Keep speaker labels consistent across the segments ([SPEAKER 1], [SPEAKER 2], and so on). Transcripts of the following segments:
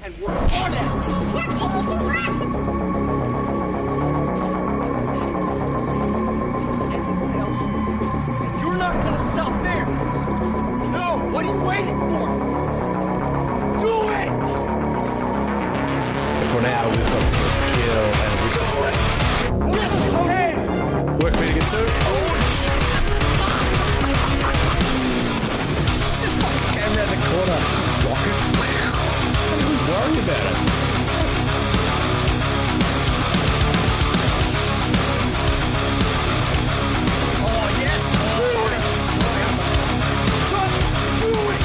[SPEAKER 1] and work hard at it. Everyone else should quit, and you're not gonna stop there. No, what are you waiting for? Do it!
[SPEAKER 2] For now, we've got a kill and a wisdom break.
[SPEAKER 1] Yes, you can!
[SPEAKER 2] Work me to get two.
[SPEAKER 3] Just fucking came around the corner. Rocket. Don't even worry about it. Oh, yes. Oh, yes.
[SPEAKER 1] Just do it!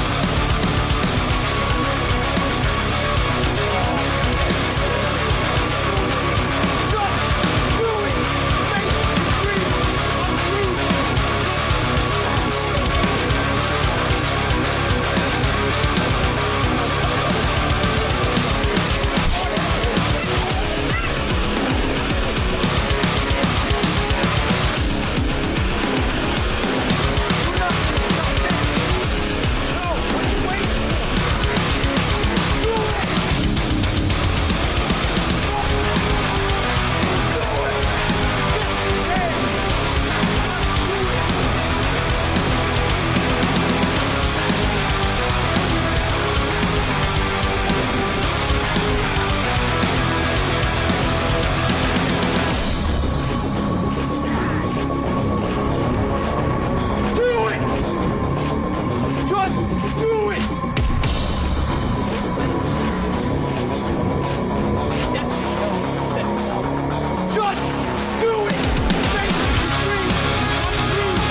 [SPEAKER 1] Just do it! Make your dreams come true!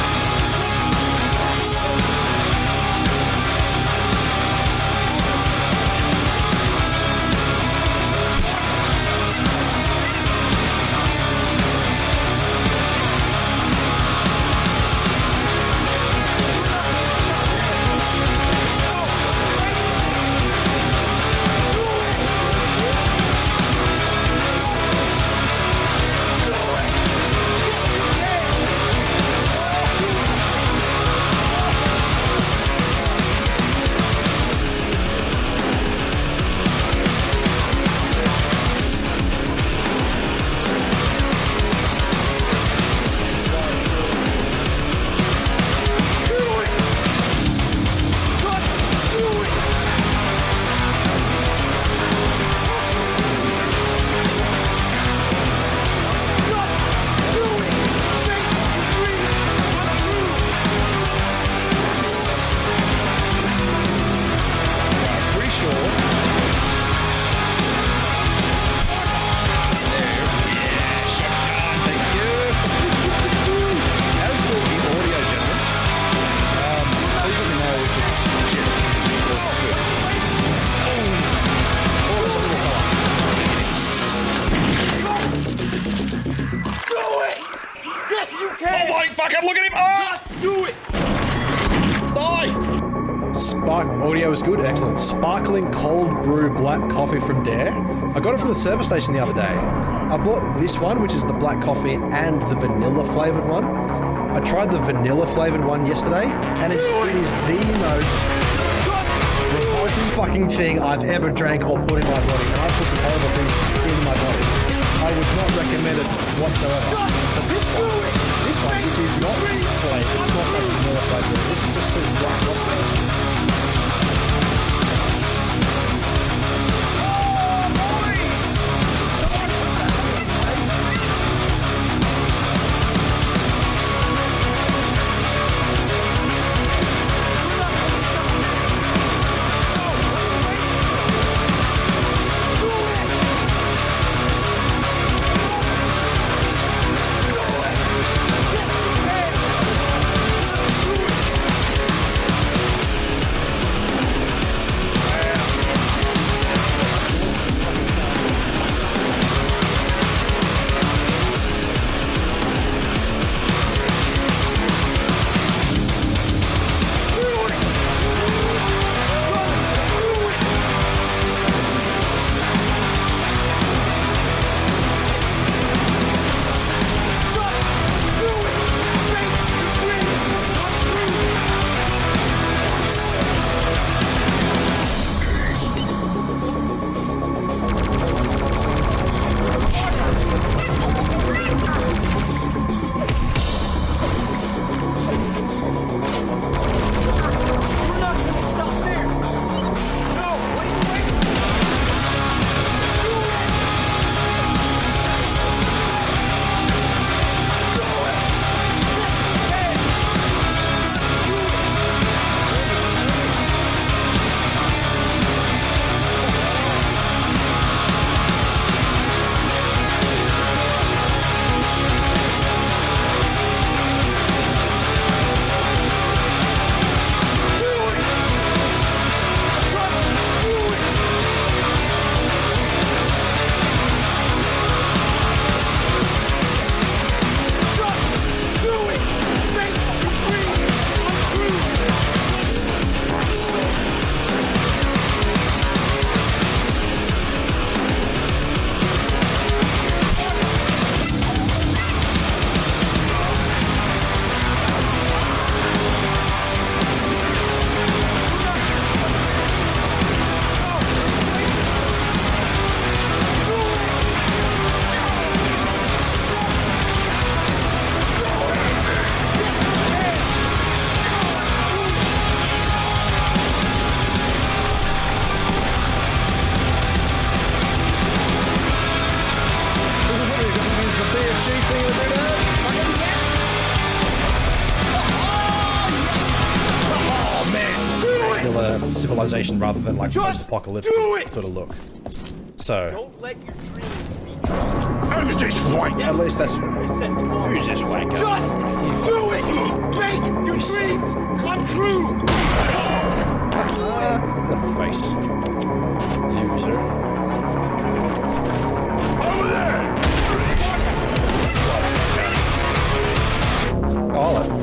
[SPEAKER 2] Audio was good, excellent. Sparkling cold brew black coffee from Dare. I got it from the service station the other day. I bought this one, which is the black coffee and the vanilla flavoured one. I tried the vanilla flavoured one yesterday, and it is the most revolting fucking thing I've ever drank or put in my body. And I put some horrible things in my body. I would not recommend it whatsoever. But this one, which is not flavoured, it's not like vanilla flavoured, this is just some black coffee. civilization rather than like
[SPEAKER 1] Just
[SPEAKER 2] post-apocalyptic
[SPEAKER 1] do it!
[SPEAKER 2] sort of look. So
[SPEAKER 1] Don't let your dreams be
[SPEAKER 3] Who's this white?
[SPEAKER 2] at least that's
[SPEAKER 1] you set tomorrow.
[SPEAKER 3] Who's this wanker?
[SPEAKER 1] Just do it! Make your dreams come true!
[SPEAKER 2] in the face, loser.
[SPEAKER 3] Over there!
[SPEAKER 2] Oh,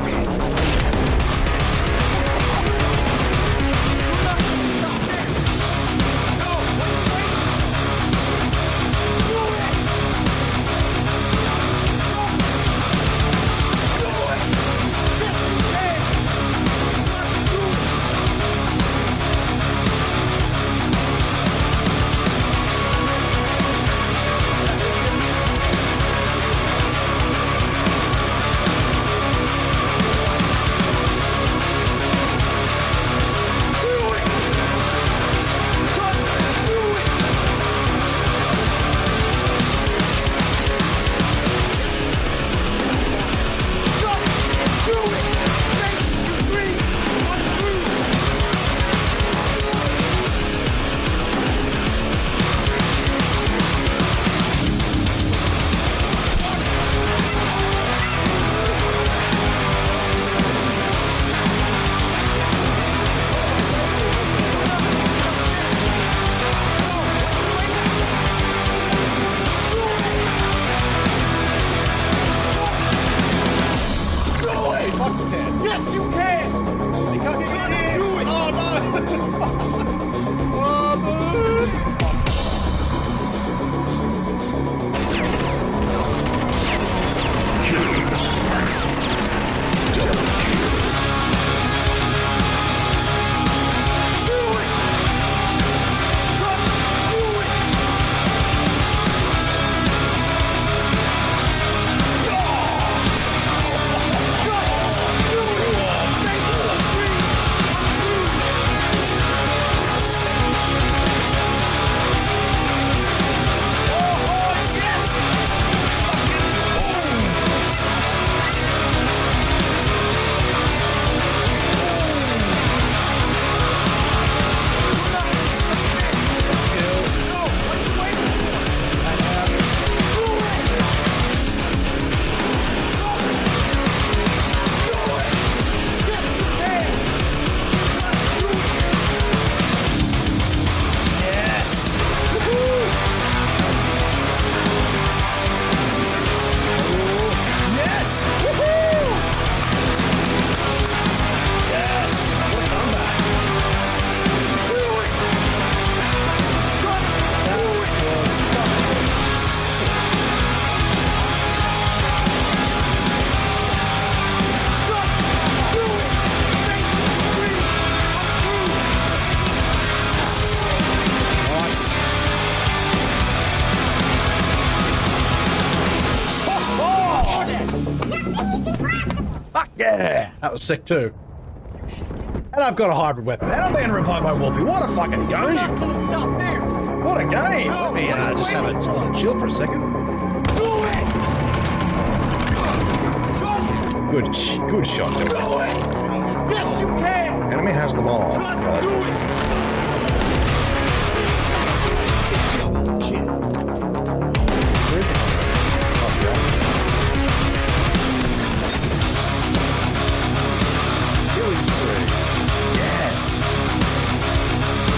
[SPEAKER 1] Yes, you can!
[SPEAKER 2] you can't get in here! Oh no! Oh,
[SPEAKER 3] Yeah!
[SPEAKER 2] that was sick too. And I've got a hybrid weapon. And I'm being revived by Wolfie. What a fucking
[SPEAKER 1] You're not
[SPEAKER 2] game!
[SPEAKER 1] gonna stop there!
[SPEAKER 2] What a game! Let me just have a little chill for a second.
[SPEAKER 1] Do it!
[SPEAKER 2] Good shot, dude.
[SPEAKER 1] Do it! Yes, you can!
[SPEAKER 2] Enemy has the ball.
[SPEAKER 1] Just do it!
[SPEAKER 2] Where is it? Oh, yeah. Killing spree. Yes!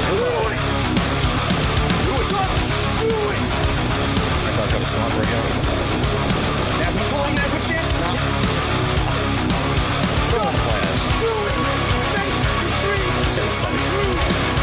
[SPEAKER 1] Do it! Just do it!
[SPEAKER 2] That guy's got a sniper again. Now's my time, now's my chance. No. Come on, players.
[SPEAKER 1] Do it! Make your dreams
[SPEAKER 2] Let's get this
[SPEAKER 1] come true!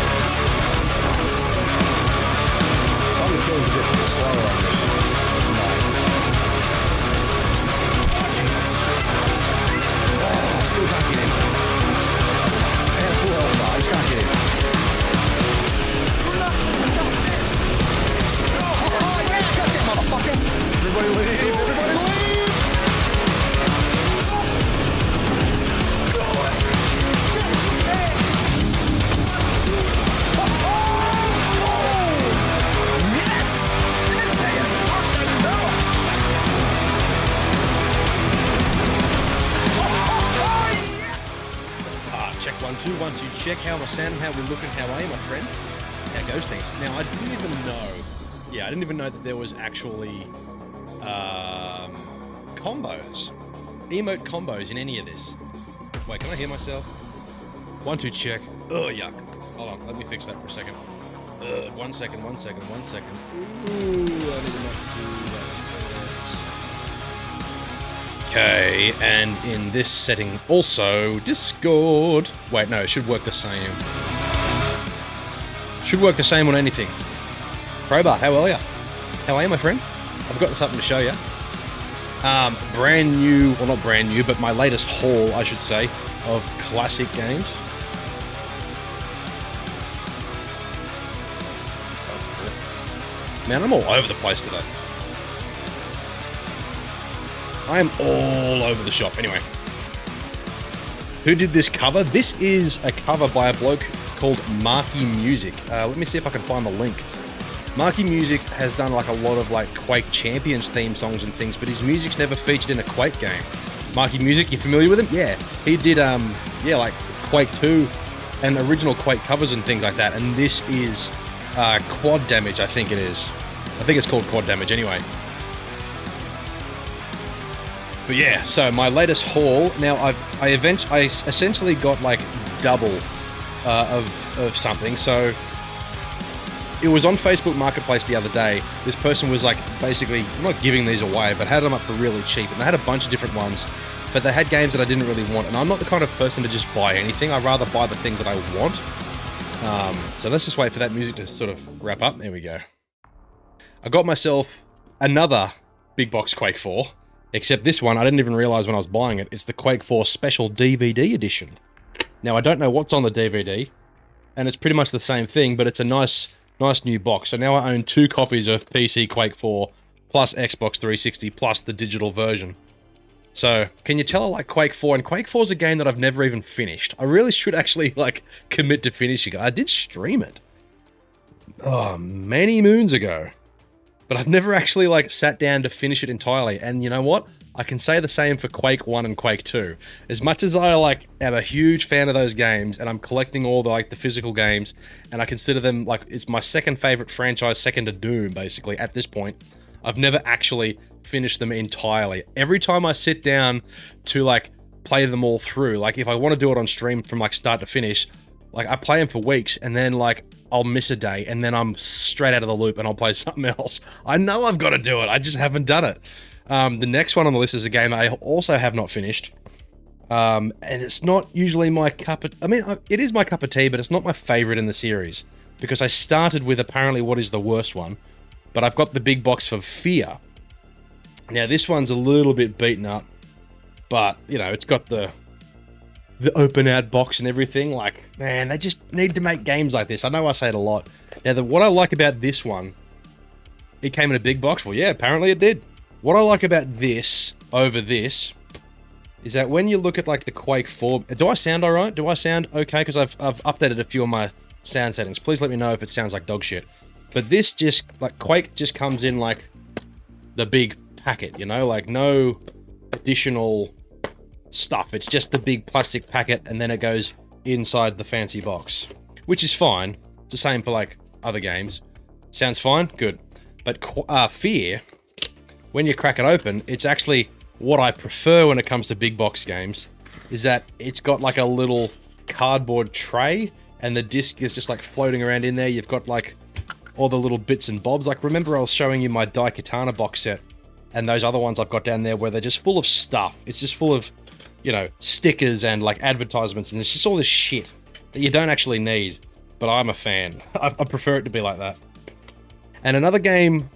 [SPEAKER 2] Check 1 2 1 2. Check how am I sounding, how we looking, how are you, my friend? How goes things? Now I didn't even know. Yeah, I didn't even know that there was actually combos, emote combos in any of this. Wait, can I hear myself? 1 2 check. Oh yuck. Hold on, let me fix that for a second. 1 second, 1 second, 1 second. Ooh, I need to not do that. Okay, and in this setting also, Discord. Wait, no, it should work the same. Should work the same on anything. Crowbar, how are ya? How are you, my friend? I've got something to show you. Brand new, well not brand new, but my latest haul, I should say, of classic games. Man, I'm all over the place today. I am all over the shop. Anyway. Who did this cover? This is a cover by a bloke called Marky Music. Let me see if I can find the link. Marky Music has done like a lot of like Quake Champions theme songs and things, but his music's never featured in a Quake game. Marky Music, you familiar with him? Yeah. He did, like Quake 2 and original Quake covers and things like that. And this is Quad Damage, I think it is. I think it's called Quad Damage anyway. But yeah, so my latest haul. Now I essentially got like double of something. So it was on Facebook Marketplace the other day. This person was like basically not giving these away, but had them up for really cheap, and they had a bunch of different ones. But they had games that I didn't really want, and I'm not the kind of person to just buy anything. I rather buy the things that I want. So let's just wait for that music to sort of wrap up. There we go. I got myself another big box Quake 4. Except this one, I didn't even realize when I was buying it, it's the Quake 4 Special DVD Edition. Now, I don't know what's on the DVD, and it's pretty much the same thing, but it's a nice new box. So now I own 2 copies of PC Quake 4, plus Xbox 360, plus the digital version. So, can you tell I like Quake 4? And Quake 4 is a game that I've never even finished. I really should actually, like, commit to finishing it. I did stream it. Oh, many moons ago. But I've never actually, like, sat down to finish it entirely. And you know what? I can say the same for Quake 1 and Quake 2. As much as I, like, am a huge fan of those games, and I'm collecting all the, like, the physical games, and I consider them, like, it's my second favorite franchise, second to Doom, basically, at this point, I've never actually finished them entirely. Every time I sit down to, like, play them all through, like, if I want to do it on stream from, like, start to finish, like, I play them for weeks, and then, like, I'll miss a day, and then I'm straight out of the loop, and I'll play something else. I know I've got to do it, I just haven't done it. The next one on the list is a game I also have not finished. And it's not usually my cup of... I mean, it is my cup of tea, but it's not my favorite in the series. Because I started with apparently what is the worst one. But I've got the big box for Fear. Now, this one's a little bit beaten up. But, you know, it's got the open-out box and everything. Like, man, they just need to make games like this. I know I say it a lot. Now, what I like about this one... It came in a big box? Well, yeah, apparently it did. What I like about this over this is that when you look at like the Quake 4, do I sound alright? Do I sound okay? Because I've updated a few of my sound settings. Please let me know if it sounds like dog shit. But this just, like, Quake just comes in like the big packet, you know? Like, no additional stuff. It's just the big plastic packet, and then it goes inside the fancy box. Which is fine. It's the same for, like, other games. Sounds fine? Good. But Fear... when you crack it open, it's actually what I prefer when it comes to big box games, is that it's got like a little cardboard tray, and the disc is just like floating around in there. You've got like all the little bits and bobs. Like, remember I was showing you my Daikatana box set, and those other ones I've got down there where they're just full of stuff. It's just full of, you know, stickers and like advertisements, and it's just all this shit that you don't actually need. But I'm a fan. I prefer it to be like that. And another game...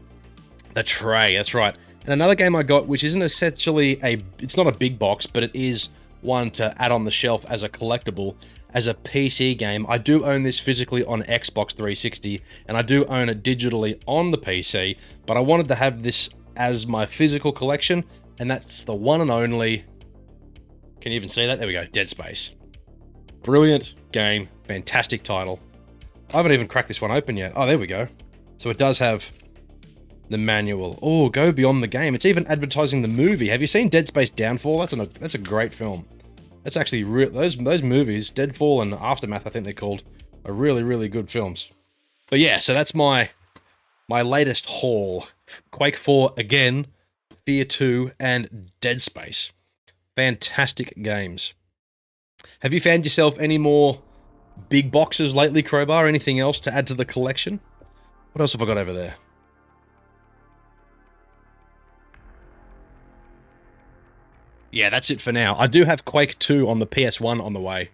[SPEAKER 2] The tray, that's right. And another game I got, which isn't essentially it's not a big box, but it is one to add on the shelf as a collectible, as a PC game. I do own this physically on Xbox 360, and I do own it digitally on the PC, but I wanted to have this as my physical collection, and that's the one and only... Can you even see that? There we go, Dead Space. Brilliant game, fantastic title. I haven't even cracked this one open yet. Oh, there we go. So it does have... the manual. Oh, go beyond the game. It's even advertising the movie. Have you seen Dead Space Downfall? That's a great film. That's actually those movies, Deadfall and Aftermath, I think they're called, are really, really good films. But yeah, so that's my latest haul. Quake 4 again, Fear 2, and Dead Space. Fantastic games. Have you found yourself any more big boxes lately, Crowbar? Anything else to add to the collection? What else have I got over there? Yeah, that's it for now. I do have Quake 2 on the PS1 on the way.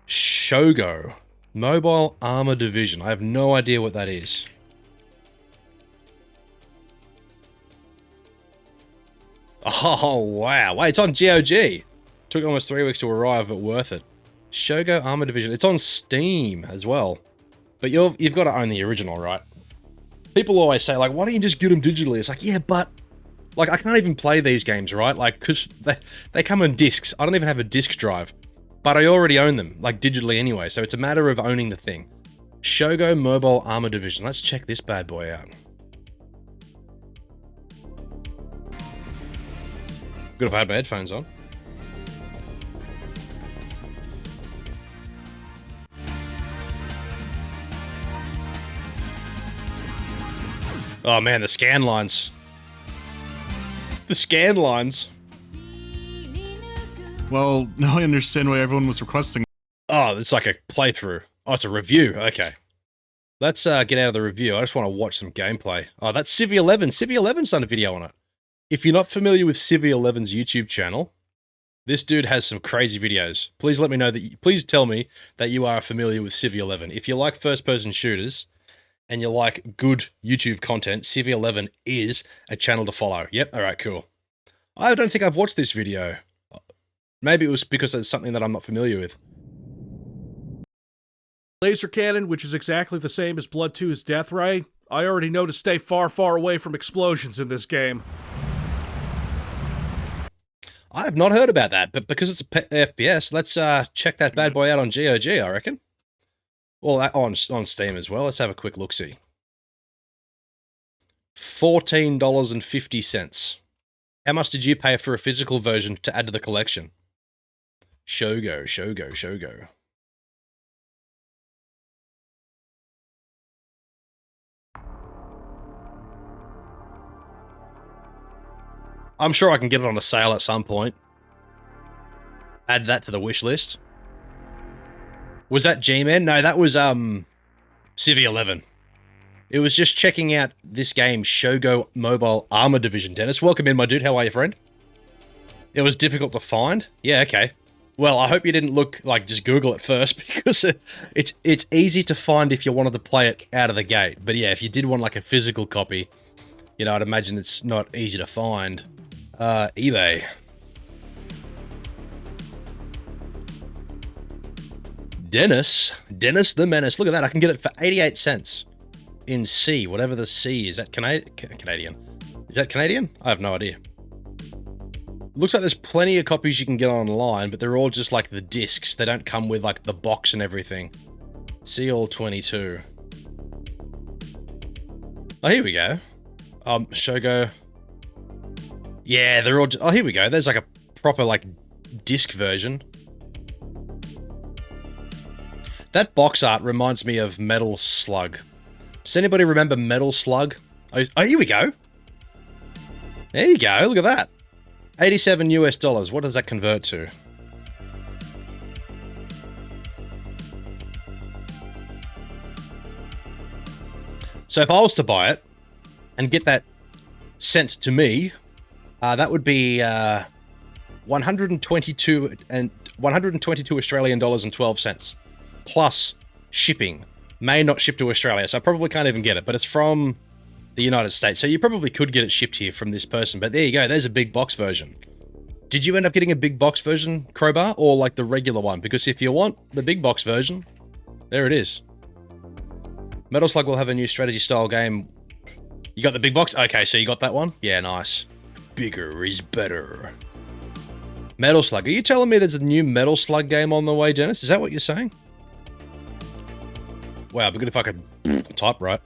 [SPEAKER 2] Shogo. Mobile Armor Division. I have no idea what that is. Oh, wow. Wait, it's on GOG. Took almost 3 weeks to arrive, but worth it. Shogo Armor Division. It's on Steam as well. But you've got to own the original, right? People always say, like, why don't you just get them digitally? It's like, yeah, but... like, I can't even play these games, right? Like, because they come on discs. I don't even have a disc drive. But I already own them, like, digitally anyway. So it's a matter of owning the thing. Shogo Mobile Armor Division. Let's check this bad boy out. Good if I had my headphones on. Oh man, the scan lines. The scan lines.
[SPEAKER 4] Well, now I understand why everyone was requesting.
[SPEAKER 2] Oh, it's like a playthrough. Oh, it's a review. Okay. Let's get out of the review. I just want to watch some gameplay. Oh, that's Civ 11. Civ 11's done a video on it. If you're not familiar with Civ 11's YouTube channel, this dude has some crazy videos. Please let me know that. Please tell me that you are familiar with Civ 11. If you like first-person shooters and you like good YouTube content, Civ 11 is a channel to follow. Yep. All right. Cool. I don't think I've watched this video. Maybe it was because it's something that I'm not familiar with.
[SPEAKER 3] Laser cannon, which is exactly the same as Blood 2's Death Ray. I already know to stay far, far away from explosions in this game.
[SPEAKER 2] I have not heard about that, but because it's a FPS, let's check that bad boy out on GOG, I reckon. Well, on Steam as well. Let's have a quick look-see. $14.50. How much did you pay for a physical version to add to the collection? Shogo. I'm sure I can get it on a sale at some point. Add that to the wish list. Was that G-Man? No, that was Civ 11. It was just checking out this game, Shogo Mobile Armor Division. Dennis, welcome in, my dude. How are you, friend? It was difficult to find? Yeah, okay. Well, I hope you didn't look, like, just Google it first, because it's easy to find if you wanted to play it out of the gate. But yeah, if you did want, like, a physical copy, you know, I'd imagine it's not easy to find. eBay. Dennis the Menace. Look at that. I can get it for 88 cents in C, whatever the C is. That Canadian? Is that Canadian? I have no idea. Looks like there's plenty of copies you can get online, but they're all just like the discs. They don't come with like the box and everything. See all 22. Oh, here we go. Shogo. Yeah, they're all... oh, here we go. There's like a proper, like, disc version. That box art reminds me of Metal Slug. Does anybody remember Metal Slug? Oh, here we go. There you go. Look at that. 87 US dollars. What does that convert to? So if I was to buy it and get that sent to me... that would be 122 Australian dollars and 12 cents plus shipping. May not ship to Australia, so I probably can't even get it, but it's from the United States, so you probably could get it shipped here from this person. But there you go, there's a big box version. Did you end up getting a big box version, Crowbar, or like the regular one? Because if you want the big box version, there it is. Metal Slug will have a new strategy style game. You got the big box? Okay, so you got that one? Yeah, nice. Bigger is better. Metal Slug. Are you telling me there's a new Metal Slug game on the way, Dennis? Is that what you're saying? Wow, it'd be good if I could type right.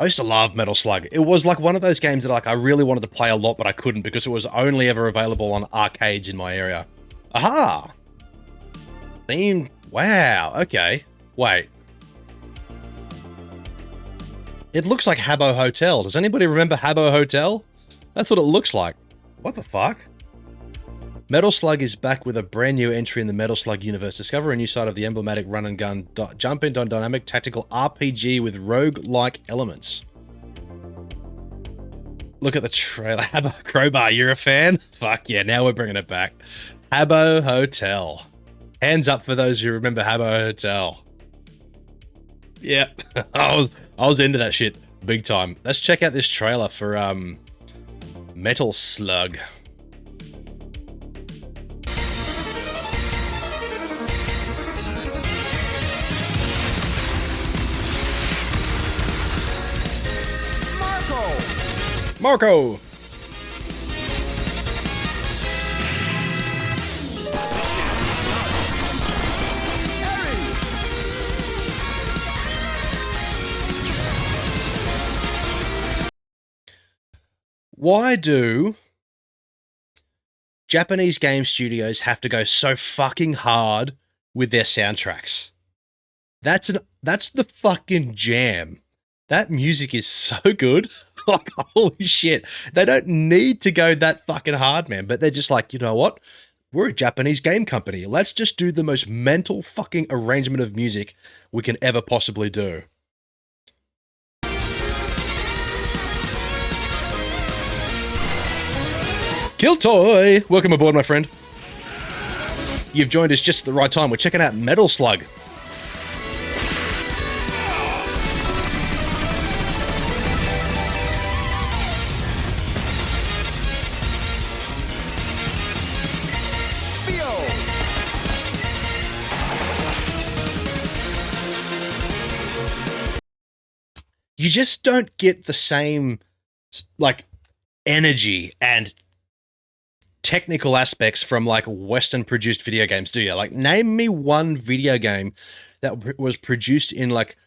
[SPEAKER 2] I used to love Metal Slug. It was like one of those games that like I really wanted to play a lot, but I couldn't because it was only ever available on arcades in my area. Aha! Theme. Wow. Okay. Wait. It looks like Habbo Hotel. Does anybody remember Habbo Hotel? That's what it looks like. What the fuck? Metal Slug is back with a brand new entry in the Metal Slug universe. Discover a new side of the emblematic run-and-gun jump-in dynamic tactical RPG with rogue-like elements. Look at the trailer. Habbo Crowbar, you're a fan? Fuck yeah, now we're bringing it back. Habbo Hotel. Hands up for those who remember Habbo Hotel. Yep, I was into that shit big time. Let's check out this trailer for Metal Slug. Marco! Why do Japanese game studios have to go so fucking hard with their soundtracks? That's the fucking jam. That music is so good. Like, holy shit. They don't need to go that fucking hard, man. But they're just like, you know what? We're a Japanese game company. Let's just do the most mental fucking arrangement of music we can ever possibly do. Killtoy! Welcome aboard, my friend. You've joined us just at the right time. We're checking out Metal Slug. You just don't get the same, like, energy and technical aspects from, like, Western-produced video games, do you? Like, name me one video game that was produced in, like,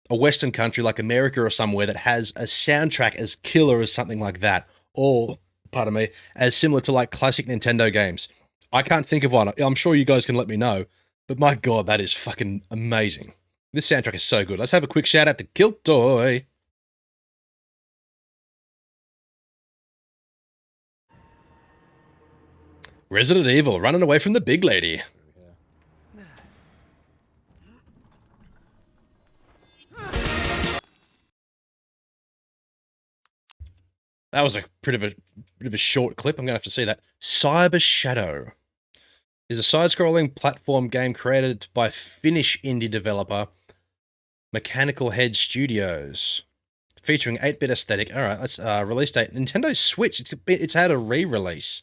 [SPEAKER 2] a Western country, like America or somewhere, that has a soundtrack as killer as something like that. Or, pardon me, as similar to, like, classic Nintendo games. I can't think of one. I'm sure you guys can let me know. But my god, that is fucking amazing. This soundtrack is so good. Let's have a quick shout out to Killtoy. Resident Evil, running away from the big lady. That was a bit of a short clip. I'm going to have to see that. Cyber Shadow is a side-scrolling platform game created by Finnish indie developer Mechanical Head Studios, featuring 8-bit aesthetic. All right, let's release date. Nintendo Switch. It's had a re-release.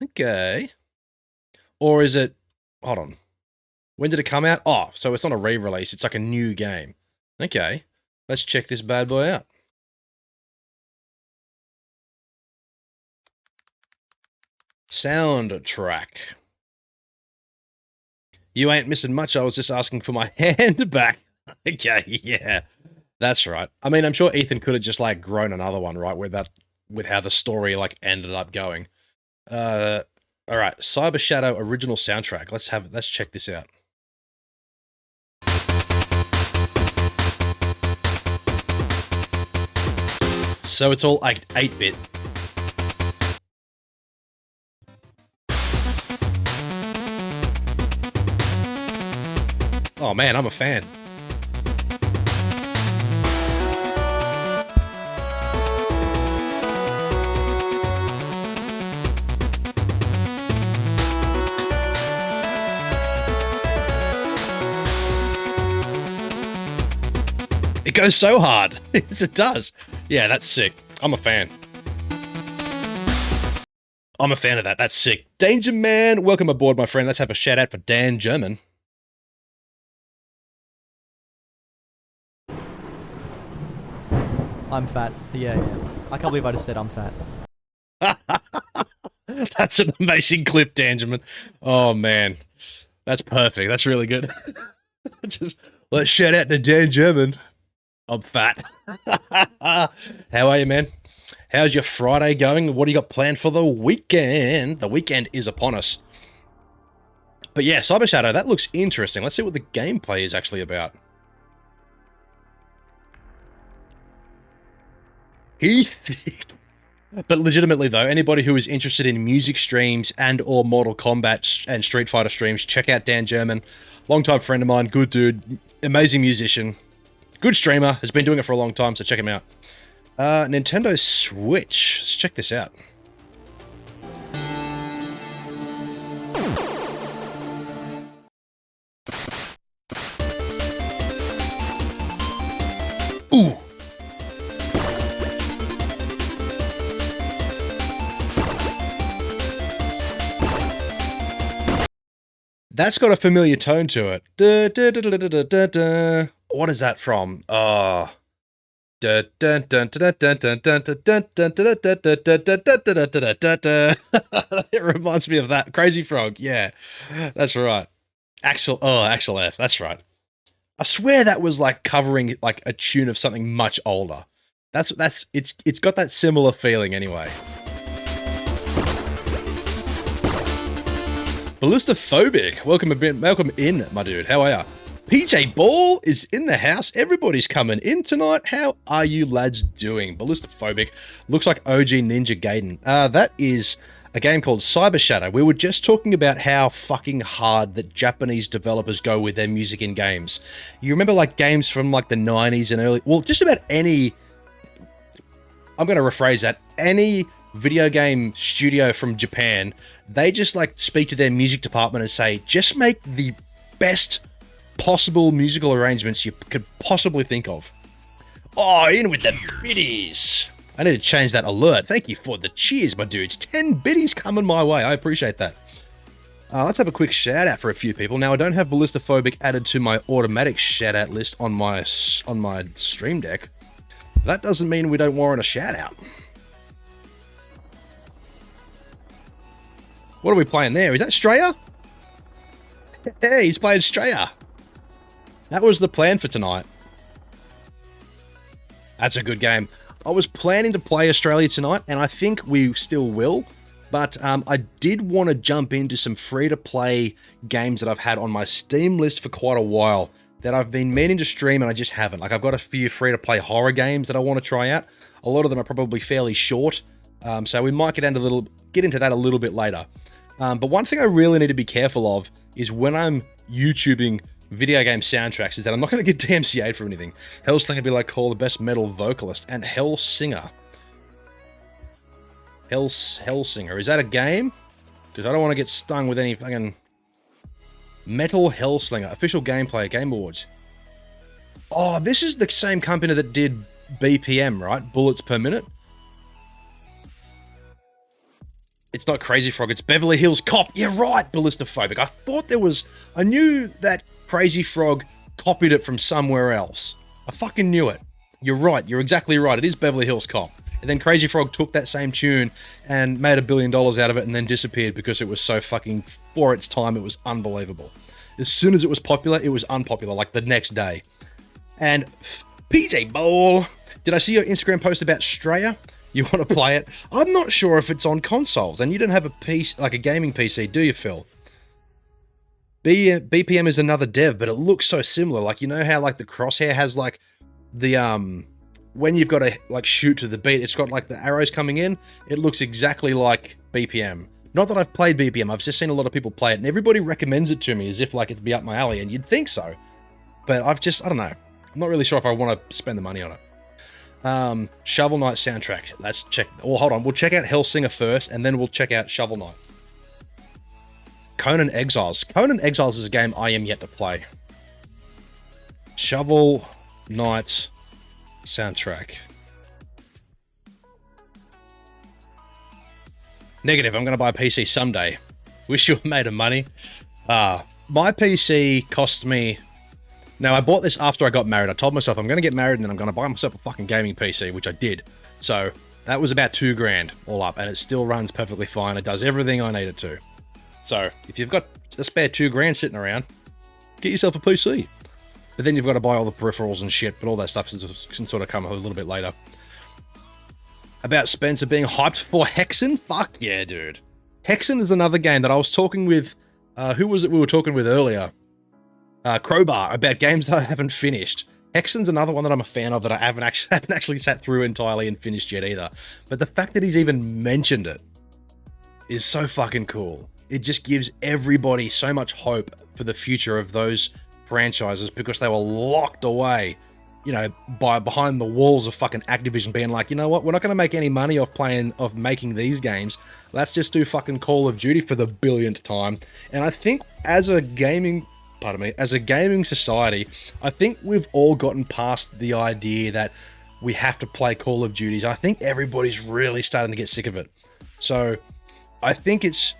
[SPEAKER 2] Okay. Or is it... Hold on. When did it come out? Oh, so it's not a re-release. It's like a new game. Okay. Let's check this bad boy out. Soundtrack. You ain't missing much. I was just asking for my hand back. Okay, yeah. That's right. I mean, I'm sure Ethan could have just, like, grown another one, right? With how the story, like, ended up going. All right, Cyber Shadow original soundtrack. Let's check this out. So it's all like 8-bit. Oh man, I'm a fan. It goes so hard. Yes, it does. Yeah, that's sick. I'm a fan. I'm a fan of that. That's sick. Danger Man, welcome aboard, my friend. Let's have a shout out for Dan German.
[SPEAKER 5] I'm fat. Yeah. I can't believe I just said I'm fat.
[SPEAKER 2] That's an amazing clip, Dan German. Oh, man. That's perfect. That's really good. Let's shout out to Dan German. I'm fat. How are you, man? How's your Friday going? What do you got planned for the weekend? The weekend is upon us. But yeah, Cyber Shadow, that looks interesting. Let's see what the gameplay is actually about. Heath. But legitimately though, anybody who is interested in music streams and or Mortal Kombat and Street Fighter streams, check out Dan German. Longtime friend of mine, good dude, amazing musician, good streamer, has been doing it for a long time, so check him out. Nintendo Switch. Let's check this out. Ooh. That's got a familiar tone to it. What is that from? It reminds me of that. Crazy Frog. Yeah, that's right. Axel F. That's right. I swear that was like covering like a tune of something much older. It's got that similar feeling anyway. DylboFPS, welcome in, my dude. How are ya? PJ Ball is in the house. Everybody's coming in tonight. How are you lads doing? DylboFPS looks like OG Ninja Gaiden. That is a game called Cyber Shadow. We were just talking about how fucking hard that Japanese developers go with their music in games. You remember like games from like the 90s and early, well, just about any, I'm going to rephrase that, any video game studio from Japan, they just like speak to their music department and say, just make the best possible musical arrangements you could possibly think of. Oh, in with the biddies. I need to change that alert. Thank you for the cheers, my dudes. 10 biddies coming my way. I appreciate that. Let's have a quick shout out for a few people. Now, I don't have DylboFPS added to my automatic shout out list on my Stream Deck. That doesn't mean we don't warrant a shout out. What are we playing there? Is that Shia? Hey, he's playing Shia. That was the plan for tonight. That's a good game. I was planning to play Australia tonight, and I think we still will, but I did want to jump into some free-to-play games that I've had on my Steam list for quite a while that I've been meaning to stream and I just haven't. Like, I've got a few free-to-play horror games that I want to try out. A lot of them are probably fairly short, so we might get into that a little bit later. But one thing I really need to be careful of is when I'm YouTubing video game soundtracks is that I'm not going to get DMCA'd for anything. Hellslinger would be like, call the best metal vocalist, and Hellsinger. Hellsinger. Is that a game? Because I don't want to get stung with any fucking Metal Hellslinger. Official gameplay, Game Awards. Oh, this is the same company that did BPM, right? Bullets per minute. It's not Crazy Frog, it's Beverly Hills Cop. Yeah, right, DylboFPS. I thought there was... I knew that Crazy Frog copied it from somewhere else. I fucking knew it. You're right, you're exactly right. It is Beverly Hills Cop. And then Crazy Frog took that same tune and made $1 billion out of it and then disappeared because it was so fucking... For its time, it was unbelievable. As soon as it was popular, it was unpopular, like the next day. And PJ Ball... Did I see your Instagram post about Straya? You want to play it? I'm not sure if it's on consoles, and you don't have a PC, like a gaming PC, do you, Phil? BPM is another dev, but it looks so similar. Like, you know how like the crosshair has like the when you've got to like shoot to the beat, it's got like the arrows coming in. It looks exactly like BPM. Not that I've played BPM, I've just seen a lot of people play it, and everybody recommends it to me as if like it'd be up my alley, and you'd think so. But I don't know. I'm not really sure if I want to spend the money on it. Shovel Knight soundtrack. Let's check. Well, hold on. We'll check out Hellsinger first, and then we'll check out Shovel Knight. Conan Exiles. Conan Exiles is a game I am yet to play. Shovel Knight soundtrack. Negative. I'm going to buy a PC someday. Wish you were made of money. My PC cost me... Now, I bought this after I got married. I told myself I'm going to get married and then I'm going to buy myself a fucking gaming PC, which I did. So that was about $2,000 all up, and it still runs perfectly fine. It does everything I need it to. So if you've got a spare $2,000 sitting around, get yourself a PC. But then you've got to buy all the peripherals and shit, but all that stuff can sort of come a little bit later. About Spencer being hyped for Hexen? Fuck yeah, dude. Hexen is another game that I was talking with, who was it we were talking with earlier? Crowbar, about games that I haven't finished. Hexen's another one that I'm a fan of that I haven't actually sat through entirely and finished yet either. But the fact that he's even mentioned it is so fucking cool. It just gives everybody so much hope for the future of those franchises because they were locked away, you know, behind the walls of fucking Activision being like, you know what, we're not going to make any money off making these games. Let's just do fucking Call of Duty for the billionth time. And I think as a gaming society, I think we've all gotten past the idea that we have to play Call of Duties. I think everybody's really starting to get sick of it. So I think it's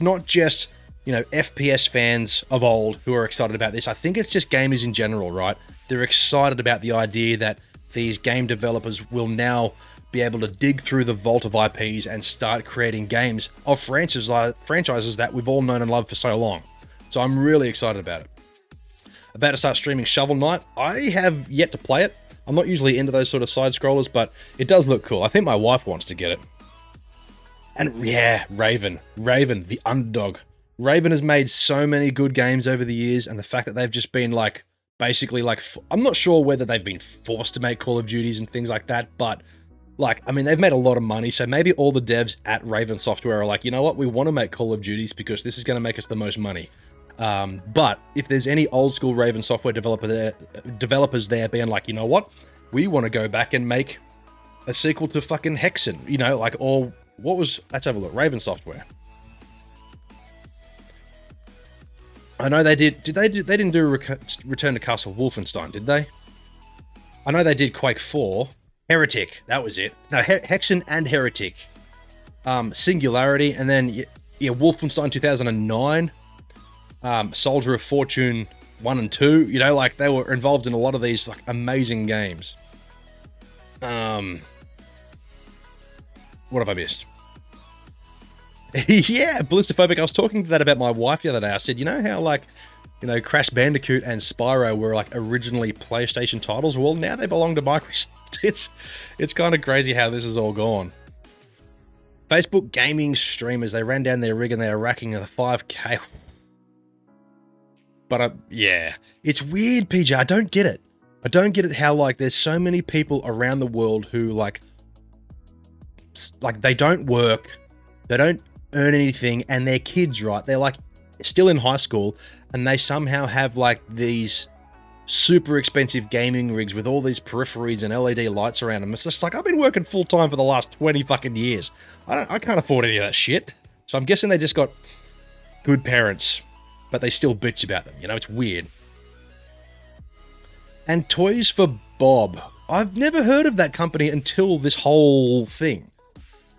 [SPEAKER 2] not just, you know, FPS fans of old who are excited about this. I think it's just gamers in general, right? They're excited about the idea that these game developers will now be able to dig through the vault of IPs and start creating games of franchises that we've all known and loved for so long. So I'm really excited about it. About to start streaming Shovel Knight. I have yet to play it. I'm not usually into those sort of side scrollers, but it does look cool. I think my wife wants to get it. And yeah, Raven, the underdog. Raven has made so many good games over the years, and the fact that they've just been like, basically like, I'm not sure whether they've been forced to make Call of Duties and things like that, but like, I mean, they've made a lot of money, so maybe all the devs at Raven Software are like, you know what, we want to make Call of Duties because this is going to make us the most money. But if there's any old school Raven Software developers there being like, you know what, we want to go back and make a sequel to fucking Hexen, you know, like, or what was, let's have a look, Raven Software. I know they did they didn't do Return to Castle Wolfenstein, did they? I know they did Quake 4. Heretic, that was it. No, Hexen and Heretic. Singularity, and then, yeah, Wolfenstein 2009. Soldier of Fortune 1 and 2. You know, like, they were involved in a lot of these, like, amazing games. What have I missed? Yeah, Ballistophobic. I was talking to that about my wife the other day. I said, you know how, like, you know, Crash Bandicoot and Spyro were, like, originally PlayStation titles? Well, now they belong to Microsoft. It's kind of crazy how this has all gone. Facebook gaming streamers, they ran down their rig and they are racking the 5K. But, yeah, it's weird, PJ. I don't get it. I don't get it how, like, there's so many people around the world who, like, they don't work, they don't earn anything, and they're kids, right? They're, like, still in high school, and they somehow have, like, these super expensive gaming rigs with all these peripheries and LED lights around them. It's just like, I've been working full-time for the last 20 fucking years. I can't afford any of that shit. So I'm guessing they just got good parents, but they still bitch about them. You know, it's weird. And Toys for Bob. I've never heard of that company until this whole thing.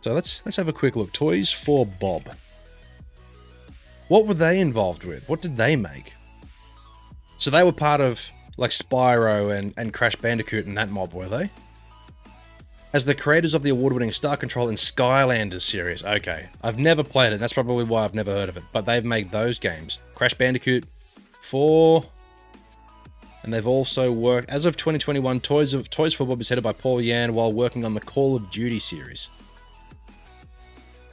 [SPEAKER 2] So let's have a quick look. Toys for Bob. What were they involved with? What did they make? So they were part of, like, Spyro and Crash Bandicoot and that mob, were they? As the creators of the award-winning Star Control and Skylanders series. Okay, I've never played it. That's probably why I've never heard of it. But they've made those games. Crash Bandicoot 4... And they've also worked, as of 2021, Toys for Bob is headed by Paul Yan while working on the Call of Duty series.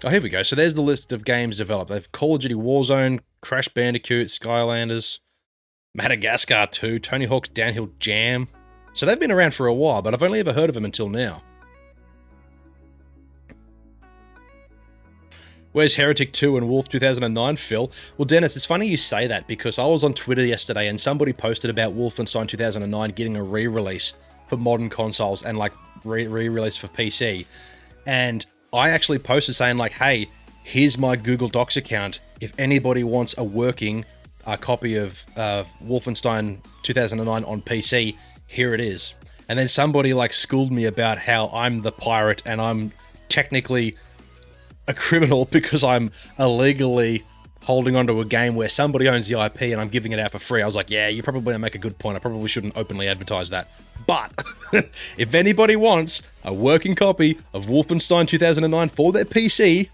[SPEAKER 2] Oh, here we go. So there's the list of games developed. They've Call of Duty Warzone, Crash Bandicoot, Skylanders, Madagascar 2, Tony Hawk's Downhill Jam. So they've been around for a while, but I've only ever heard of them until now. Where's Heretic 2 and Wolf 2009, Phil? Well, Dennis, it's funny you say that because I was on Twitter yesterday and somebody posted about Wolfenstein 2009 getting a re-release for modern consoles and, like, re-release for PC. And I actually posted saying, like, hey, here's my Google Docs account. If anybody wants a working copy of Wolfenstein 2009 on PC, here it is. And then somebody, like, schooled me about how I'm the pirate and I'm technically a criminal because I'm illegally holding onto a game where somebody owns the IP and I'm giving it out for free. I was like, yeah, you probably make a good point. I probably shouldn't openly advertise that. But if anybody wants a working copy of Wolfenstein 2009 for their PC,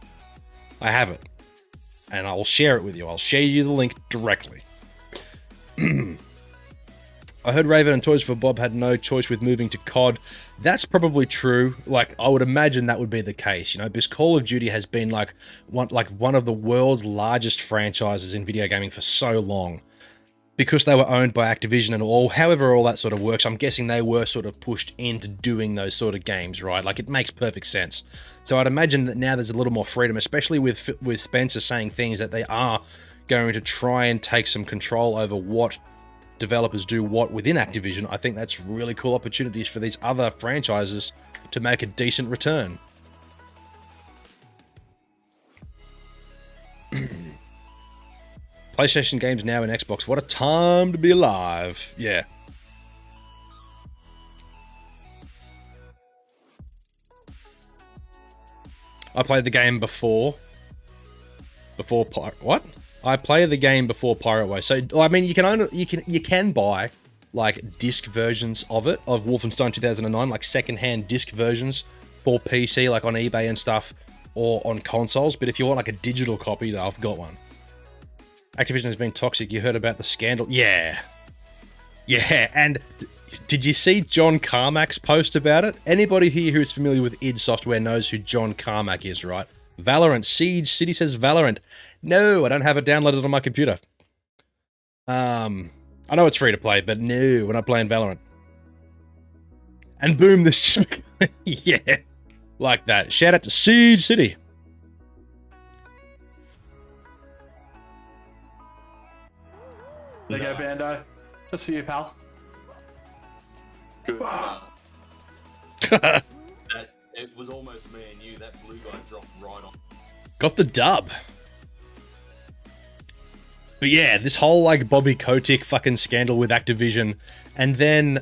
[SPEAKER 2] I have it. And I'll share it with you. I'll share you the link directly. I heard Raven and Toys for Bob had no choice with moving to COD. That's probably true. Like, I would imagine that would be the case, you know, because Call of Duty has been like one of the world's largest franchises in video gaming for so long. Because they were owned by Activision and all, however all that sort of works, I'm guessing they were sort of pushed into doing those sort of games, right? Like, it makes perfect sense. So I'd imagine that now there's a little more freedom, especially with Spencer saying things that they are going to try and take some control over what developers do what within Activision. I think that's really cool opportunities for these other franchises to make a decent return. PlayStation games now in Xbox. What a time to be alive. Yeah. I played the game before what? I play the game before Pirate Way. So I mean, you can buy like disc versions of it, of Wolfenstein 2009, like secondhand disc versions for PC, like on eBay and stuff, or on consoles. But if you want like a digital copy, I've got one. Activision has been toxic. You heard about the scandal? Yeah. And did you see John Carmack's post about it? Anybody here who is familiar with id Software knows who John Carmack is, right? Valorant. Siege City says Valorant. No, I don't have it downloaded on my computer. I know it's free to play, but no, we're not playing Valorant. And boom, this... yeah. Like that. Shout out to Siege City.
[SPEAKER 6] There you go, Bando. Just for you, pal.
[SPEAKER 7] Good. That it was almost me and you. That blue guy dropped right on.
[SPEAKER 2] Got the dub. But yeah, this whole like Bobby Kotick fucking scandal with Activision, and then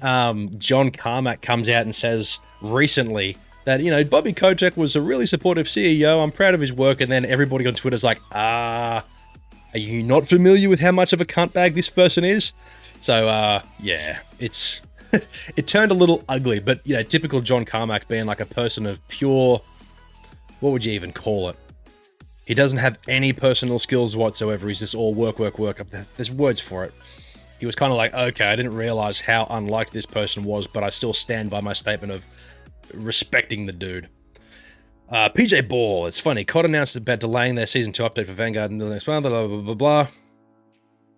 [SPEAKER 2] John Carmack comes out and says recently that, you know, Bobby Kotick was a really supportive CEO. I'm proud of his work, and then everybody on Twitter's like, are you not familiar with how much of a cuntbag this person is? So yeah, it's it turned a little ugly, but you know, typical John Carmack being like a person of pure, what would you even call it? He doesn't have any personal skills whatsoever. He's just all work. There's words for it. He was kind of like, okay, I didn't realize how unlike this person was, but I still stand by my statement of respecting the dude. PJ Ball, it's funny. COD announced about delaying their Season 2 update for Vanguard until next month, blah, blah, blah, blah.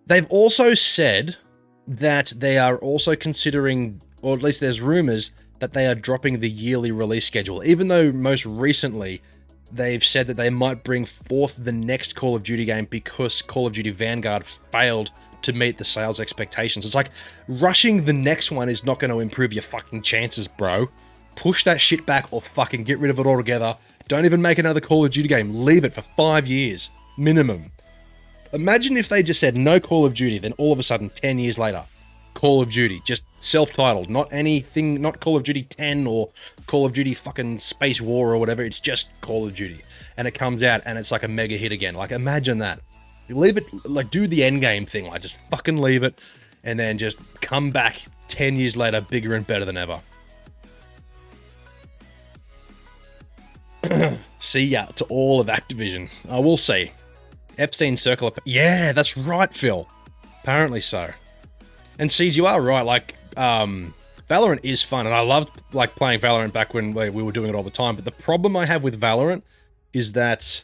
[SPEAKER 2] They've also said that they are also considering, or at least there's rumors, that they are dropping the yearly release schedule, even though most recently they've said that they might bring forth the next Call of Duty game because Call of Duty Vanguard failed to meet the sales expectations. It's like, rushing the next one is not going to improve your fucking chances, bro. Push that shit back or fucking get rid of it altogether. Don't even make another Call of Duty game. Leave it for 5 years. Minimum. Imagine if they just said no Call of Duty, then all of a sudden, 10 years later, Call of Duty. Just self-titled. Not anything, not Call of Duty 10 or Call of Duty fucking Space War or whatever. It's just Call of Duty. And it comes out and it's like a mega hit again. Like, imagine that. Leave it, like, do the endgame thing. Like, just fucking leave it and then just come back 10 years later, bigger and better than ever. See ya to all of Activision. We'll see. Epstein Circle. Yeah, that's right, Phil. Apparently so. And Siege, you are right. Like, Valorant is fun, and I loved like playing Valorant back when we were doing it all the time. But the problem I have with Valorant is that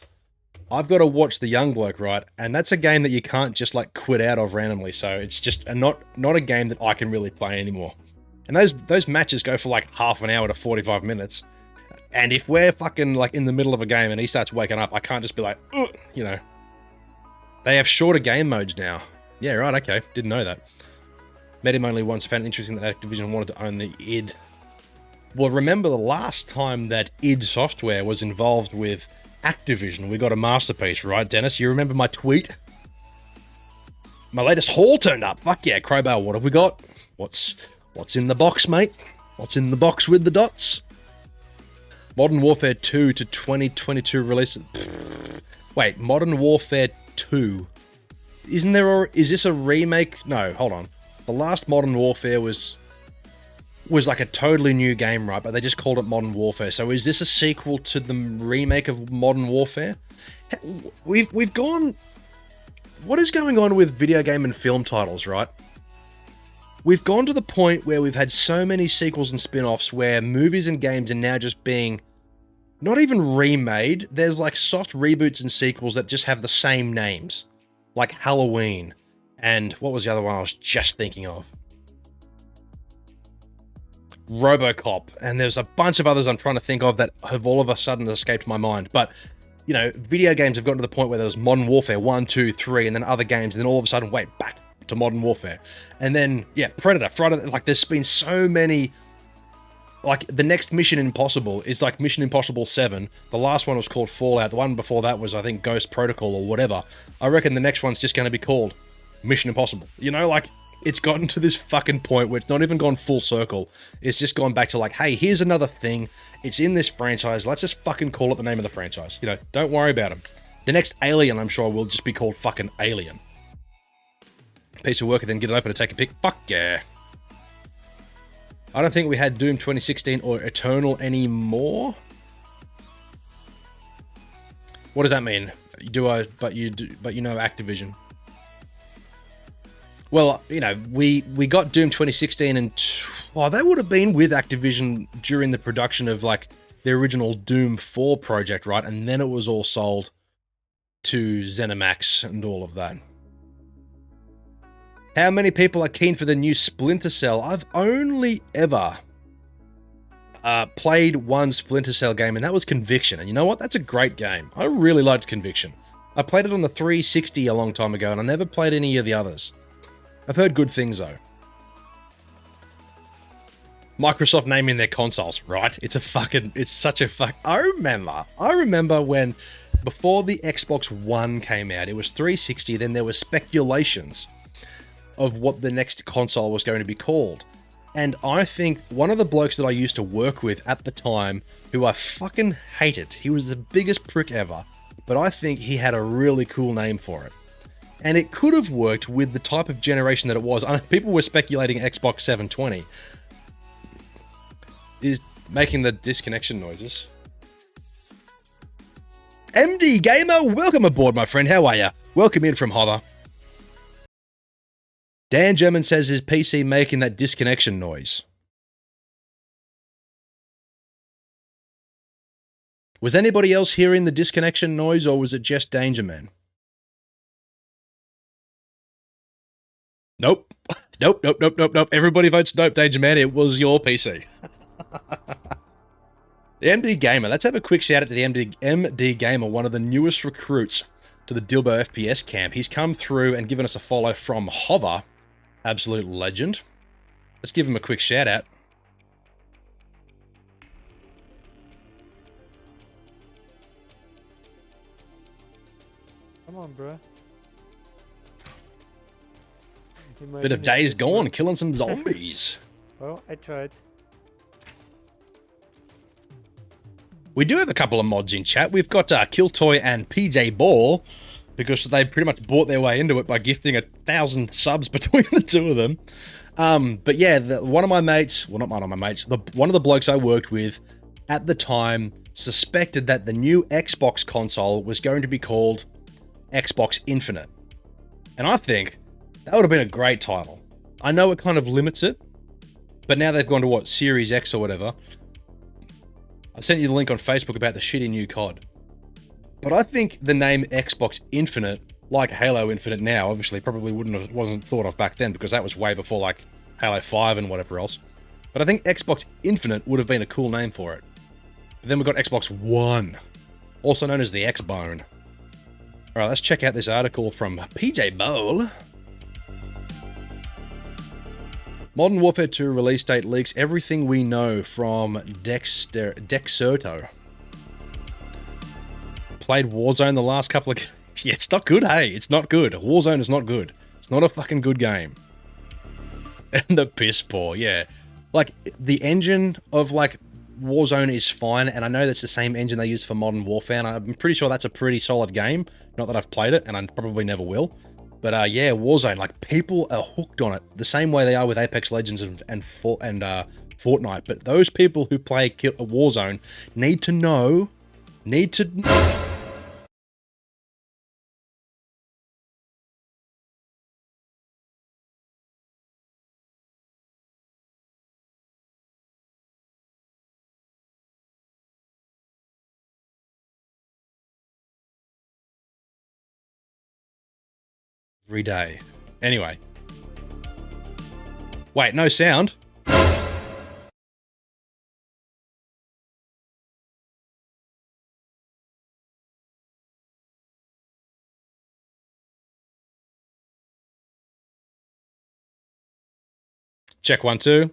[SPEAKER 2] I've got to watch the young bloke, right? And that's a game that you can't just like quit out of randomly. So it's just not a game that I can really play anymore. And those matches go for like half an hour to 45 minutes. And if we're fucking like in the middle of a game and he starts waking up, I can't just be like, ugh, you know. They have shorter game modes now. Yeah, right, okay. Didn't know that. Met him only once. Found it interesting that Activision wanted to own the id. Well, remember the last time that id Software was involved with Activision, we got a masterpiece, right, Dennis? You remember my tweet? My latest haul turned up. Fuck yeah, Crowbar, what have we got? What's in the box, mate? What's in the box with the dots? Modern Warfare 2 to 2022 release. Wait, Modern Warfare 2. Isn't there, or is this a remake? No, hold on. The last Modern Warfare was like a totally new game, right? But they just called it Modern Warfare. So is this a sequel to the remake of Modern Warfare? We've gone... What is going on with video game and film titles, right? we've gone to the point where we've had so many sequels and spin-offs where movies and games are now just being not even remade. There's like soft reboots and sequels that just have the same names. Like Halloween. And what was the other one I was just thinking of? RoboCop. And there's a bunch of others I'm trying to think of that have all of a sudden escaped my mind. But, you know, video games have gotten to the point where there was Modern Warfare 1, 2, 3, and then other games, and then all of a sudden, wait, back to Modern Warfare. And then, yeah, Predator, Friday, like there's been so many, like the next Mission Impossible is like Mission Impossible 7. The last one was called Fallout. The one before that was, I think, Ghost Protocol or whatever. I reckon the next one's just going to be called Mission Impossible. You know, like, it's gotten to this fucking point where it's not even gone full circle. It's just gone back to like, hey, here's another thing. It's in this franchise. Let's just fucking call it the name of the franchise. You know, don't worry about them. The next Alien, I'm sure, will just be called fucking Alien. Piece of work and then get it open to take a pic. Fuck yeah. I don't think we had Doom 2016 or Eternal anymore. What does that mean? But you know Activision. Well, you know, we got Doom 2016 and they would have been with Activision during the production of like the original Doom 4 project, right? And then it was all sold to ZeniMax and all of that. How many people are keen for the new Splinter Cell? I've only ever played one Splinter Cell game, and that was Conviction. And you know what? That's a great game. I really liked Conviction. I played it on the 360 a long time ago, and I never played any of the others. I've heard good things, though. Microsoft naming their consoles, right? It's such a fuck. I remember when, before the Xbox One came out, it was 360, then there were speculations of what the next console was going to be called. And I think one of the blokes that I used to work with at the time, who I fucking hated, he was the biggest prick ever, but I think he had a really cool name for it. And it could have worked with the type of generation that it was. I know people were speculating Xbox 720 is making the disconnection noises. MD Gamer, welcome aboard, my friend. How are you? Welcome in from Hover. Dan German says his PC making that disconnection noise. Was anybody else hearing the disconnection noise, or was it just Danger Man? Nope. Nope. Everybody votes nope, Danger Man. It was your PC. The MD Gamer. Let's have a quick shout out to the MD Gamer, one of the newest recruits to the DylboFPS camp. He's come through and given us a follow from Hover. Absolute legend. Let's give him a quick shout out.
[SPEAKER 8] Come on, bro.
[SPEAKER 2] Bit of Days Gone, killing some zombies.
[SPEAKER 8] Well, I tried.
[SPEAKER 2] We do have a couple of mods in chat. We've got Killtoy and PJ Ball, because they pretty much bought their way into it by gifting 1,000 subs between the two of them. But yeah, one of my mates, well, not one of my mates, one of the blokes I worked with at the time suspected that the new Xbox console was going to be called Xbox Infinite. And I think that would have been a great title. I know it kind of limits it, but now they've gone to what, Series X or whatever. I sent you the link on Facebook about the shitty new COD. But I think the name Xbox Infinite, like Halo Infinite now, obviously probably wasn't thought of back then, because that was way before like Halo 5 and whatever else. But I think Xbox Infinite would have been a cool name for it. But then we've got Xbox One, also known as the X-Bone. Alright, let's check out this article from PJ Bowl. Modern Warfare 2 release date leaks everything we know from Dexerto. Played Warzone the last couple of... Yeah, it's not good, hey. It's not good. Warzone is not good. It's not a fucking good game. And the piss poor, yeah. Like, the engine of, like, Warzone is fine, and I know that's the same engine they use for Modern Warfare, and I'm pretty sure that's a pretty solid game. Not that I've played it, and I probably never will. But yeah, Warzone, like, people are hooked on it the same way they are with Apex Legends and Fortnite. But those people who play Warzone need to know Every day. Anyway. Wait, no sound? Check 1 2.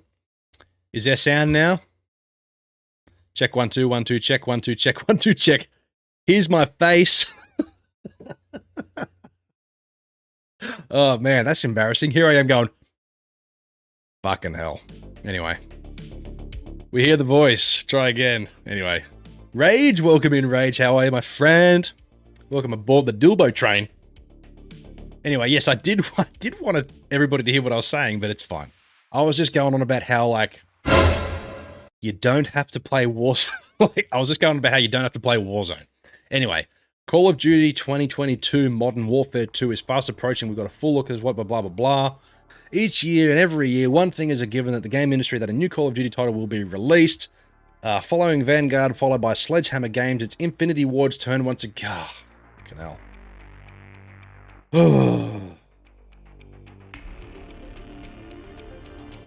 [SPEAKER 2] Is there sound now? Check 1 2 1 2 check 1 2 check 1 2 check. Here's my face. Oh man, that's embarrassing. Here I am going, fucking hell. Anyway. We hear the voice. Try again. Anyway. Rage, welcome in, Rage. How are you, my friend? Welcome aboard the Dylbo train. Anyway, yes, I did want everybody to hear what I was saying, but it's fine. I was just going on about how, like, you don't have to play Warzone. Like, I was just going about how you don't have to play Warzone. Anyway, Call of Duty 2022 Modern Warfare 2 is fast approaching. We've got a full look at what, blah, blah, blah, blah. Each year and every year, one thing is a given that the game industry that a new Call of Duty title will be released. Following Vanguard, followed by Sledgehammer Games, it's Infinity Ward's turn once again. Oh, fucking hell.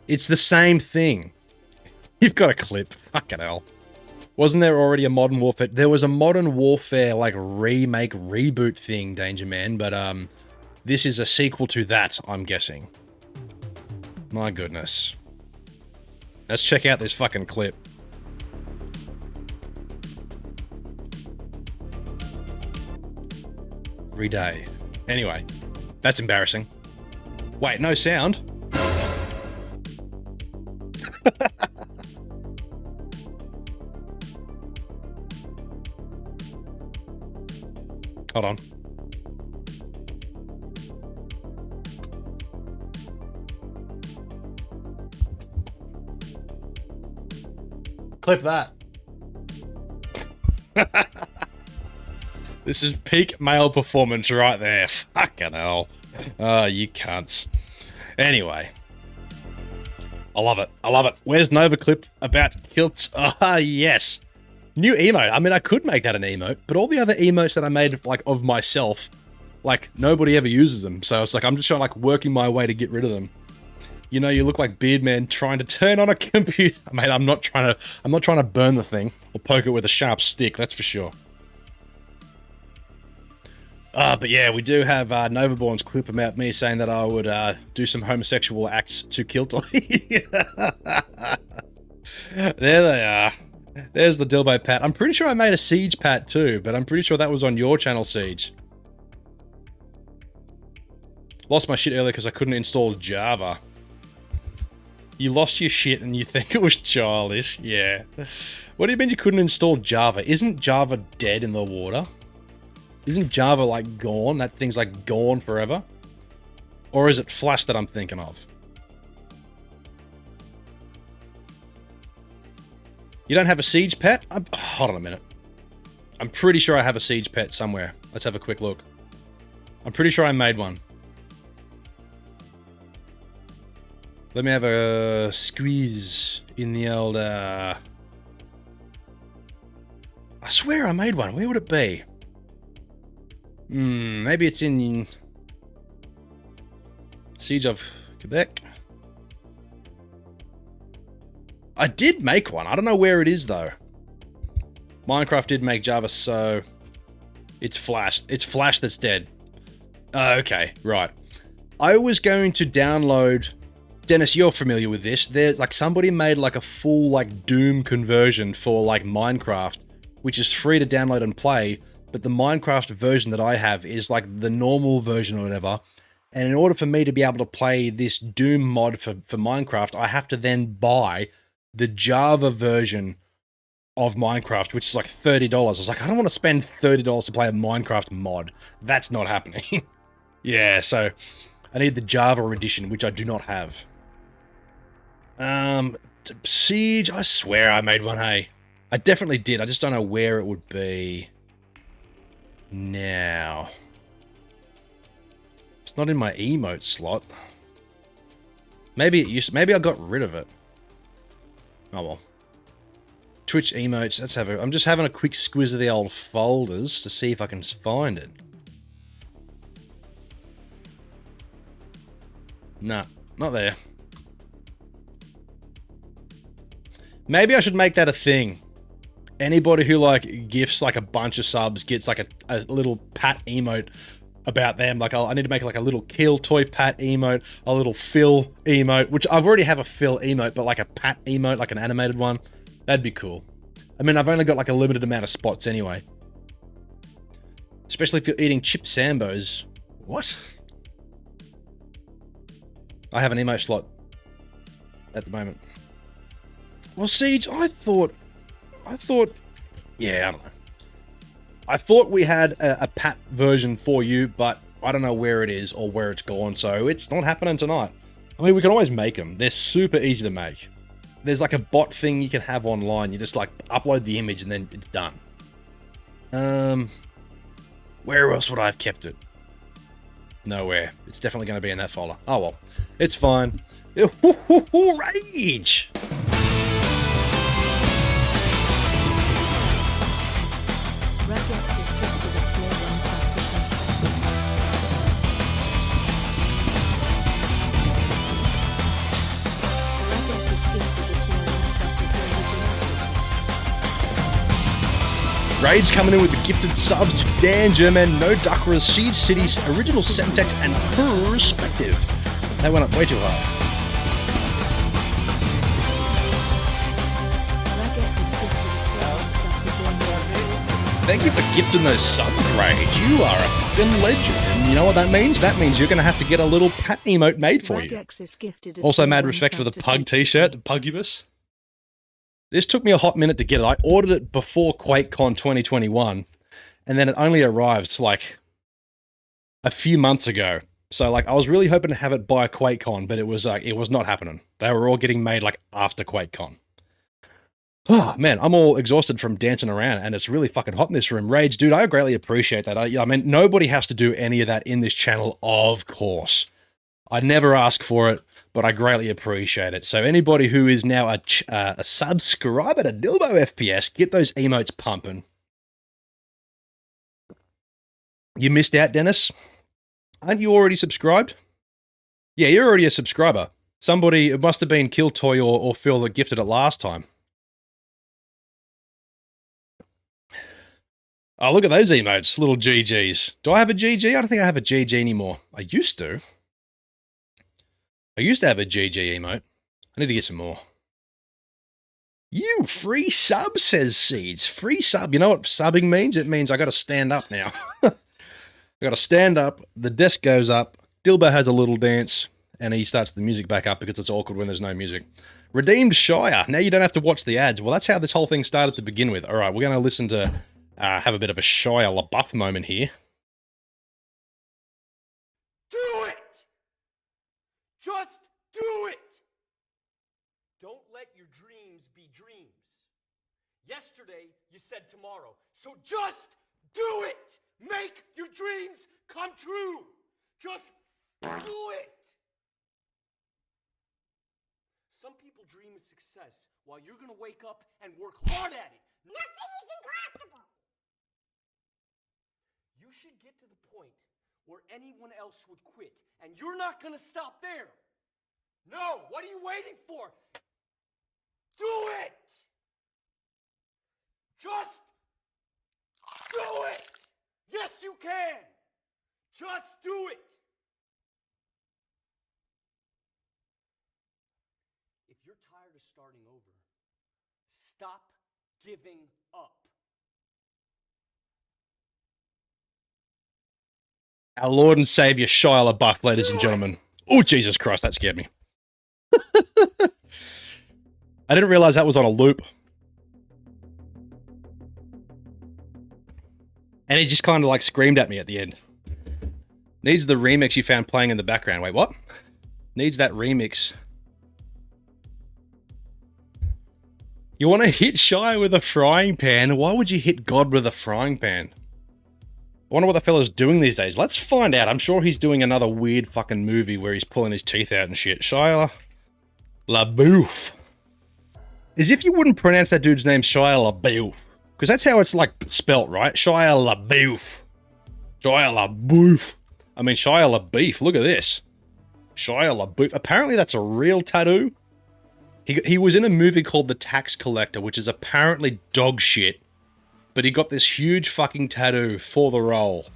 [SPEAKER 2] It's the same thing. You've got a clip. Fucking hell. Wasn't there already a Modern Warfare? There was a Modern Warfare, like, remake, reboot thing, Danger Man, but, this is a sequel to that, I'm guessing. My goodness. Let's check out this fucking clip. Every day. Anyway, that's embarrassing. Wait, no sound? Hold on. Clip that. This is peak male performance right there. Fucking hell. Oh, you cunts. Anyway. I love it. I love it. Where's Nova clip about kilts? Ah, yes. New emote. I mean, I could make that an emote, but all the other emotes that I made, like, of myself, like, nobody ever uses them. So it's like, I'm just trying, like, working my way to get rid of them. You know, you look like Beardman trying to turn on a computer. Mate, I'm not trying to burn the thing or poke it with a sharp stick, that's for sure. But yeah, we do have Novaborn's clip about me saying that I would do some homosexual acts to Kiltoy. There they are. There's the Dylbo pat. I'm pretty sure I made a Siege pat too, but I'm pretty sure that was on your channel, Siege. Lost my shit earlier because I couldn't install Java. You lost your shit and you think it was childish? Yeah. What do you mean you couldn't install Java? Isn't Java dead in the water? Isn't Java, like, gone? That thing's, like, gone forever? Or is it Flash that I'm thinking of? You don't have a Siege pet? Hold on a minute. I'm pretty sure I have a Siege pet somewhere. Let's have a quick look. I'm pretty sure I made one. Let me have a squeeze in the old, I swear I made one. Where would it be? Maybe it's in Siege of Quebec. I did make one. I don't know where it is, though. Minecraft did make Java, so it's Flash. It's Flash that's dead. Okay, right. I was going to download... Dennis, you're familiar with this. There's, like, somebody made, like, a full, like, Doom conversion for, like, Minecraft, which is free to download and play, but the Minecraft version that I have is, like, the normal version or whatever. And in order for me to be able to play this Doom mod for Minecraft, I have to then buy the Java version of Minecraft, which is like $30. I was like, I don't want to spend $30 to play a Minecraft mod. That's not happening. Yeah, so I need the Java edition, which I do not have. Siege, I swear I made one, hey. I definitely did. I just don't know where it would be now. It's not in my emote slot. Maybe it used to, maybe I got rid of it. Oh well. Twitch emotes, let's have a... I'm just having a quick squiz of the old folders to see if I can find it. Nah, not there. Maybe I should make that a thing. Anybody who like gifts like a bunch of subs gets like a little Pat emote about them. Like I need to make like a little Kill Toy Pat emote, a little Phil emote, which I've already have a Phil emote, but like a Pat emote, like an animated one. That'd be cool. I mean, I've only got like a limited amount of spots anyway. Especially if you're eating chip sambos. What? I have an emote slot at the moment. Well, Siege, I thought, yeah, I don't know. I thought we had a Pat version for you, but I don't know where it is or where it's gone, so it's not happening tonight. I mean, we can always make them. They're super easy to make. There's like a bot thing you can have online. You just like upload the image and then it's done. Where else would I have kept it? Nowhere. It's definitely going to be in that folder. Oh well, it's fine. Rage! Rage coming in with the gifted subs to Dan, German, No Duckers, Siege Cities, Original Semtex, and Perspective. That went up way too high. Thank you for gifting those subs, Rage. You are a fucking legend. And you know what that means? That means you're going to have to get a little Pat emote made for you. Also, mad respect for the Pug t-shirt, Pugibus. This took me a hot minute to get it. I ordered it before QuakeCon 2021, and then it only arrived like a few months ago. So like I was really hoping to have it by QuakeCon, but it was not happening. They were all getting made like after QuakeCon. Oh man, I'm all exhausted from dancing around, and it's really fucking hot in this room. Rage, dude, I greatly appreciate that. I mean, nobody has to do any of that in this channel, of course. I never ask for it, but I greatly appreciate it. So anybody who is now a subscriber to DylboFPS, get those emotes pumping. You missed out, Dennis. Aren't you already subscribed? Yeah, you're already a subscriber. Somebody, it must have been Killtoy or Phil that gifted it last time. Oh, look at those emotes, little GGs. Do I have a GG? I don't think I have a GG anymore. I used to. I used to have a GG emote. I need to get some more. You free sub, says Seeds. Free sub. You know what subbing means? It means I got to stand up now. I got to stand up. The desk goes up. Dylbo has a little dance, and he starts the music back up because it's awkward when there's no music. Redeemed Shia. Now you don't have to watch the ads. Well, that's how this whole thing started to begin with. All right, we're going to listen to have a bit of a Shia LaBeouf moment here.
[SPEAKER 1] Do it! Just do it! Don't let your dreams be dreams. Yesterday, you said tomorrow. So just do it! Make your dreams come true! Just do it! Some people dream of success while you're gonna wake up and work hard at it.
[SPEAKER 9] Nothing is impossible!
[SPEAKER 1] You should get to the point where anyone else would quit, and you're not gonna stop there. No, what are you waiting for? Do it! Just do it! Yes, you can! Just do it! If you're tired of starting over, stop giving up.
[SPEAKER 2] Our Lord and Savior Shia LaBeouf, ladies and gentlemen. Oh, Jesus Christ, that scared me. I didn't realize that was on a loop. And he just kind of like screamed at me at the end. Needs the remix you found playing in the background. Wait, what? Needs that remix. You want to hit Shia with a frying pan? Why would you hit God with a frying pan? I wonder what the fella's doing these days. Let's find out. I'm sure he's doing another weird fucking movie where he's pulling his teeth out and shit. Shia LaBeouf. As if you wouldn't pronounce that dude's name Shia LaBeouf. Because that's how it's like spelt, right? Shia LaBeouf. Shia LaBeouf. I mean, Shia LaBeouf. Look at this. Shia LaBeouf. Apparently that's a real tattoo. He was in a movie called The Tax Collector, which is apparently dog shit. But he got this huge fucking tattoo for the role.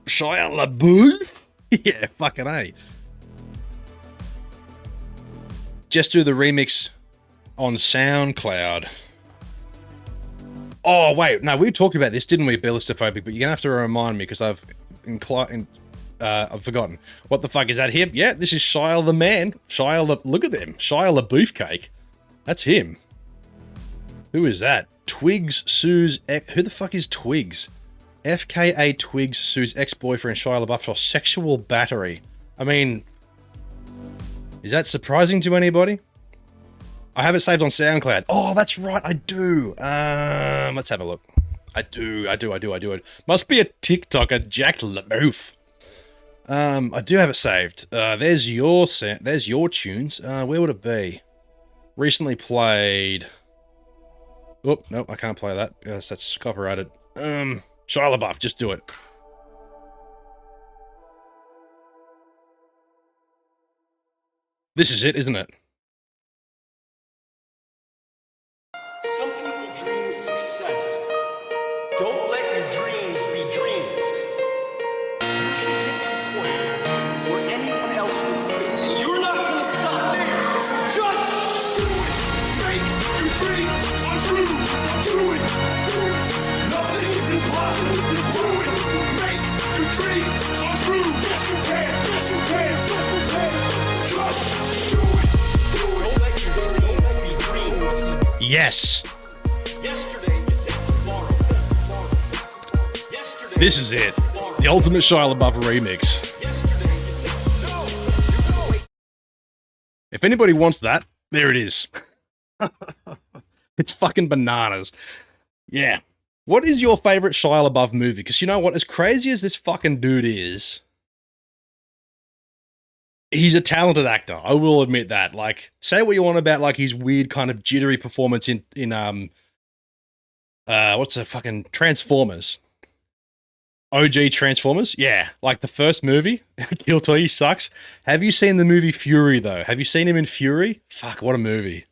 [SPEAKER 2] Shia LaBeouf? Yeah, fucking A. Just do the remix on SoundCloud. Oh, wait. No, we talked about this, didn't we, Billistophobic? But you're going to have to remind me because I've forgotten. What the fuck is that him? Yeah, this is Shia the man. Look at them. Shia LaBeouf cake. That's him. Who is that? Twigs sues... Who the fuck is Twigs? FKA Twigs sues ex-boyfriend Shia LaBeouf for sexual battery. I mean... Is that surprising to anybody? I have it saved on SoundCloud. Oh, that's right, I do. Let's have a look. I do. Must be a TikToker, Jack LaBeouf. I do have it saved. There's your tunes. Where would it be? Recently played... Oh, no, I can't play that. Yes, that's copyrighted. Shia LaBeouf, just do it. This is it, isn't it?
[SPEAKER 1] Some people dream success. Don't let your dreams be dreams. You should get to the point where anyone else will quit, and you're not gonna stop there. So just do it. Make your dreams come true. Do it. Nothing is impossible. Do it. Make your dreams come true. Yes, you can. Yes, you can. Just do it. Don't let your dreams be dreams.
[SPEAKER 2] Yes.
[SPEAKER 1] Yesterday you said tomorrow. Yesterday
[SPEAKER 2] This is it. The ultimate Shia LaBeouf remix.
[SPEAKER 1] Yesterday you said no.
[SPEAKER 2] If anybody wants that, there it is. It's fucking bananas. Yeah. What is your favorite Shia LaBeouf movie? Because you know what? As crazy as this fucking dude is, he's a talented actor. I will admit that. Like, say what you want about like his weird kind of jittery performance in what's the fucking Transformers? OG Transformers? Yeah, like the first movie. Guilty, he sucks. Have you seen the movie Fury though? Have you seen him in Fury? Fuck, what a movie.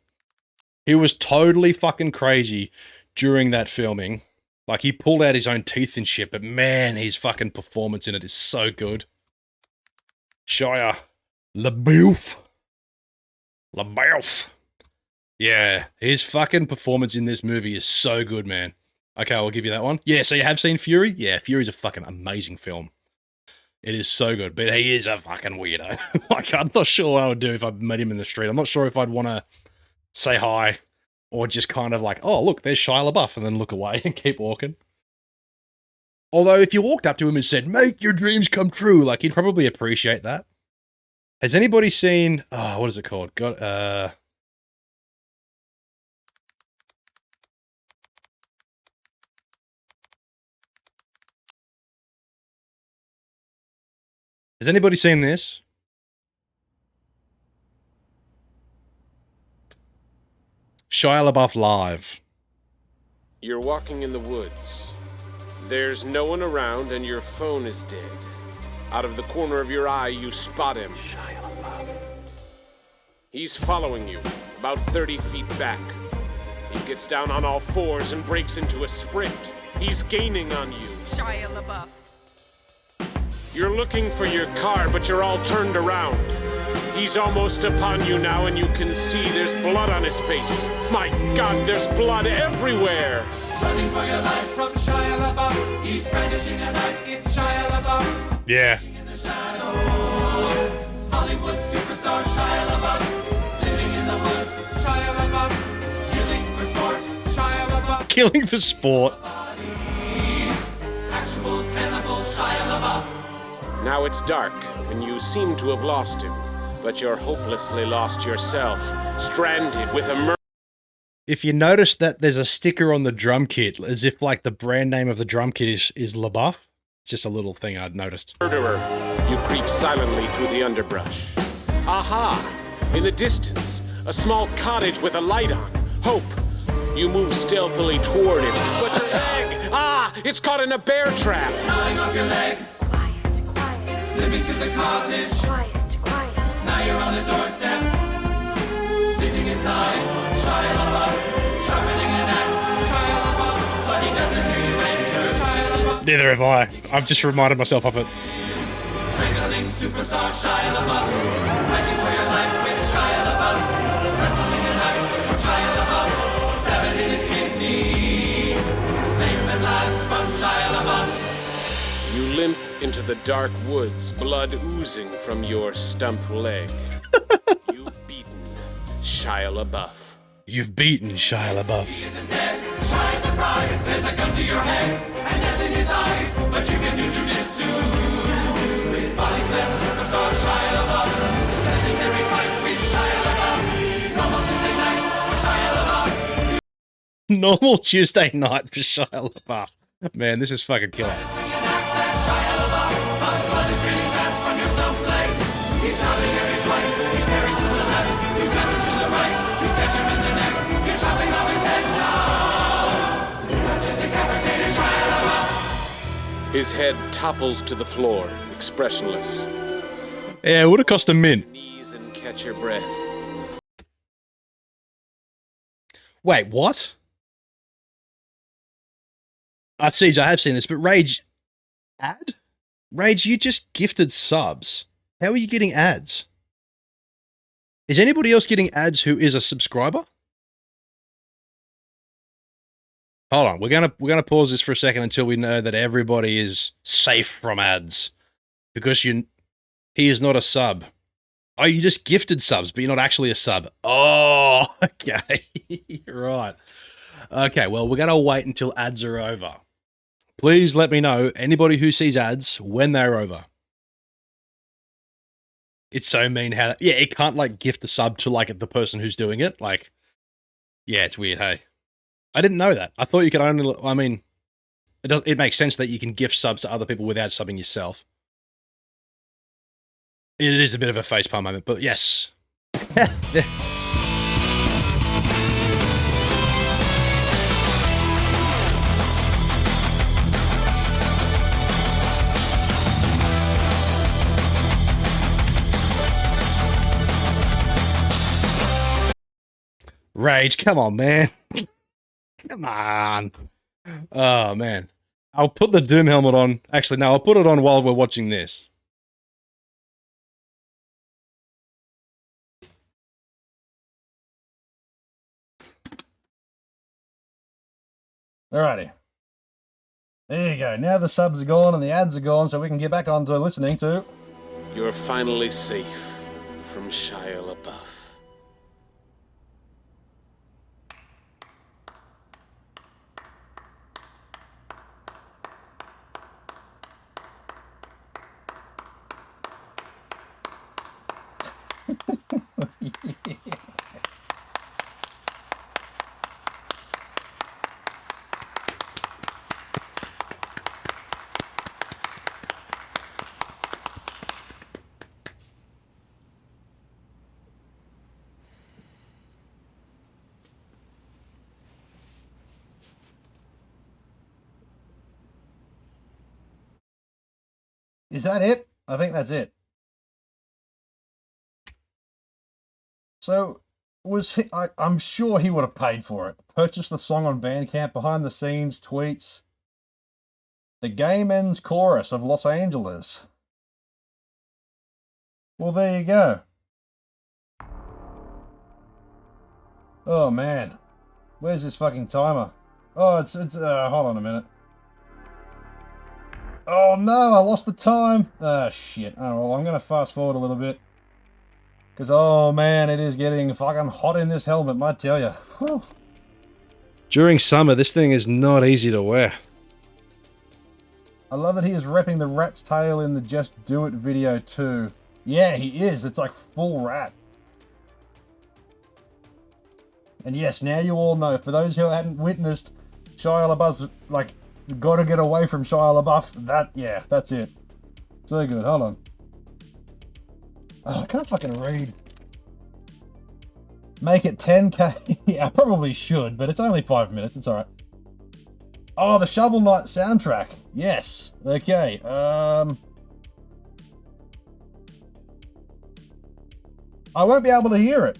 [SPEAKER 2] He was totally fucking crazy during that filming. Like, he pulled out his own teeth and shit, but man, his fucking performance in it is so good. Shia LaBeouf. LaBeouf. Yeah, his fucking performance in this movie is so good, man. Okay, I'll give you that one. Yeah, so you have seen Fury? Yeah, Fury's a fucking amazing film. It is so good, but he is a fucking weirdo. Like, I'm not sure what I would do if I met him in the street. I'm not sure if I'd want to say hi or just kind of like, oh, look, there's Shia LaBeouf, and then look away and keep walking. Although, if you walked up to him and said, make your dreams come true, like, he'd probably appreciate that. Has anybody seen, what is it called? Has anybody seen this? Shia LaBeouf Live.
[SPEAKER 10] You're walking in the woods. There's no one around and your phone is dead. Out of the corner of your eye, you spot him. Shia LaBeouf. He's following you, about 30 feet back. He gets down on all fours and breaks into a sprint. He's gaining on you.
[SPEAKER 11] Shia LaBeouf.
[SPEAKER 10] You're looking for your car, but you're all turned around. He's almost upon you now, and you can see there's blood on his face. My God, there's blood everywhere!
[SPEAKER 12] Running for your life from Shia LaBeouf. He's brandishing a knife. It's Shia LaBeouf.
[SPEAKER 2] Yeah.
[SPEAKER 12] In the shadows, Hollywood superstar Shia LaBeouf. Living in the woods, Shia LaBeouf. Killing for sport, Shia LaBeouf.
[SPEAKER 2] Killing for sport.
[SPEAKER 12] Bodies, actual cannibal Shia LaBeouf.
[SPEAKER 10] Now it's dark, and you seem to have lost him. But you're hopelessly lost yourself, stranded with a murder.
[SPEAKER 2] If you notice that there's a sticker on the drum kit, as if like the brand name of the drum kit is LaBeouf, it's just a little thing I'd noticed.
[SPEAKER 10] Murderer, you creep silently through the underbrush. Aha! In the distance, a small cottage with a light on. Hope. You move stealthily toward it, but your leg! Ah! It's caught in a bear trap!
[SPEAKER 12] Gnawing off your leg.
[SPEAKER 9] Quiet, quiet.
[SPEAKER 12] Living to the cottage.
[SPEAKER 9] Quiet, quiet.
[SPEAKER 12] now you're on the doorstep, sitting inside. Shia LaBeouf, sharpening an axe. Shia LaBeouf, but he doesn't hear you enter. Shia LaBeouf,
[SPEAKER 2] Neither have I. I've just reminded myself of it.
[SPEAKER 12] strangling superstar Shia LaBeouf, fighting for your life with Shia LaBeouf, wrestling a knife from Shia LaBeouf, stab it in his kidney, safe at last from Shia LaBeouf.
[SPEAKER 10] You limp into the dark woods, blood oozing from your stump leg. You've beaten Shia LaBeouf.
[SPEAKER 2] You've beaten Shia LaBeouf.
[SPEAKER 12] Isn't dead, shy surprise, there's a gun to your head, and death in his eyes, but you can do jujitsu. Body slam superstar Shia LaBeouf, legendary fight with Shia LaBeouf, normal Tuesday night for Shia LaBeouf.
[SPEAKER 2] Normal Tuesday night for Shia LaBeouf. Man, this is fucking killer.
[SPEAKER 12] Swing an axe at Shia LaBeouf, but blood is draining fast from your stump leg. He's dodging every swipe, he parries to the left, you cut him to the right, you catch him in the neck, you're chopping off his head now. You have just decapitated Shia LaBeouf.
[SPEAKER 10] His head topples to the floor, expressionless.
[SPEAKER 2] Yeah, it would have cost a mint.
[SPEAKER 10] Knees and catch your breath.
[SPEAKER 2] Wait, what? Siege, I have seen this, but Rage... Ad? Rage, you just gifted subs. How are you getting ads? Is anybody else getting ads who is a subscriber? Hold on, we're gonna pause this for a second until we know that everybody is safe from ads. Because he is not a sub. Oh, you just gifted subs, but you're not actually a sub. Oh, okay. Right. Okay, well, we're gonna wait until ads are over. Please let me know, anybody who sees ads, when they're over. It's so mean how... Yeah, it can't, like, gift a sub to, like, the person who's doing it. Like, yeah, it's weird, hey. I didn't know that. I thought you could only... I mean, it makes sense that you can gift subs to other people without subbing yourself. It is a bit of a facepalm moment, but yes. Rage, come on, man. Come on. Oh, man. I'll put the Doom helmet on. Actually, no, I'll put it on while we're watching this. Alrighty. There you go. Now the subs are gone and the ads are gone, so we can get back on to listening to...
[SPEAKER 10] You're finally safe from Shia LaBeouf.
[SPEAKER 2] Is that it? I think that's it. So, was he... I'm sure he would have paid for it. Purchased the song on Bandcamp, behind the scenes, tweets. The Gay Men's Chorus of Los Angeles. Well, there you go. Oh, man. Where's this fucking timer? Oh, it's hold on a minute. Oh no, I lost the time. Ah, shit. Oh, well, I'm going to fast forward a little bit. Because, oh man, it is getting fucking hot in this helmet, I tell you. Whew. During summer, this thing is not easy to wear. I love that he is repping the rat's tail in the Just Do It video too. Yeah, he is. It's like full rat. And yes, now you all know, for those who hadn't witnessed, Shia LaBeouf's, like, gotta get away from Shia LaBeouf. That, yeah, that's it. So good, hold on. Oh, I can't fucking read. Make it 10k. Yeah, I probably should, but it's only 5 minutes, it's alright. Oh, the Shovel Knight soundtrack. Yes. Okay,
[SPEAKER 11] I won't be able to hear it.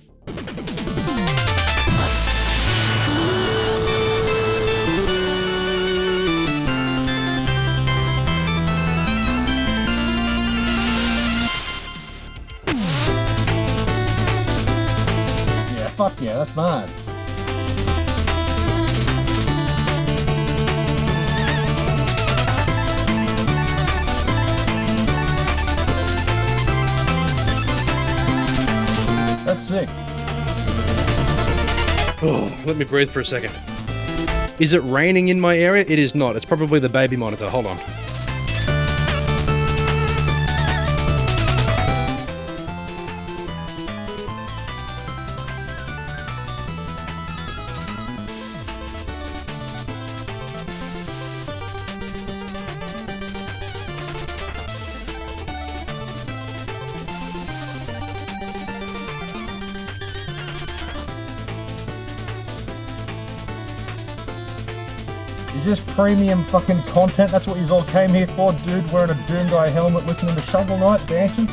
[SPEAKER 11] Yeah, fuck yeah, that's mad. That's sick.
[SPEAKER 2] Oh, let me breathe for a second. Is it raining in my area? It is not. It's probably the baby monitor. Hold on.
[SPEAKER 11] Is this premium fucking content? That's what you all came here for, dude, wearing a Doom Guy helmet, listening to Shovel Knight, dancing?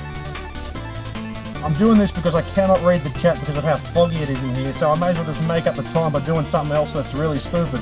[SPEAKER 11] I'm doing this because I cannot read the chat because of how foggy it is in here, so I may as well just make up the time by doing something else that's really stupid.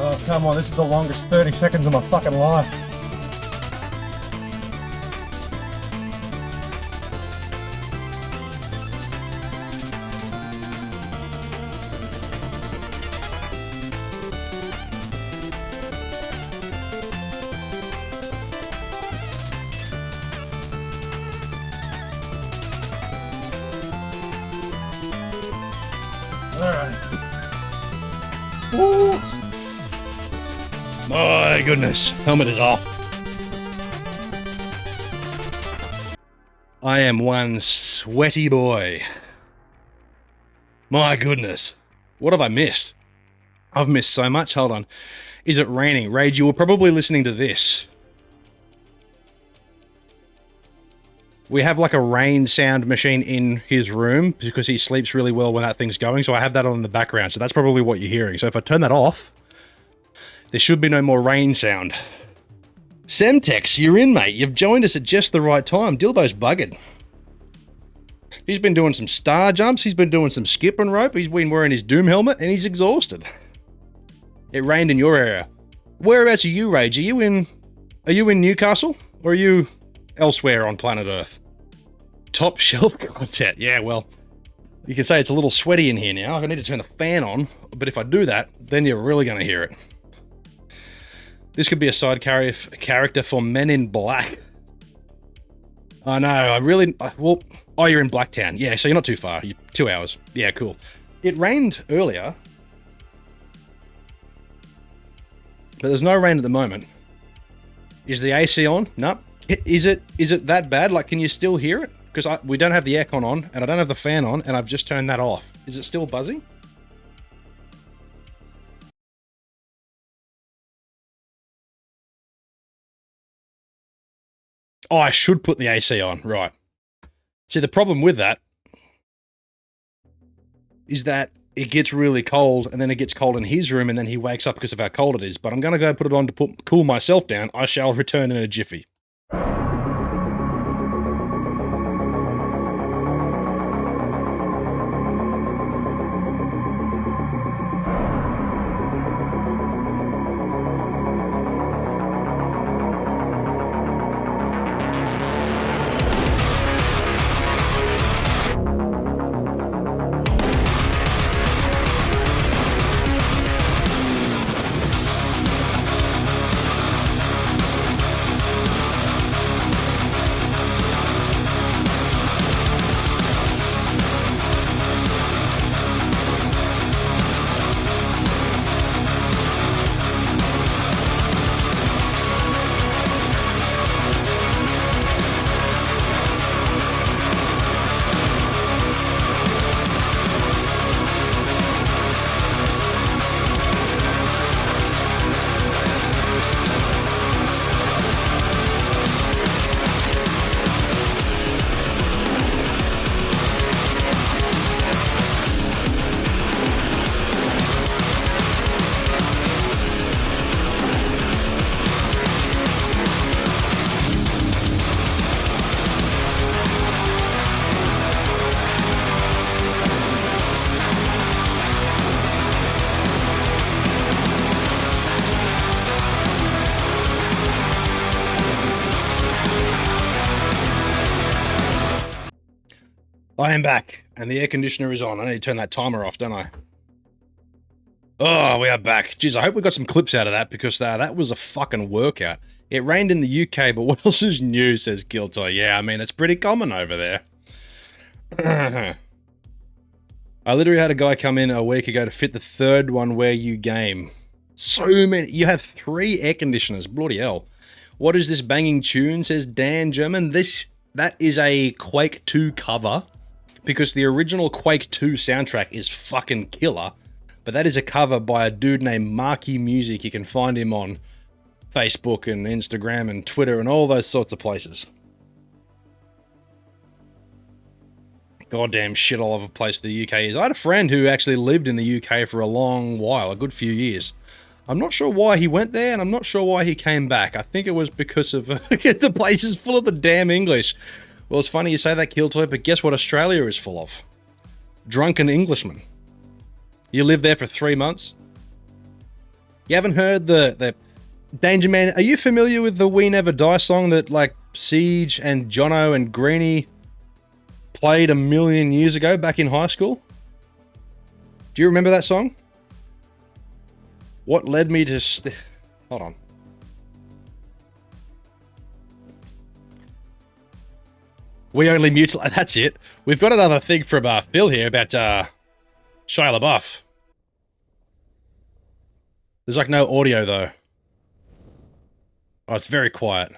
[SPEAKER 11] Oh, come on, this is the longest 30 seconds of my fucking life. Alright. Woo!
[SPEAKER 2] My goodness, helmet is off. I am one sweaty boy. My goodness. What have I missed? I've missed so much. Hold on. Is it raining? Rage, you were probably listening to this. We have like a rain sound machine in his room because he sleeps really well when that thing's going, so I have that on in the background, so that's probably what you're hearing. So if I turn that off, there should be no more rain sound. Semtex, you're in, mate. You've joined us at just the right time. Dilbo's bugging. He's been doing some star jumps. He's been doing some skipping rope. He's been wearing his Doom helmet, and he's exhausted. It rained in your area. Whereabouts are you, Rage? Are you in Newcastle? Or are you elsewhere on planet Earth? Top shelf content. Yeah, well, you can say it's a little sweaty in here now. I need to turn the fan on, but if I do that, then you're really going to hear it. This could be a side character for Men in Black. I know, well, oh, you're in Blacktown. Yeah, so you're not too far. You're 2 hours. Yeah, cool. It rained earlier, but there's no rain at the moment. Is the AC on? No. Is it that bad? Like, can you still hear it? Because we don't have the aircon on, and I don't have the fan on, and I've just turned that off. Is it still buzzing? Oh, I should put the AC on, right. See, the problem with that is that it gets really cold, and then it gets cold in his room, and then he wakes up because of how cold it is. But I'm going to go put it on to cool myself down. I shall return in a jiffy. I am back, and the air conditioner is on. I need to turn that timer off, don't I? Oh, we are back. Jeez, I hope we got some clips out of that, because that was a fucking workout. It rained in the UK, but what else is new, says Giltoy. Yeah, I mean, it's pretty common over there. I literally had a guy come in a week ago to fit the third one where you game. So many. You have 3 air conditioners. Bloody hell. What is this banging tune, says Dan German. That is a Quake 2 cover, because the original Quake 2 soundtrack is fucking killer. But that is a cover by a dude named Marky Music. You can find him on Facebook and Instagram and Twitter and all those sorts of places. Goddamn shit all over the place the UK is. I had a friend who actually lived in the UK for a long while, a good few years. I'm not sure why he went there, and I'm not sure why he came back. I think it was because of the place is full of the damn English. Well, it's funny you say that, Killtoy, but guess what Australia is full of? Drunken Englishmen. You lived there for 3 months? You haven't heard the Danger Man? Are you familiar with the We Never Die song that, like, Siege and Jono and Greenie played a million years ago back in high school? Do you remember that song? What led me to hold on. We only mutilate. That's it. We've got another thing from Phil here about Shia LaBeouf. There's like no audio though. Oh, it's very quiet.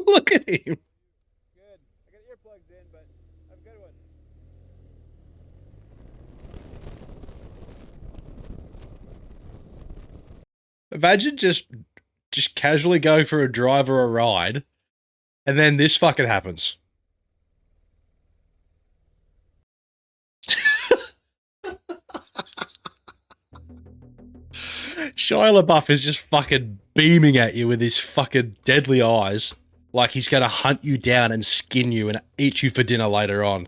[SPEAKER 2] Look at him.
[SPEAKER 8] Good. I got earplugs in, but I'm a good one.
[SPEAKER 2] Imagine just casually going for a drive or a ride, and then this fucking happens. Shia LaBeouf is just fucking beaming at you with his fucking deadly eyes, like he's gonna hunt you down and skin you and eat you for dinner later on.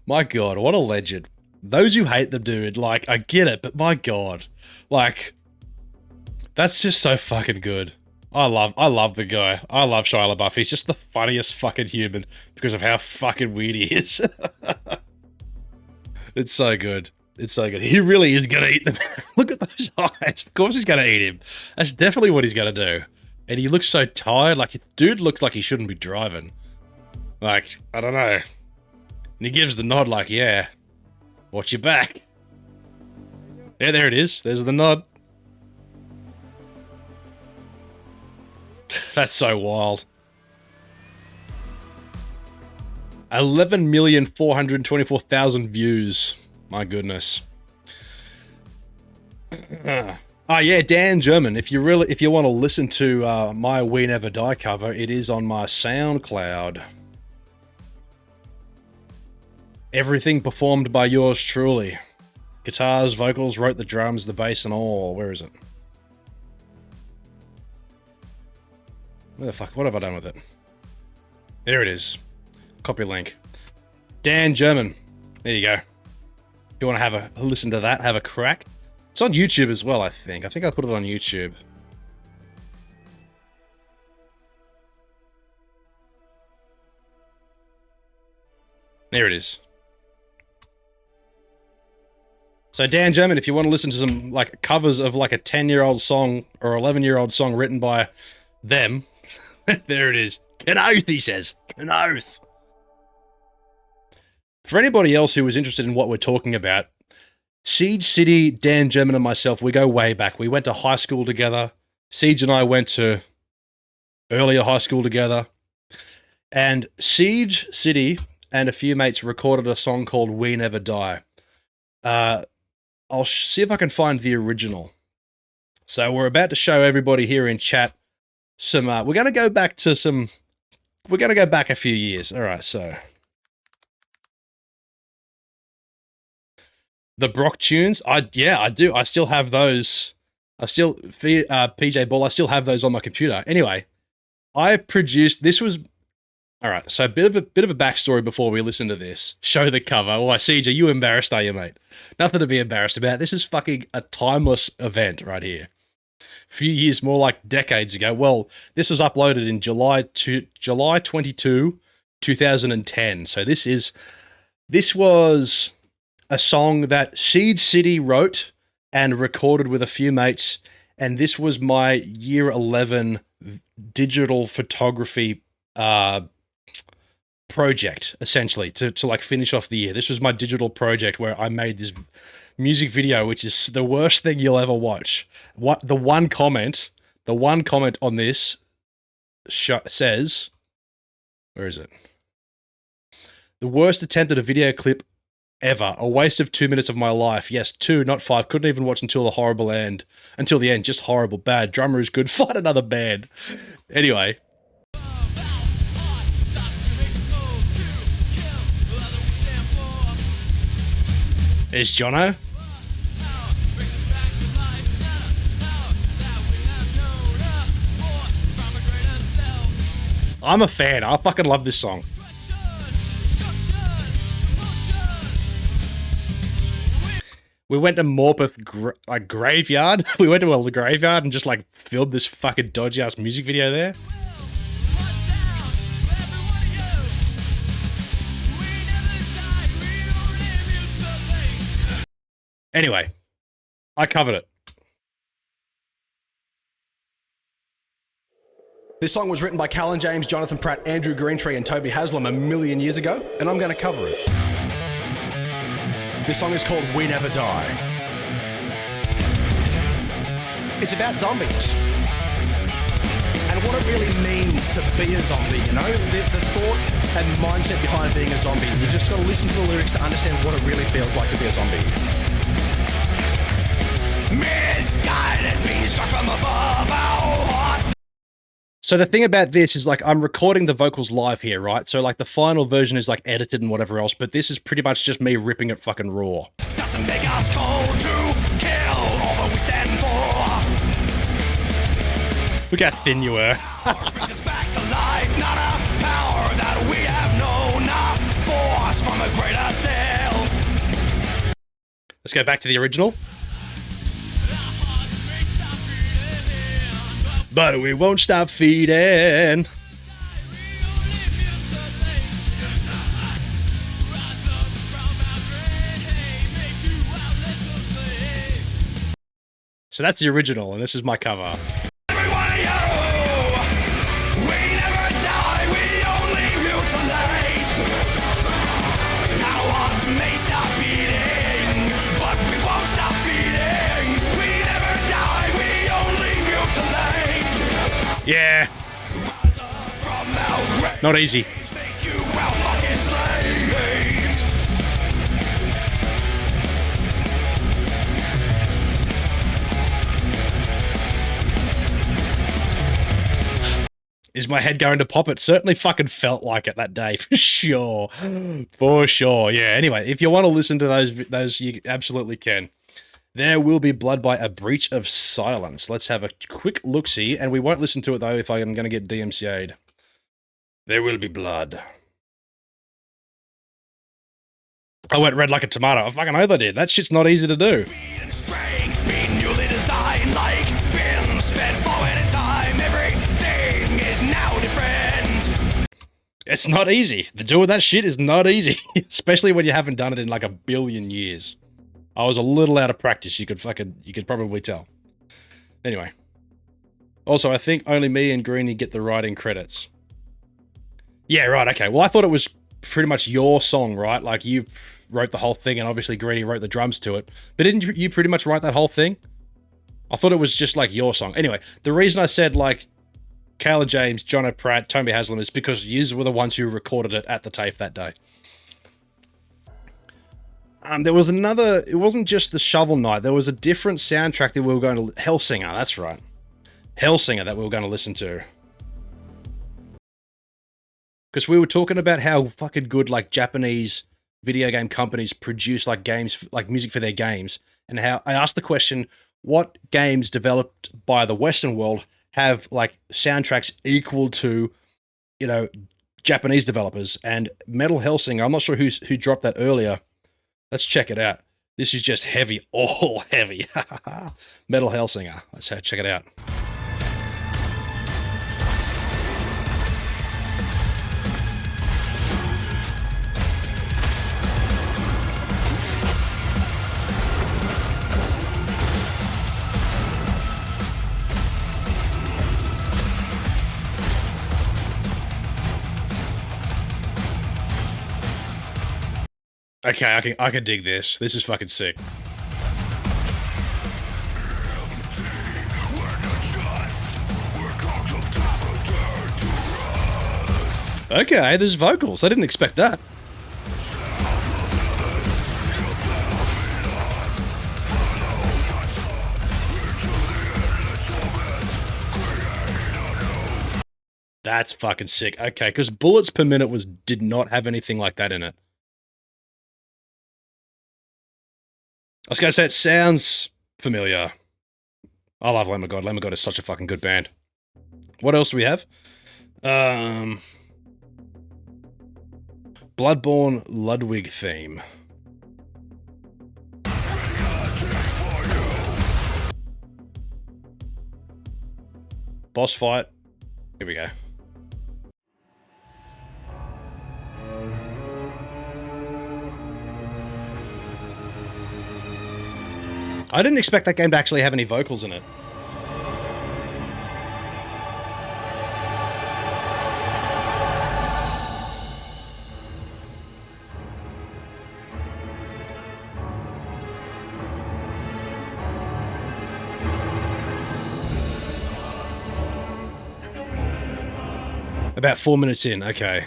[SPEAKER 2] My god, what a legend. Those who hate the dude, like, I get it, but my god. Like, that's just so fucking good. I love the guy. I love Shia LaBeouf. He's just the funniest fucking human because of how fucking weird he is. It's so good. It's so good. He really is gonna eat them. Look at those eyes. Of course he's gonna eat him. That's definitely what he's gonna do. And he looks so tired. Like, dude looks like he shouldn't be driving. Like, I don't know. And he gives the nod like, yeah. Watch your back. Yeah, there it is. There's the nod. That's so wild. 11,424,000 views. My goodness. Oh yeah, Dan German. If you want to listen to my We Never Die cover, it is on my SoundCloud. Everything performed by yours truly. Guitars, vocals, wrote the drums, the bass, and all. Where is it? Where the fuck? What have I done with it? There it is. Copy link. Dan German. There you go. If you want to have a listen to that, have a crack. It's on YouTube as well, I think. I think I put it on YouTube. There it is. So Dan German, if you want to listen to some like covers of like a 10-year-old song or 11-year-old song written by them, there it is. Kenoth, he says. Kenoth. For anybody else who was interested in what we're talking about, Siege City, Dan German and myself, we go way back. We went to high school together. Siege and I went to earlier high school together. And Siege City and a few mates recorded a song called We Never Die. I'll see if I can find the original. So we're about to show everybody here in chat some, we're going to go back to some, we're going to go back a few years. All right, so. The Brock tunes, yeah, I do. I still have those. I still, PJ Ball, I still have those on my computer. Anyway, I produced, this was All right, so a bit of a backstory before we listen to this. Show the cover. Why, CJ, you embarrassed, are you, mate? Nothing to be embarrassed about. This is fucking a timeless event right here. A few years, more like decades ago. Well, this was uploaded in July 22, 2010. So this was a song that Seed City wrote and recorded with a few mates, and this was my year 11 digital photography project, essentially, to like finish off the year. This was my digital project where I made this music video, which is the worst thing you'll ever watch. What the one comment on this says, where is it? The worst attempt at a video clip ever. A waste of 2 minutes of my life. Yes, 2, not 5. Couldn't even watch until the end. Just horrible. Bad. Drummer is good. Find another band. Anyway. There's Jono. I'm a fan. I fucking love this song. We went to Morpeth graveyard. We went to a graveyard and just like filmed this fucking dodgy ass music video there. Anyway, I covered it.
[SPEAKER 13] This song was written by Callan James, Jonathan Pratt, Andrew Greentree, and Toby Haslam a million years ago, and I'm going to cover it. This song is called We Never Die. It's about zombies and what it really means to be a zombie, you know? The thought and mindset behind being a zombie. You just got to listen to the lyrics to understand what it really feels like to be a zombie. Misguided beings struck from above our heart.
[SPEAKER 2] So the thing about this is like I'm recording the vocals live here, right? So like the final version is like edited and whatever else, but this is pretty much just me ripping it fucking raw.
[SPEAKER 13] Stop to make us cold to kill all that we stand for.
[SPEAKER 2] Look how thin you were.
[SPEAKER 13] Brings us back to life, not a power that we have known, not force from a greater self.
[SPEAKER 2] Let's go back to the original. But we won't stop feeding. So that's the original, and this is my cover. Yeah. Not easy. Is my head going to pop? It certainly fucking felt like it that day, for sure. For sure. Yeah, anyway, if you want to listen to those you absolutely can. There Will Be Blood by A Breach of Silence. Let's have a quick look-see, and we won't listen to it, though, if I'm going to get DMCA'd. There Will Be Blood. I went red like a tomato. I fucking hope I did. That shit's not easy to do. It's not easy. Doing that shit is not easy, especially when you haven't done it in like a billion years. I was a little out of practice, you could probably tell. Anyway. Also, I think only me and Greenie get the writing credits. Yeah, right, okay. Well, I thought it was pretty much your song, right? Like, you wrote the whole thing, and obviously Greenie wrote the drums to it. But didn't you pretty much write that whole thing? I thought it was just, like, your song. Anyway, the reason I said, like, Callan James, Jono Pratt, Toby Haslam is because yous were the ones who recorded it at the TAFE that day. There was another, it wasn't just the Shovel Knight, there was a different soundtrack that we were going to, Hellsinger, that's right. Hellsinger that we were going to listen to. Because we were talking about how fucking good, like, Japanese video game companies produce, like, games, like, music for their games. And how, I asked the question, what games developed by the Western world have, like, soundtracks equal to, you know, Japanese developers, and Metal Hellsinger. I'm not sure who dropped that earlier. Let's check it out. This is just heavy, all heavy. Metal Hellsinger. Let's check it out. Okay, I can dig this. This is fucking sick. Okay, there's vocals. I didn't expect that. That's fucking sick. Okay, because Bullets Per Minute did not have anything like that in it. I was going to say, it sounds familiar. I love Lamb of God. Lamb of God is such a fucking good band. What else do we have? Bloodborne Ludwig theme. Boss fight. Here we go. I didn't expect that game to actually have any vocals in it. About 4 minutes in, okay.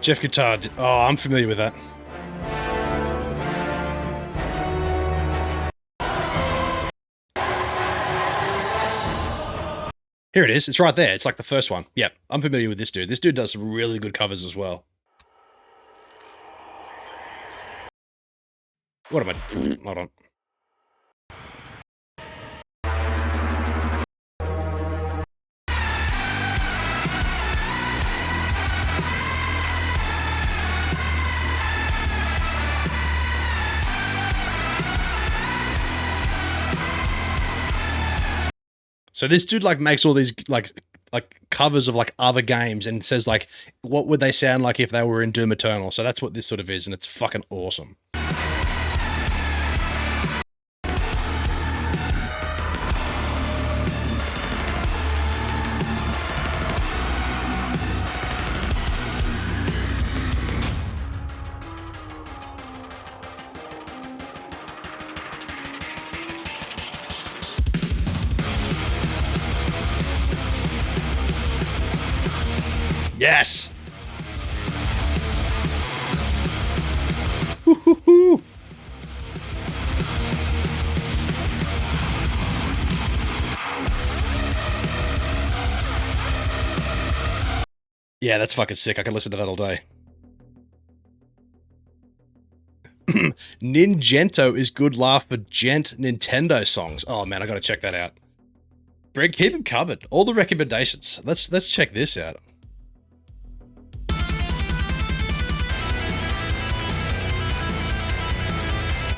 [SPEAKER 2] Jeff Guitar. Oh, I'm familiar with that. Here it is. It's right there. It's like the first one. Yep, I'm familiar with this dude. This dude does some really good covers as well. What am I... Hold on. So this dude like makes all these like covers of like other games and says like, what would they sound like if they were in Doom Eternal? So that's what this sort of is, and it's fucking awesome. Yes! Woo-hoo-hoo! Yeah, that's fucking sick. I can listen to that all day. Ningento is good laugh for gent Nintendo songs. Oh man, I gotta check that out. Greg, keep them covered. All the recommendations. Let's check this out.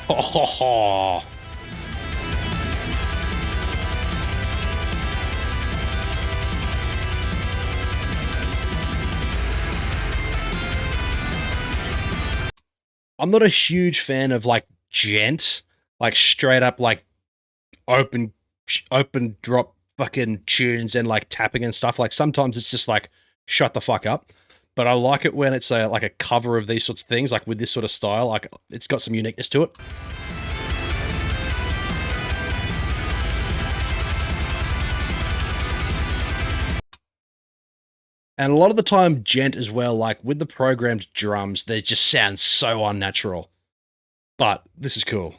[SPEAKER 2] Oh, I'm not a huge fan of like gent, like straight up like open drop fucking tunes and like tapping and stuff. Like sometimes it's just like shut the fuck up. But I like it when it's like a cover of these sorts of things, like with this sort of style. Like it's got some uniqueness to it. And a lot of the time, gent as well, like with the programmed drums, they just sound so unnatural. But this is cool.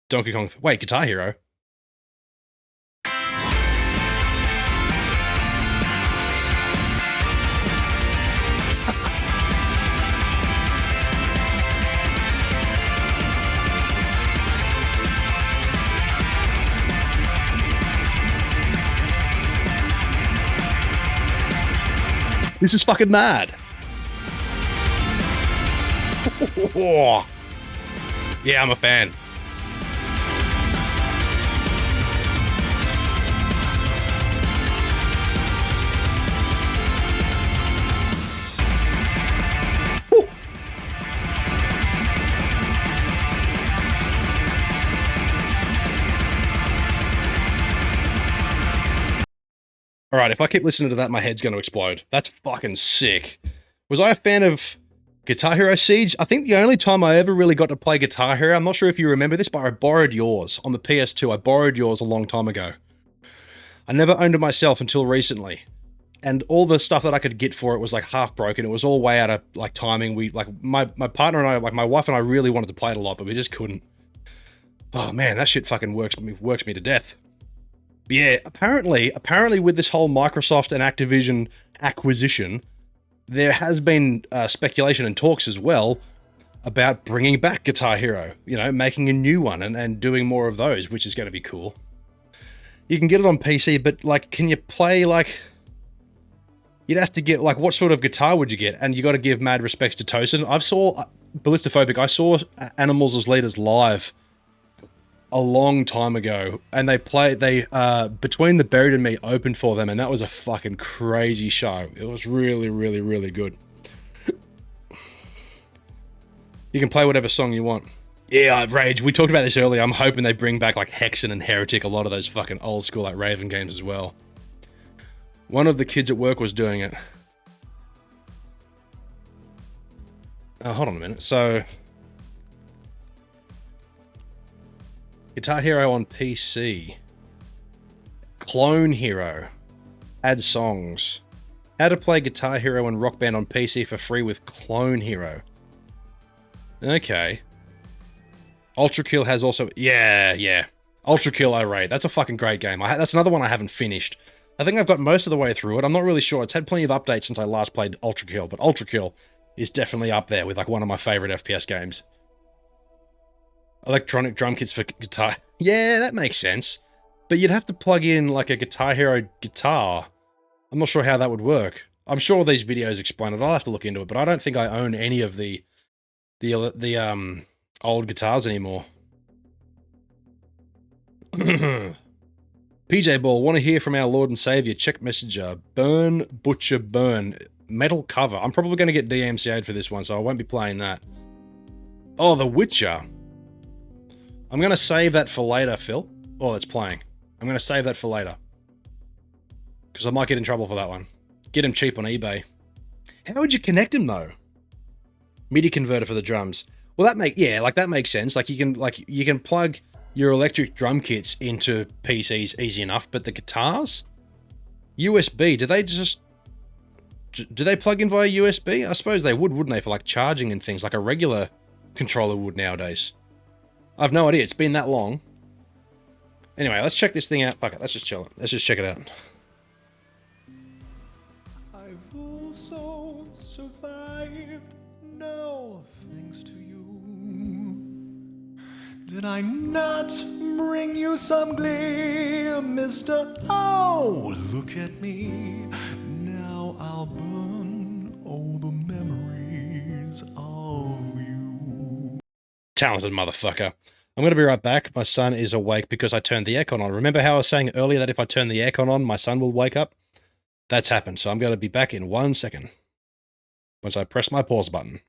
[SPEAKER 2] Donkey Kong. Wait, Guitar Hero. This is fucking mad. Yeah, I'm a fan. Alright, if I keep listening to that, my head's going to explode. That's fucking sick. Was I a fan of Guitar Hero Siege? I think the only time I ever really got to play Guitar Hero, I'm not sure if you remember this, but I borrowed yours on the PS2. I borrowed yours a long time ago. I never owned it myself until recently. And all the stuff that I could get for it was like half broken. It was all way out of like timing. We like my partner and I, like my wife and I really wanted to play it a lot, but we just couldn't. Oh man, that shit fucking works me to death. But yeah, apparently with this whole Microsoft and Activision acquisition, there has been speculation and talks as well about bringing back Guitar Hero, you know, making a new one and doing more of those, which is going to be cool. You can get it on PC, but like, can you play like... You'd have to get, like, what sort of guitar would you get? And you got to give mad respects to Tosin. I saw I saw Animals as Leaders live a long time ago, and they Between the Buried and Me opened for them, and that was a fucking crazy show. It was really, really, really good. You can play whatever song you want. Yeah, Rage, we talked about this earlier. I'm hoping they bring back, like, Hexen and Heretic, a lot of those fucking old school, like, Raven games as well. One of the kids at work was doing it. Oh, hold on a minute. So... Guitar Hero on PC. Clone Hero. Add songs. How to play Guitar Hero and Rock Band on PC for free with Clone Hero. Okay. Ultra Kill has also... Yeah. Ultra Kill Array. That's a fucking great game. That's another one I haven't finished. I think I've got most of the way through it. I'm not really sure. It's had plenty of updates since I last played Ultra Kill, but Ultra Kill is definitely up there with like one of my favorite FPS games. Electronic drum kits for guitar. Yeah, that makes sense. But you'd have to plug in like a Guitar Hero guitar. I'm not sure how that would work. I'm sure these videos explain it. I'll have to look into it, but I don't think I own any of the old guitars anymore. PJ Ball, want to hear from our Lord and Savior. Check messenger. Burn, Butcher, Burn. Metal cover. I'm probably going to get DMCA'd for this one, so I won't be playing that. Oh, The Witcher. I'm going to save that for later, Phil. Oh, that's playing. I'm going to save that for later. Because I might get in trouble for that one. Get him cheap on eBay. How would you connect him, though? MIDI converter for the drums. Well, that makes sense. Like, you can plug your electric drum kits into PCs easy enough, but the guitars? USB, do they plug in via USB? I suppose they would, wouldn't they, for like charging and things, like a regular controller would nowadays. I've no idea, it's been that long. Anyway, let's check this thing out. Fuck it, let's just chill it. Let's just check it out.
[SPEAKER 12] I've also survived, no thanks to you. Did I not bring you some glee, mister? Oh, look at me. Now I'll burn all the memories of you.
[SPEAKER 2] Talented motherfucker. I'm going to be right back. My son is awake because I turned the aircon on. Remember how I was saying earlier that if I turn the aircon on, my son will wake up? That's happened, so I'm going to be back in 1 second. Once I press my pause button.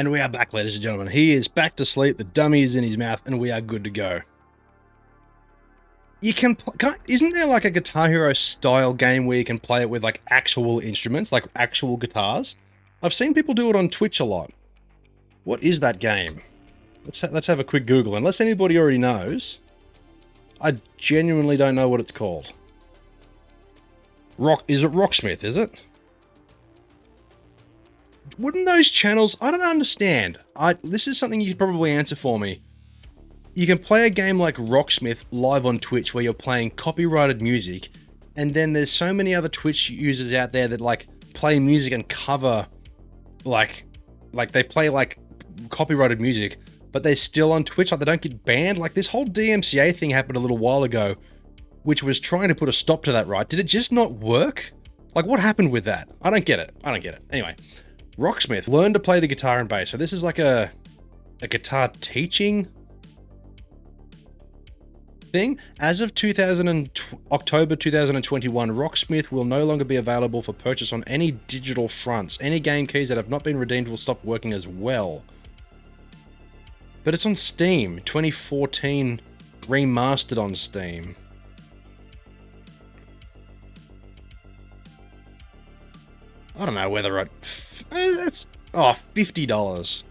[SPEAKER 2] And we are back, ladies and gentlemen. He is back to sleep, the dummy is in his mouth, and we are good to go. You can isn't there like a Guitar Hero style game where you can play it with like actual instruments, like actual guitars? I've seen people do it on Twitch a lot. What is that game? Let's have a quick Google. Unless anybody already knows, I genuinely don't know what it's called. Is it Rocksmith, is it? Wouldn't those channels... I don't understand. This is something you could probably answer for me. You can play a game like Rocksmith live on Twitch where you're playing copyrighted music, and then there's so many other Twitch users out there that like play music and cover like they play like copyrighted music, but they're still on Twitch, like they don't get banned. Like this whole DMCA thing happened a little while ago, which was trying to put a stop to that, right? Did it just not work? Like what happened with that? I don't get it. Anyway, Rocksmith, learn to play the guitar and bass. So this is like a guitar teaching thing. As of October 2021, Rocksmith will no longer be available for purchase on any digital fronts. Any game keys that have not been redeemed will stop working as well. But it's on Steam. 2014 remastered on Steam. I don't know whether it's $50.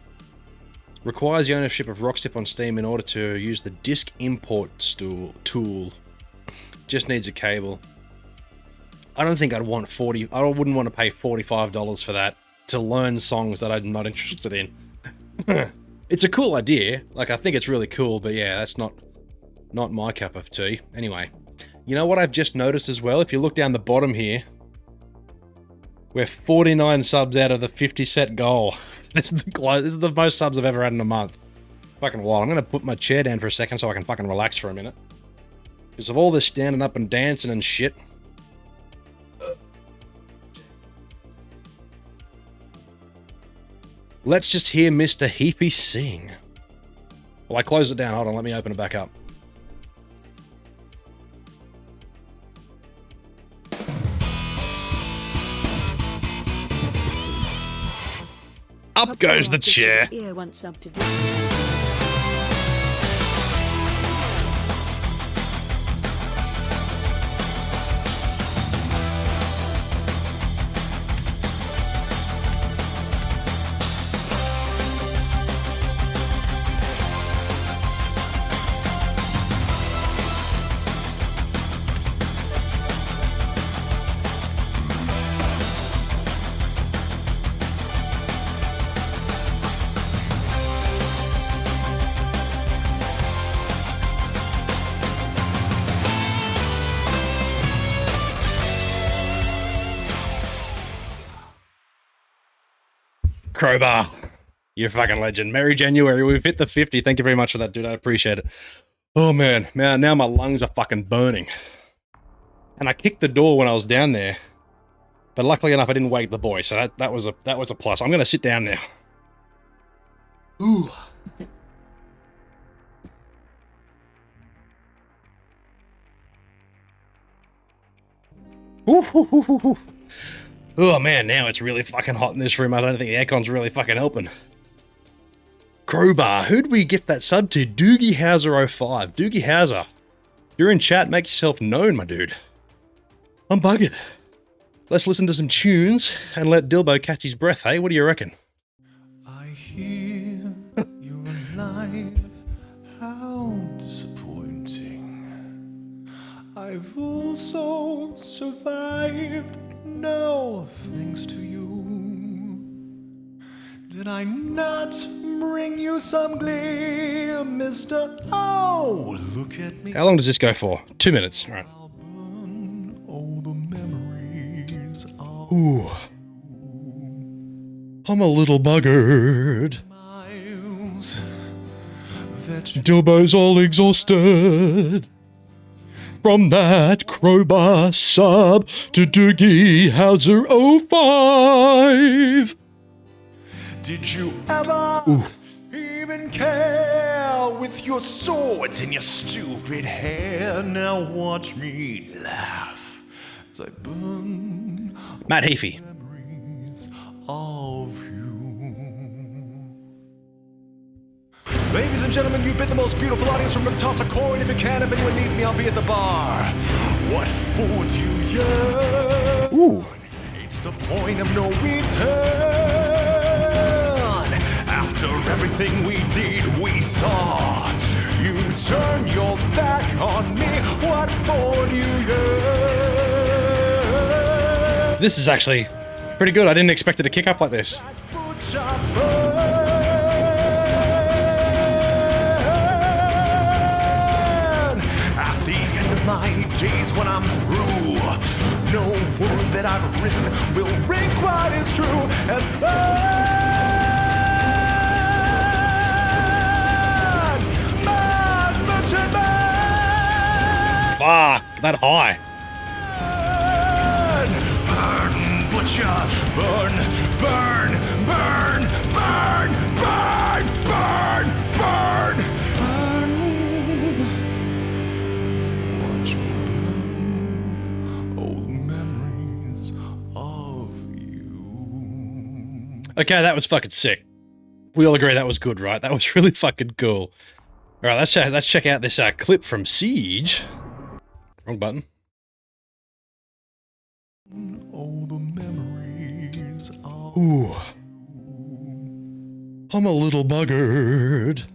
[SPEAKER 2] Requires the ownership of Rockstep on Steam in order to use the disc import tool. Just needs a cable. I don't think I wouldn't want to pay $45 for that to learn songs that I'm not interested in. It's a cool idea. Like, I think it's really cool, but yeah, that's not my cup of tea. Anyway, you know what I've just noticed as well? If you look down the bottom here, we're 49 subs out of the 50 set goal. This is the most subs I've ever had in a month. Fucking wild. I'm going to put my chair down for a second so I can fucking relax for a minute. Because of all this standing up and dancing and shit. Let's just hear Mr. Heapy sing. Well, I closed it down. Hold on, let me open it back up. Up goes the chair. Crowbar, you're a fucking legend. Merry January, we've hit the 50. Thank you very much for that, dude. I appreciate it. Oh man, now my lungs are fucking burning. And I kicked the door when I was down there, but luckily enough, I didn't wake the boy, so that was a plus. I'm gonna sit down now. Ooh. Ooh. Oh man, now it's really fucking hot in this room. I don't think the aircon's really fucking helping. Crowbar, who'd we gift that sub to? Doogie Hauser 05. Doogie Hauser, you're in chat, make yourself known, my dude. I'm bugging. Let's listen to some tunes and let Dylbo catch his breath, hey? What do you reckon?
[SPEAKER 12] I hear you're alive. How disappointing. I've also survived. No, thanks to you. Did I not bring you some glee, mister? Oh, look at me.
[SPEAKER 2] How long does this go for? 2 minutes. All right.
[SPEAKER 12] All the memories of
[SPEAKER 2] Ooh. I'm a little buggered. Dylbo's all exhausted. From that Crowbar sub to Doogie Hauser 05.
[SPEAKER 12] Did you ever even care with your swords and your stupid hair? Now watch me laugh as I burn
[SPEAKER 2] Matt Heafy.
[SPEAKER 12] memories of you.
[SPEAKER 2] Ladies and gentlemen, you've been the most beautiful audience. Remember to toss a coin if you can. If anyone needs me, I'll be at the bar. What for do you yearn? Ooh. It's the point of no return. After everything we did, we saw. You turn your back on me. What for do you yearn? This is actually pretty good. I didn't expect it to kick up like this. At the end of my days when I'm through, no word that I've written will ring quite as true as fuck, that high. Burn, butcher, burn, burn, burn, burn, burn, burn, burn, burn. Watch me burn, old memories of you. Okay, that was fucking sick. We all agree that was good, right? That was really fucking cool. All right, let's check out this clip from Siege. Wrong button. All the memories of ooh. I'm a little buggered.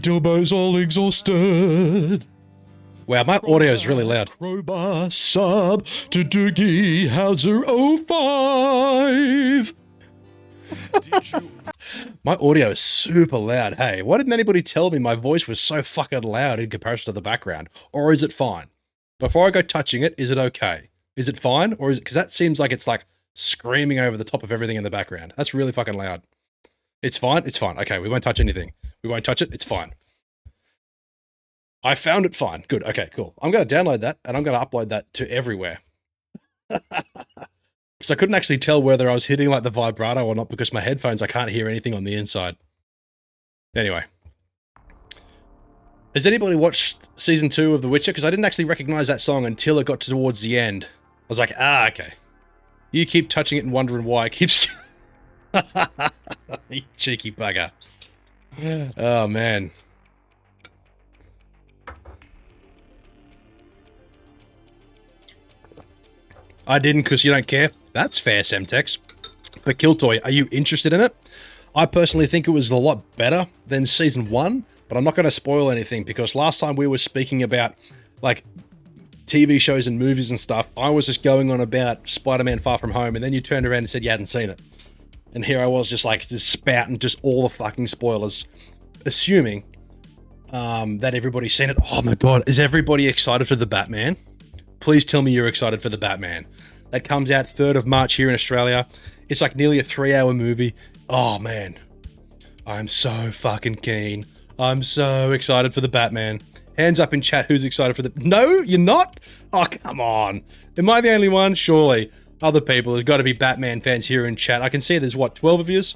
[SPEAKER 2] Dilbo's all exhausted. Wow, my audio is really loud. Crowbar sub to Doogie Howser 05. My audio is super loud. Hey, why didn't anybody tell me my voice was so fucking loud in comparison to the background? Or is it fine? Before I go touching it, is it okay? Is it fine? Or is it, because that seems like it's like screaming over the top of everything in the background. That's really fucking loud. It's fine? It's fine. Okay, we won't touch anything. We won't touch it. It's fine. I found it fine. Good. Okay, cool. I'm going to download that and I'm going to upload that to everywhere. Because I couldn't actually tell whether I was hitting like the vibrato or not because my headphones, I can't hear anything on the inside. Anyway. Has anybody watched season 2 of The Witcher? Because I didn't actually recognize that song until it got towards the end. I was like, ah, okay. You keep touching it and wondering why it keeps... You cheeky bugger. Oh, man. I didn't because you don't care. That's fair, Semtex. But Kiltoy, are you interested in it? I personally think it was a lot better than season 1, but I'm not going to spoil anything because last time we were speaking about like TV shows and movies and stuff, I was just going on about Spider-Man Far From Home, and then you turned around and said you hadn't seen it. And here I was just like just spouting just all the fucking spoilers, assuming that everybody's seen it. Oh my god, is everybody excited for the Batman? Please tell me you're excited for the Batman. That comes out 3rd of March here in Australia. It's like nearly a 3-hour movie. Oh man, I'm so fucking keen. I'm so excited for the Batman. Hands up in chat who's excited for the... No, you're not? Oh, come on. Am I the only one? Surely. Other people, there's got to be Batman fans here in chat. I can see there's, what, 12 of yous?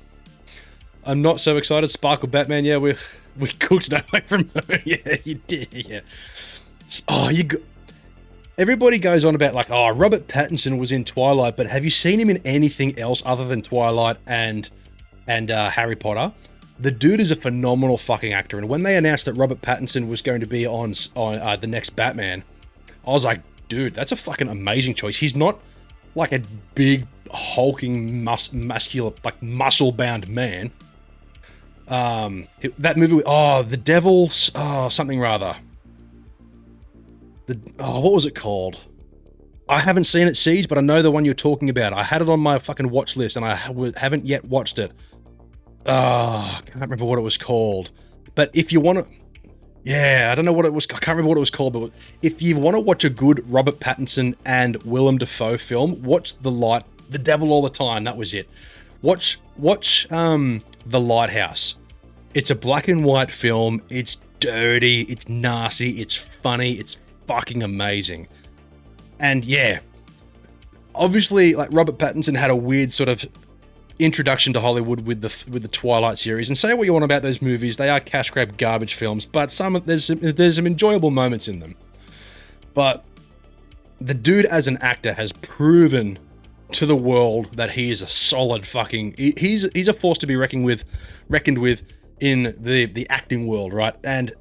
[SPEAKER 2] I'm not so excited. Sparkle Batman, yeah, we cooked it away from her. Yeah, you did, yeah. Oh, everybody goes on about like, oh, Robert Pattinson was in Twilight, but have you seen him in anything else other than Twilight and Harry Potter? The dude is a phenomenal fucking actor, and when they announced that Robert Pattinson was going to be on the next Batman, I was like, dude, that's a fucking amazing choice. He's not like a big, hulking, muscular, like muscle-bound man. That movie, The Devil's, something rather. What was it called? I haven't seen it, Siege, but I know the one you're talking about. I had it on my fucking watch list, and I haven't yet watched it. I can't remember what it was called. But if you want to... Yeah, I don't know what it was. I can't remember what it was called, but if you want to watch a good Robert Pattinson and Willem Dafoe film, watch The Devil All the Time. That was it. Watch The Lighthouse. It's a black and white film. It's dirty. It's nasty. It's funny. It's fucking amazing. And yeah, obviously, like Robert Pattinson had a weird sort of introduction to Hollywood with the Twilight series. And say what you want about those movies, they are cash grab garbage films, but there's some enjoyable moments in them. But the dude as an actor has proven to the world that he is a solid fucking... He's a force to be reckoned with in the acting world, right? And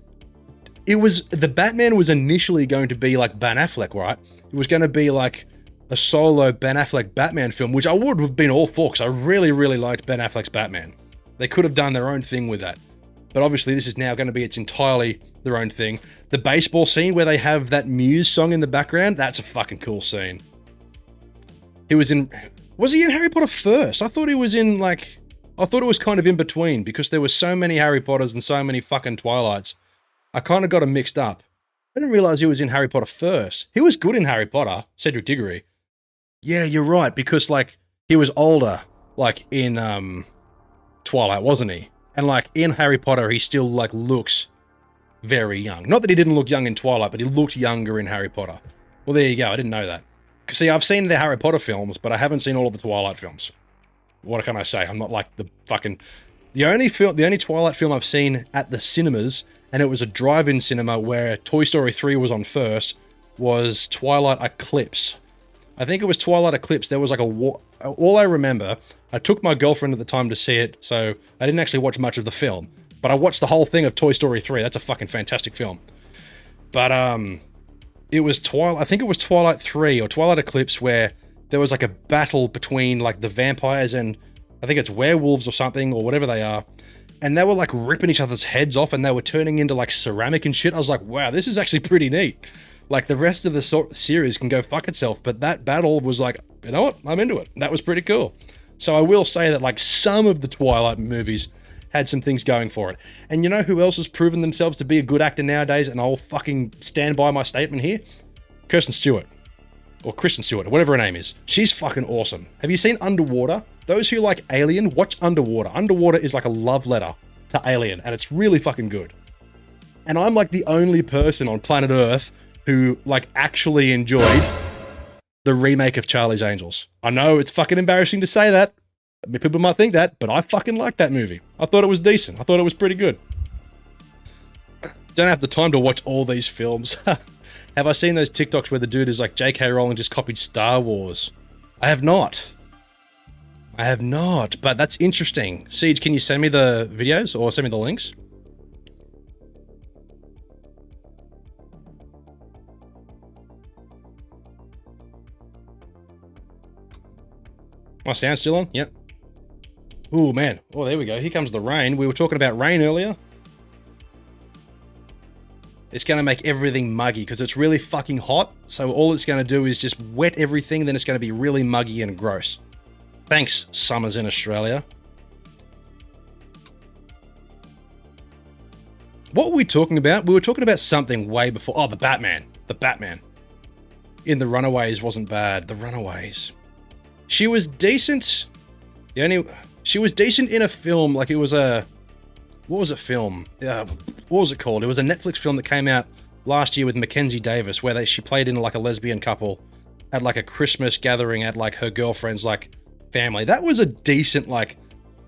[SPEAKER 2] it was... The Batman was initially going to be like Ben Affleck, right? It was going to be like a solo Ben Affleck Batman film, which I would have been all for, because I really, really liked Ben Affleck's Batman. They could have done their own thing with that. But obviously this is now going to be its entirely their own thing. The baseball scene where they have that Muse song in the background, that's a fucking cool scene. Was he in Harry Potter first? I thought he was in, like... I thought it was kind of in between, because there were so many Harry Potters and so many fucking Twilights. I kind of got them mixed up. I didn't realize he was in Harry Potter first. He was good in Harry Potter, Cedric Diggory. Yeah, you're right, because, like, he was older, like, in, Twilight, wasn't he? And, like, in Harry Potter, he still, like, looks very young. Not that he didn't look young in Twilight, but he looked younger in Harry Potter. Well, there you go. I didn't know that. See, I've seen the Harry Potter films, but I haven't seen all of the Twilight films. What can I say? I'm not like the fucking... The only Twilight film I've seen at the cinemas, and it was a drive-in cinema where Toy Story 3 was on first, was Twilight Eclipse. I think it was Twilight Eclipse. There was like a war... All I remember, I took my girlfriend at the time to see it, so I didn't actually watch much of the film. But I watched the whole thing of Toy Story 3. That's a fucking fantastic film. But, it was I think it was Twilight 3 or Twilight Eclipse where there was like a battle between like the vampires and I think it's werewolves or something or whatever they are. And they were like ripping each other's heads off and they were turning into like ceramic and shit. I was like, wow, this is actually pretty neat. Like the rest of the series can go fuck itself. But that battle was like, you know what? I'm into it. That was pretty cool. So I will say that like some of the Twilight movies had some things going for it. And you know who else has proven themselves to be a good actor nowadays, and I'll fucking stand by my statement here? Kristen Stewart. Or Kristen Stewart, or whatever her name is. She's fucking awesome. Have you seen Underwater? Those who like Alien, watch Underwater. Underwater is like a love letter to Alien, and it's really fucking good. And I'm like the only person on planet Earth who like actually enjoyed the remake of Charlie's Angels. I know it's fucking embarrassing to say that. I mean, people might think that, but I fucking liked that movie. I thought it was decent. I thought it was pretty good. Don't have the time to watch all these films. Have I seen those TikToks where the dude is like, J.K. Rowling just copied Star Wars? I have not. But that's interesting. Siege, can you send me the videos or send me the links? My sound still on? Yep. Oh, man. Oh, there we go. Here comes the rain. We were talking about rain earlier. It's going to make everything muggy because it's really fucking hot. So all it's going to do is just wet everything. Then it's going to be really muggy and gross. Thanks, summers in Australia. What were we talking about? We were talking about something way before. Oh, the Batman. The Batman. In The Runaways wasn't bad. The Runaways. She was decent. She was decent in a film. Like it was a... What was it film? What was it called? It was a Netflix film that came out last year with Mackenzie Davis where she played in like a lesbian couple at like a Christmas gathering at like her girlfriend's like family. That was a decent like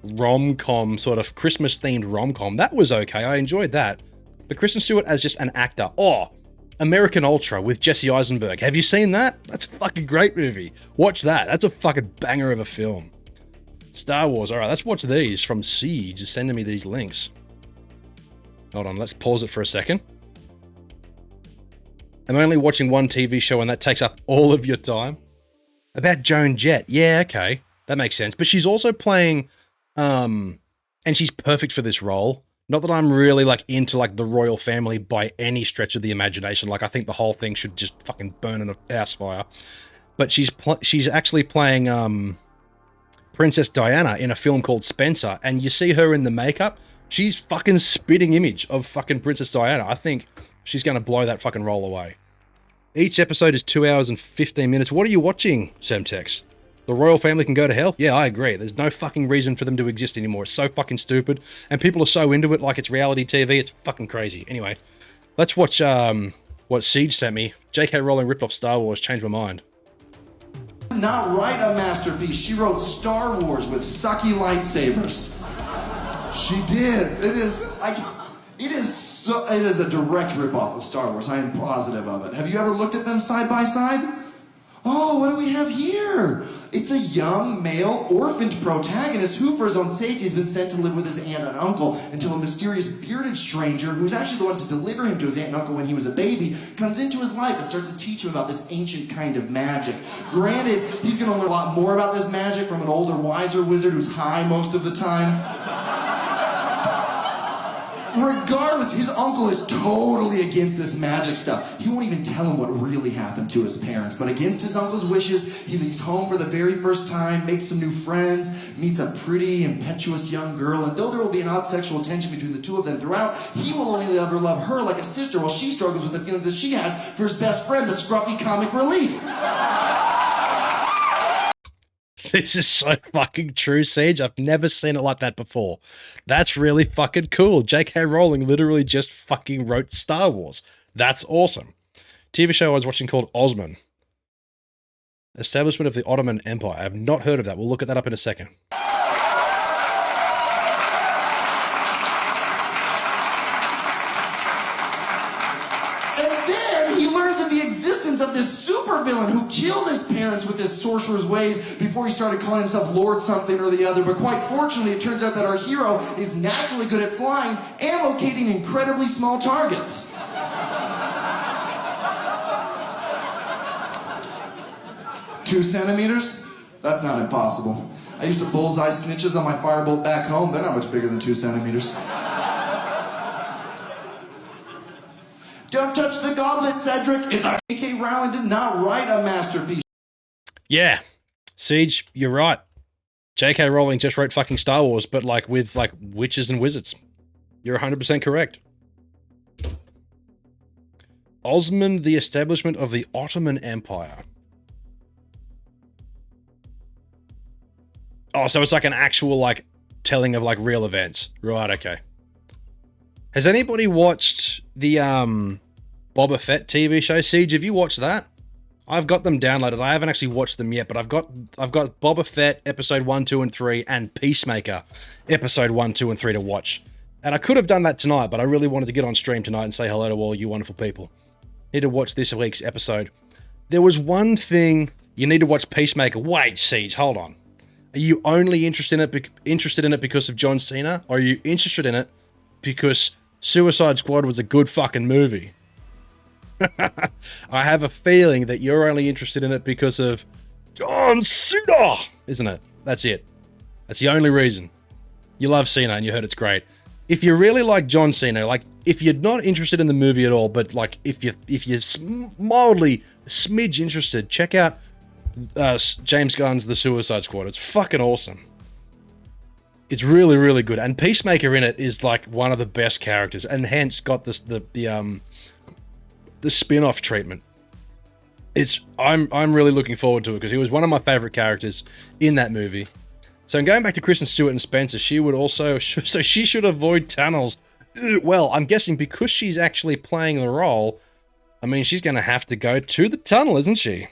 [SPEAKER 2] rom-com, sort of Christmas themed rom-com. That was okay. I enjoyed that. But Kristen Stewart as just an actor. Oh, American Ultra with Jesse Eisenberg. Have you seen that? That's a fucking great movie. Watch that. That's a fucking banger of a film. Star Wars. All right, let's watch these from Siege. Just sending me these links. Hold on, let's pause it for a second. I'm only watching one TV show and that takes up all of your time. About Joan Jett. Yeah, okay. That makes sense. But she's also playing, and she's perfect for this role. Not that I'm really like into like the royal family by any stretch of the imagination. Like I think the whole thing should just fucking burn in a house fire. But she's actually playing Princess Diana in a film called Spencer, and you see her in the makeup. She's fucking spitting image of fucking Princess Diana. I think she's going to blow that fucking role away. Each episode is 2 hours and 15 minutes. What are you watching, Semtex? The royal family can go to hell? Yeah, I agree. There's no fucking reason for them to exist anymore. It's so fucking stupid. And people are so into it like it's reality TV. It's fucking crazy. Anyway, let's watch what Siege sent me. J.K. Rowling ripped off Star Wars. Changed my mind.
[SPEAKER 14] Not write a masterpiece. She wrote Star Wars with sucky lightsabers. She did. It is a direct ripoff of Star Wars. I am positive of it. Have you ever looked at them side by side? Oh, what do we have here? It's a young, male, orphaned protagonist who, for his own safety, has been sent to live with his aunt and uncle until a mysterious bearded stranger, who's actually the one to deliver him to his aunt and uncle when he was a baby, comes into his life and starts to teach him about this ancient kind of magic. Granted, he's going to learn a lot more about this magic from an older, wiser wizard who's high most of the time. Regardless, his uncle is totally against this magic stuff. He won't even tell him what really happened to his parents. But against his uncle's wishes, he leaves home for the very first time, makes some new friends, meets a pretty, impetuous young girl, and though there will be an odd sexual tension between the two of them throughout, he will only ever love her like a sister while she struggles with the feelings that she has for his best friend, the scruffy comic relief.
[SPEAKER 2] This is so fucking true, Siege. I've never seen it like that before. That's really fucking cool. J.K. Rowling literally just fucking wrote Star Wars. That's awesome. TV show I was watching called Osman. Establishment of the Ottoman Empire. I have not heard of that. We'll look at that up in a second.
[SPEAKER 14] And then he learns of the existence of this supervillain who killed his parents with his sorcerer's ways before he started calling himself Lord something or the other. But quite fortunately, it turns out that our hero is naturally good at flying and locating incredibly small targets. 2 centimeters? That's not impossible. I used to bullseye snitches on my firebolt back home. They're not much bigger than 2 centimeters. Don't touch the goblet, Cedric. It's our J.K. Rowling did not write a masterpiece.
[SPEAKER 2] Yeah. Siege, you're right. J.K. Rowling just wrote fucking Star Wars, but like with like witches and wizards. You're 100% correct. Osman, the establishment of the Ottoman Empire. Oh, so it's like an actual like telling of like real events. Right, okay. Has anybody watched the Boba Fett TV show? Siege, have you watched that? I've got them downloaded. I haven't actually watched them yet, but I've got Boba Fett episode 1, 2, and 3 and Peacemaker episode 1, 2, and 3 to watch. And I could have done that tonight, but I really wanted to get on stream tonight and say hello to all you wonderful people. Need to watch this week's episode. There was one thing you need to watch Peacemaker. Wait, Siege, hold on. Are you only interested in it because of John Cena? Or are you interested in it because Suicide Squad was a good fucking movie? I have a feeling that you're only interested in it because of John Cena, isn't it? That's it. That's the only reason. You love Cena and you heard it's great. If you really like John Cena, like if you're not interested in the movie at all, but like if you're mildly smidge interested, check out James Gunn's The Suicide Squad. It's fucking awesome. It's really, really good. And Peacemaker in it is like one of the best characters, and hence got this the spin-off treatment. I'm really looking forward to it because he was one of my favorite characters in that movie. So going back to Kristen Stewart and Spencer, she would also so she should avoid tunnels. Well, I'm guessing because she's actually playing the role, I mean she's going to have to go to the tunnel, isn't she?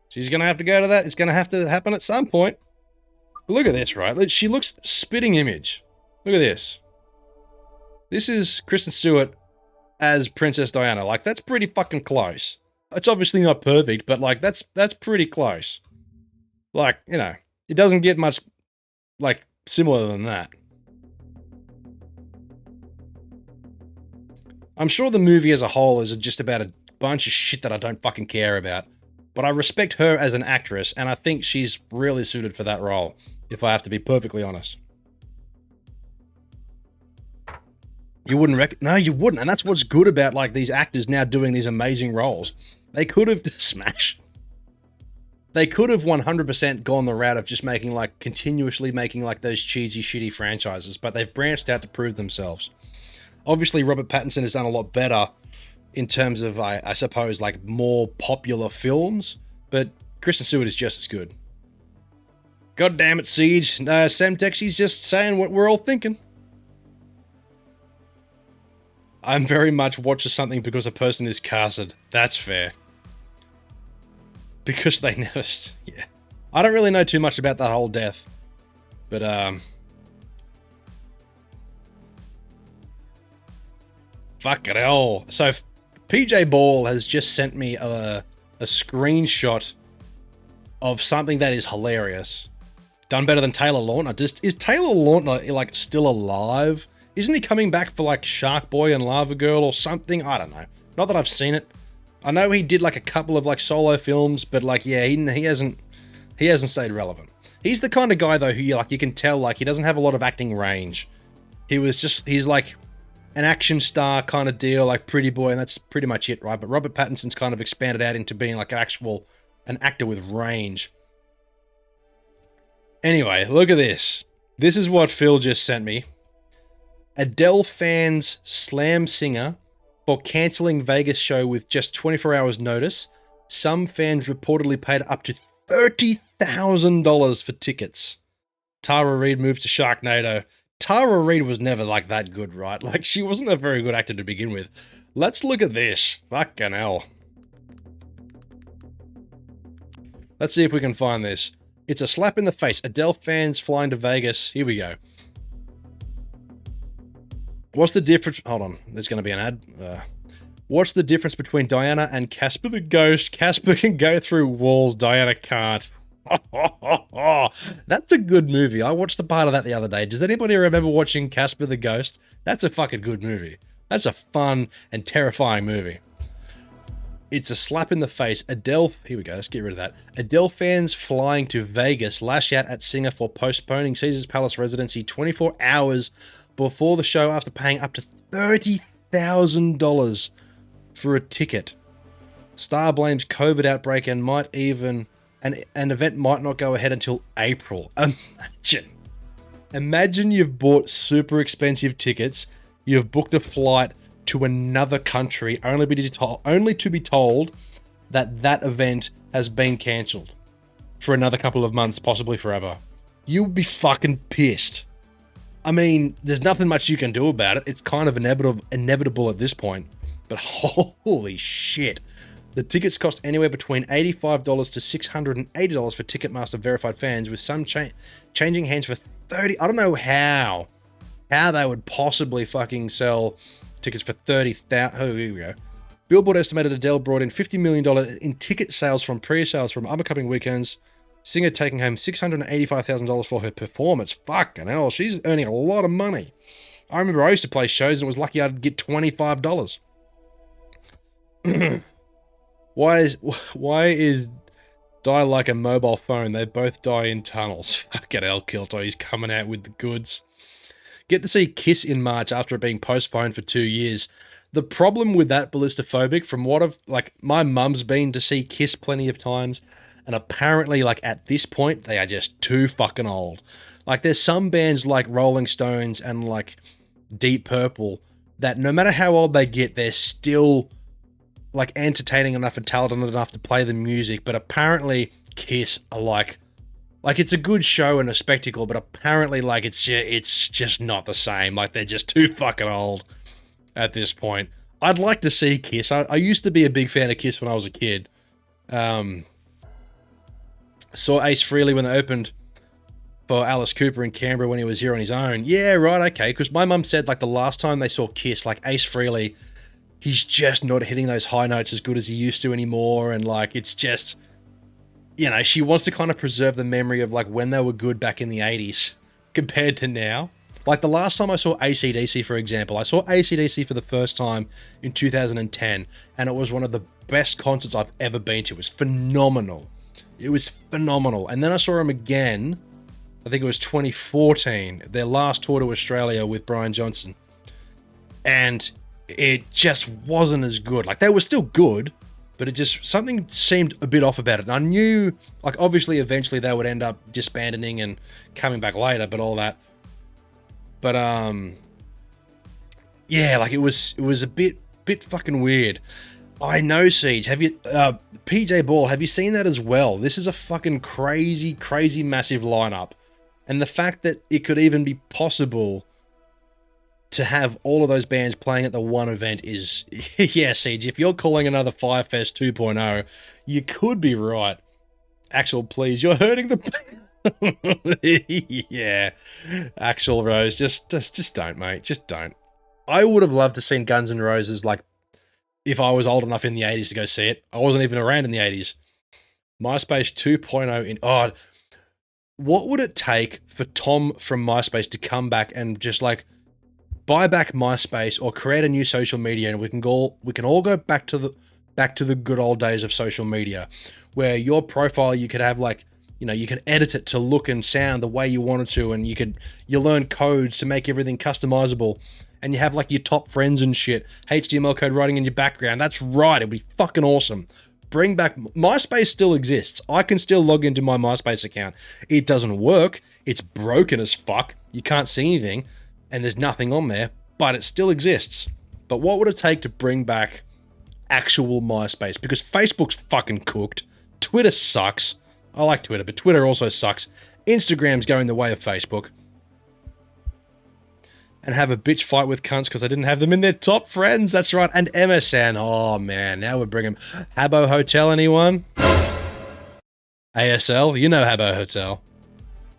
[SPEAKER 2] She's going to have to go to that. It's going to have to happen at some point. But look at this, right? She looks spitting image. Look at this. This is Kristen Stewart as Princess Diana. Like, that's pretty fucking close. It's obviously not perfect, but, like, that's pretty close. Like, you know, it doesn't get much, like, similar than that. I'm sure the movie as a whole is just about a bunch of shit that I don't fucking care about. But I respect her as an actress, and I think she's really suited for that role, if I have to be perfectly honest. You wouldn't No, you wouldn't, and that's what's good about, like, these actors now doing these amazing roles. They could have... Smash. They could have 100% gone the route of just making, like, continuously making, like, those cheesy, shitty franchises, but they've branched out to prove themselves. Obviously, Robert Pattinson has done a lot better in terms of, I suppose, like, more popular films, but Kristen Stewart is just as good. God damn it, Siege. Semtex, he's just saying what we're all thinking. I'm very much watching something because a person is casted. That's fair. Because they never... Yeah. I don't really know too much about that whole death. But, fuck it hell. So, PJ Ball has just sent me a screenshot of something that is hilarious. Done better than Taylor Lautner. Is Taylor Lautner like still alive? Isn't he coming back for like Shark Boy and Lava Girl or something? I don't know. Not that I've seen it. I know he did like a couple of like solo films, but like yeah, he hasn't stayed relevant. He's the kind of guy though who you can tell like he doesn't have a lot of acting range. He's like an action star kind of deal, like Pretty Boy, and that's pretty much it, right? But Robert Pattinson's kind of expanded out into being like an actor with range. Anyway, look at this. This is what Phil just sent me. Adele fans slam singer for cancelling Vegas show with just 24 hours notice. Some fans reportedly paid up to $30,000 for tickets. Tara Reid moved to Sharknado. Tara Reid was never like that good, right? Like she wasn't a very good actor to begin with. Let's look at this. Fucking hell. Let's see if we can find this. It's a slap in the face. Adele fans flying to Vegas. Here we go. What's the difference? Hold on. There's going to be an ad. What's the difference between Diana and Casper the Ghost? Casper can go through walls. Diana can't. That's a good movie. I watched the part of that the other day. Does anybody remember watching Casper the Ghost? That's a fucking good movie. That's a fun and terrifying movie. It's a slap in the face. Adele, here we go, let's get rid of that. Adele fans flying to Vegas lash out at singer for postponing Caesars Palace residency 24 hours before the show after paying up to $30,000 for a ticket. Star blames COVID outbreak and might even... An event might not go ahead until April. Imagine you've bought super expensive tickets, you've booked a flight to another country only to be told that that event has been cancelled for another couple of months, possibly forever. You would be fucking pissed. I mean, there's nothing much you can do about it. It's kind of inevitable at this point. But holy shit. The tickets cost anywhere between $85 to $680 for Ticketmaster verified fans, with some changing hands for $30. I don't know how they would possibly fucking sell tickets for $30,000. Oh, here we go. Billboard estimated Adele brought in $50 million in ticket sales from pre-sales from upcoming weekends. Singer taking home $685,000 for her performance. Fucking hell, she's earning a lot of money. I remember I used to play shows and was lucky I'd get $25. Why is die like a mobile phone? They both die in tunnels. Fucking hell, Kilto, he's coming out with the goods. Get to see Kiss in March after it being postponed for 2 years. The problem with that, Ballistophobic, from what my mum's been to see Kiss plenty of times, and apparently, at this point, they are just too fucking old. There's some bands like Rolling Stones and, Deep Purple that no matter how old they get, they're still... entertaining enough and talented enough to play the music, but apparently Kiss are it's a good show and a spectacle, but apparently it's just not the same. They're just too fucking old at this point. I'd like to see Kiss. I used to be a big fan of Kiss when I was a kid. Saw Ace Frehley when they opened for Alice Cooper in Canberra when he was here on his own. Yeah, right, okay, because my mum said the last time they saw Kiss, Ace Frehley, he's just not hitting those high notes as good as he used to anymore, and it's just, she wants to kind of preserve the memory of when they were good back in the 80s compared to now. The last time I saw AC/DC, for example, I saw AC/DC for the first time in 2010, and it was one of the best concerts I've ever been to. It was phenomenal. It was phenomenal. And then I saw him again, I think it was 2014, their last tour to Australia with Brian Johnson, and it just wasn't as good. They were still good, but it just, something seemed a bit off about it. And I knew, obviously, eventually they would end up disbanding and coming back later, but all that. But, yeah, it was a bit fucking weird. I know, Siege. Have you, PJ Ball, have you seen that as well? This is a fucking crazy, crazy massive lineup. And the fact that it could even be possible to have all of those bands playing at the one event is, yeah, Siege, if you're calling another Firefest 2.0, you could be right. Axel, please, you're hurting the... Yeah, Axel Rose, just don't, mate, just don't. I would have loved to seen Guns N' Roses, if I was old enough in the 80s to go see it. I wasn't even around in the 80s. MySpace 2.0 in... Oh, what would it take for Tom from MySpace to come back and just like buy back MySpace or create a new social media, and we can all go back to the good old days of social media, where your profile, you could have like, you know, you can edit it to look and sound the way you wanted to, and you learn codes to make everything customizable, and you have like your top friends and shit, HTML code writing in your background. That's right, it'd be fucking awesome. Bring back... MySpace still exists. I can still log into my MySpace account. It doesn't work. It's broken as fuck. You can't see anything, and there's nothing on there, but it still exists. But what would it take to bring back actual MySpace? Because Facebook's fucking cooked. Twitter sucks. I like Twitter, but Twitter also sucks. Instagram's going the way of Facebook. And have a bitch fight with cunts because I didn't have them in their top friends. That's right. And MSN. Oh, man. Now we're bringing... Habbo Hotel, anyone? ASL? You know Habbo Hotel.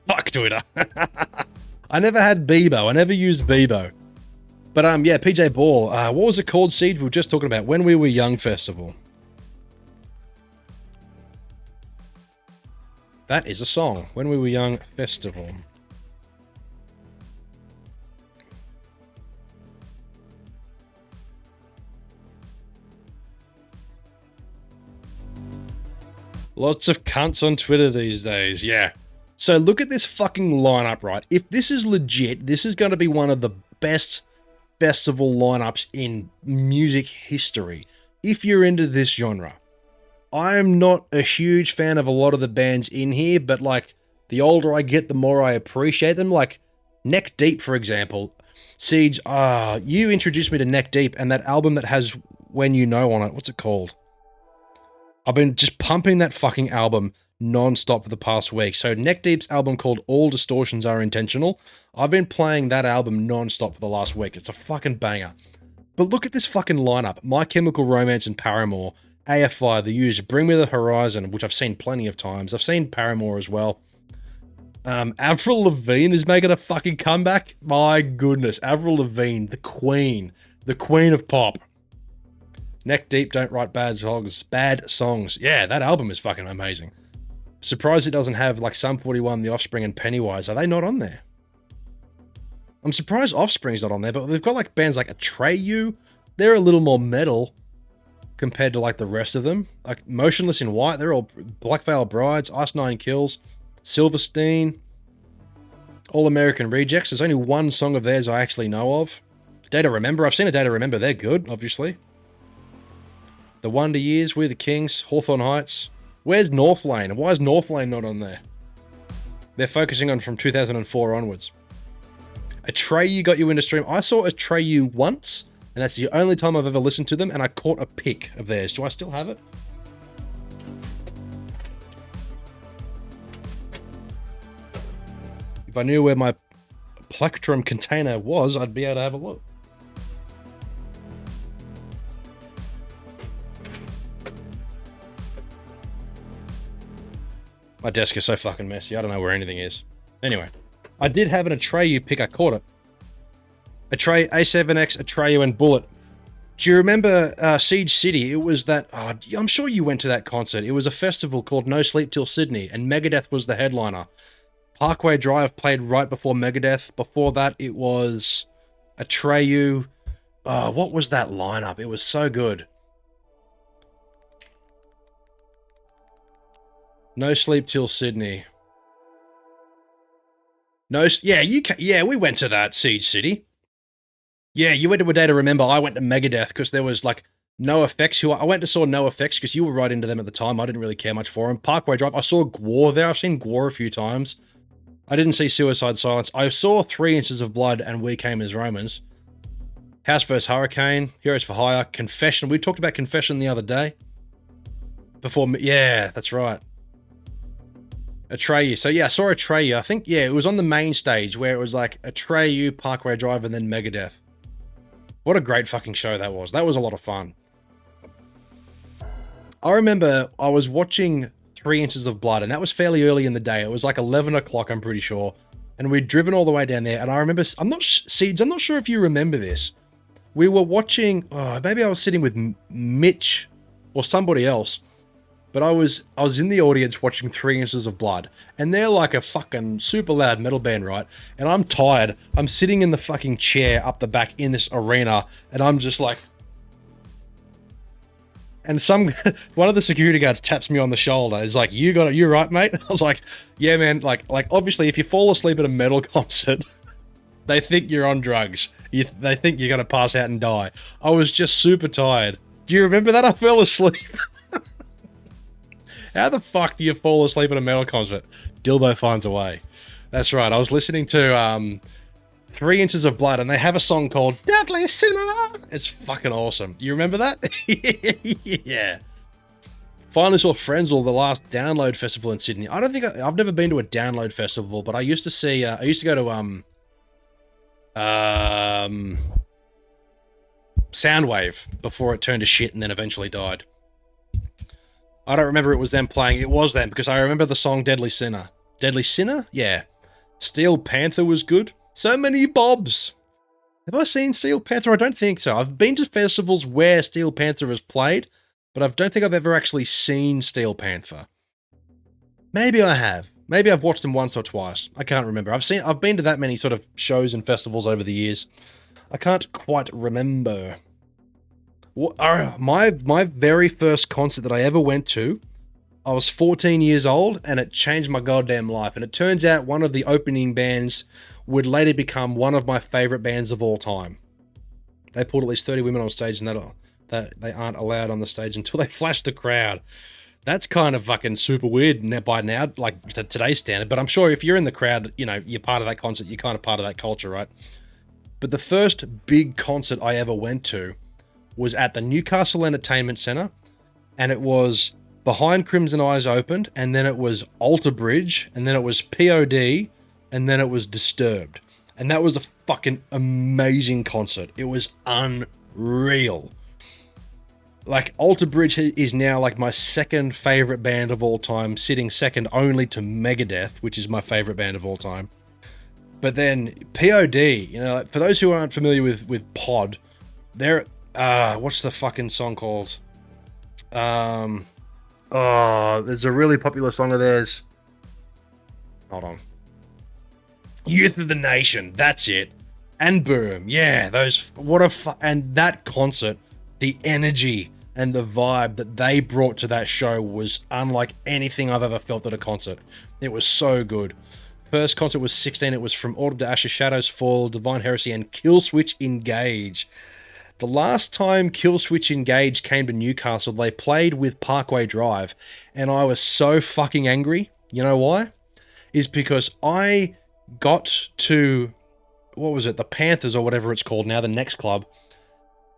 [SPEAKER 2] Fuck Twitter. I never had Bebo. I never used Bebo. But, yeah, PJ Ball. What was it called, Siege? We were just talking about When We Were Young Festival. That is a song. When We Were Young Festival. Lots of cunts on Twitter these days, yeah. So look at this fucking lineup, right? If this is legit, this is going to be one of the best festival lineups in music history. If you're into this genre. I'm not a huge fan of a lot of the bands in here, but like, the older I get, the more I appreciate them. Like, Neck Deep, for example. Siege, you introduced me to Neck Deep, and that album that has When You Know on it, what's it called? I've been just pumping that fucking album non-stop for the past week. So Neck Deep's album called All Distortions Are Intentional. I've been playing that album non-stop for the last week. It's a fucking banger. But look at this fucking lineup. My Chemical Romance and Paramore. AFI, The Used, Bring Me the Horizon, which I've seen plenty of times. I've seen Paramore as well. Avril Lavigne is making a fucking comeback. My goodness. Avril Lavigne, the queen of pop. Neck Deep, Don't Write Bad Songs. Yeah, that album is fucking amazing. Surprised it doesn't have like Sum 41, The Offspring, and Pennywise. Are they not on there? I'm surprised Offspring's not on there, but they've got like bands like Atreyu. They're a little more metal compared to like the rest of them. Like Motionless in White, they're all Black Veil Brides, Ice Nine Kills, Silverstein, All American Rejects. There's only one song of theirs I actually know of. Day to Remember, I've seen A Day to Remember. They're good, obviously. The Wonder Years, We're the Kings, Hawthorne Heights. Where's North Lane? Why is North Lane not on there? They're focusing on from 2004 onwards. Atreyu got you into stream. I saw Atreyu once, and that's the only time I've ever listened to them, and I caught a pic of theirs. Do I still have it? If I knew where my plectrum container was, I'd be able to have a look. My desk is so fucking messy, I don't know where anything is. Anyway, I did have an Atreyu pick, I caught it. Atreyu, A7X, Atreyu, and Bullet. Do you remember Siege City? It was that, I'm sure you went to that concert. It was a festival called No Sleep Till Sydney, and Megadeth was the headliner. Parkway Drive played right before Megadeth. Before that, it was Atreyu. What was that lineup? It was so good. No Sleep Till Sydney. Yeah, we went to that, Siege City. Yeah, you went to A Day to Remember. I went to Megadeth because there was like NoFX. I went to saw NoFX because you were right into them at the time. I didn't really care much for them. Parkway Drive. I saw Gwar there. I've seen Gwar a few times. I didn't see Suicide Silence. I saw 3 Inches of Blood and We Came as Romans. House vs. Hurricane. Heroes for Hire. Confession. We talked about Confession the other day. Yeah, that's right. Atreyu. So yeah, I saw Atreyu. I think, yeah, it was on the main stage where it was like Atreyu, Parkway Drive, and then Megadeth. What a great fucking show that was. That was a lot of fun. I remember I was watching 3 Inches of Blood, and that was fairly early in the day. It was like 11 o'clock, I'm pretty sure. And we'd driven all the way down there, and I remember, Seeds, I'm not sure if you remember this. we were watching, maybe I was sitting with Mitch or somebody else, but I was in the audience watching 3 Inches of Blood, and they're like a fucking super loud metal band, right? And I'm tired. I'm sitting in the fucking chair up the back in this arena, and I'm just like, and one of the security guards taps me on the shoulder. He's like, "You right, mate?" I was like, "Yeah, man." Like obviously, if you fall asleep at a metal concert, they think you're on drugs. They think you're gonna pass out and die. I was just super tired. Do you remember that? I fell asleep. How the fuck do you fall asleep at a metal concert? Dylbo finds a way. That's right. I was listening to 3 Inches of Blood, and they have a song called Deadly Sinner. It's fucking awesome. You remember that? Yeah. Finally saw Frenzal, the last download festival in Sydney. I've never been to a download festival, but I used to see, I used to go to, Soundwave before it turned to shit and then eventually died. I don't remember it was them playing. It was them, because I remember the song Deadly Sinner. Deadly Sinner? Yeah. Steel Panther was good. So many bobs. Have I seen Steel Panther? I don't think so. I've been to festivals where Steel Panther has played, but I don't think I've ever actually seen Steel Panther. Maybe I have. Maybe I've watched them once or twice. I can't remember. I've been to that many sort of shows and festivals over the years. I can't quite remember. My very first concert that I ever went to, I was 14 years old, and it changed my goddamn life. And it turns out one of the opening bands would later become one of my favorite bands of all time. They pulled at least 30 women on stage, and that they aren't allowed on the stage until they flash the crowd. That's kind of fucking super weird by now, like to today's standard. But I'm sure if you're in the crowd, you know, you're part of that concert, you're kind of part of that culture, right? But the first big concert I ever went to was at the Newcastle Entertainment Centre, and it was Behind Crimson Eyes opened, and then it was Alter Bridge, and then it was POD, and then it was Disturbed. And that was a fucking amazing concert. It was unreal. Like, Alter Bridge is now like my second favorite band of all time, sitting second only to Megadeth, which is my favorite band of all time. But then POD, you know, for those who aren't familiar with Pod, they're what's the fucking song called? There's a really popular song of theirs. Hold on. Youth of the Nation, that's it. And Boom, yeah, and that concert, the energy and the vibe that they brought to that show was unlike anything I've ever felt at a concert. It was so good. First concert was 16, it was From Autumn to Ashes, Shadows Fall, Divine Heresy, and Killswitch Engage. The last time Killswitch Engage came to Newcastle, they played with Parkway Drive, and I was so fucking angry. You know why? Is because I got to, what was it, the Panthers or whatever it's called now, the next club,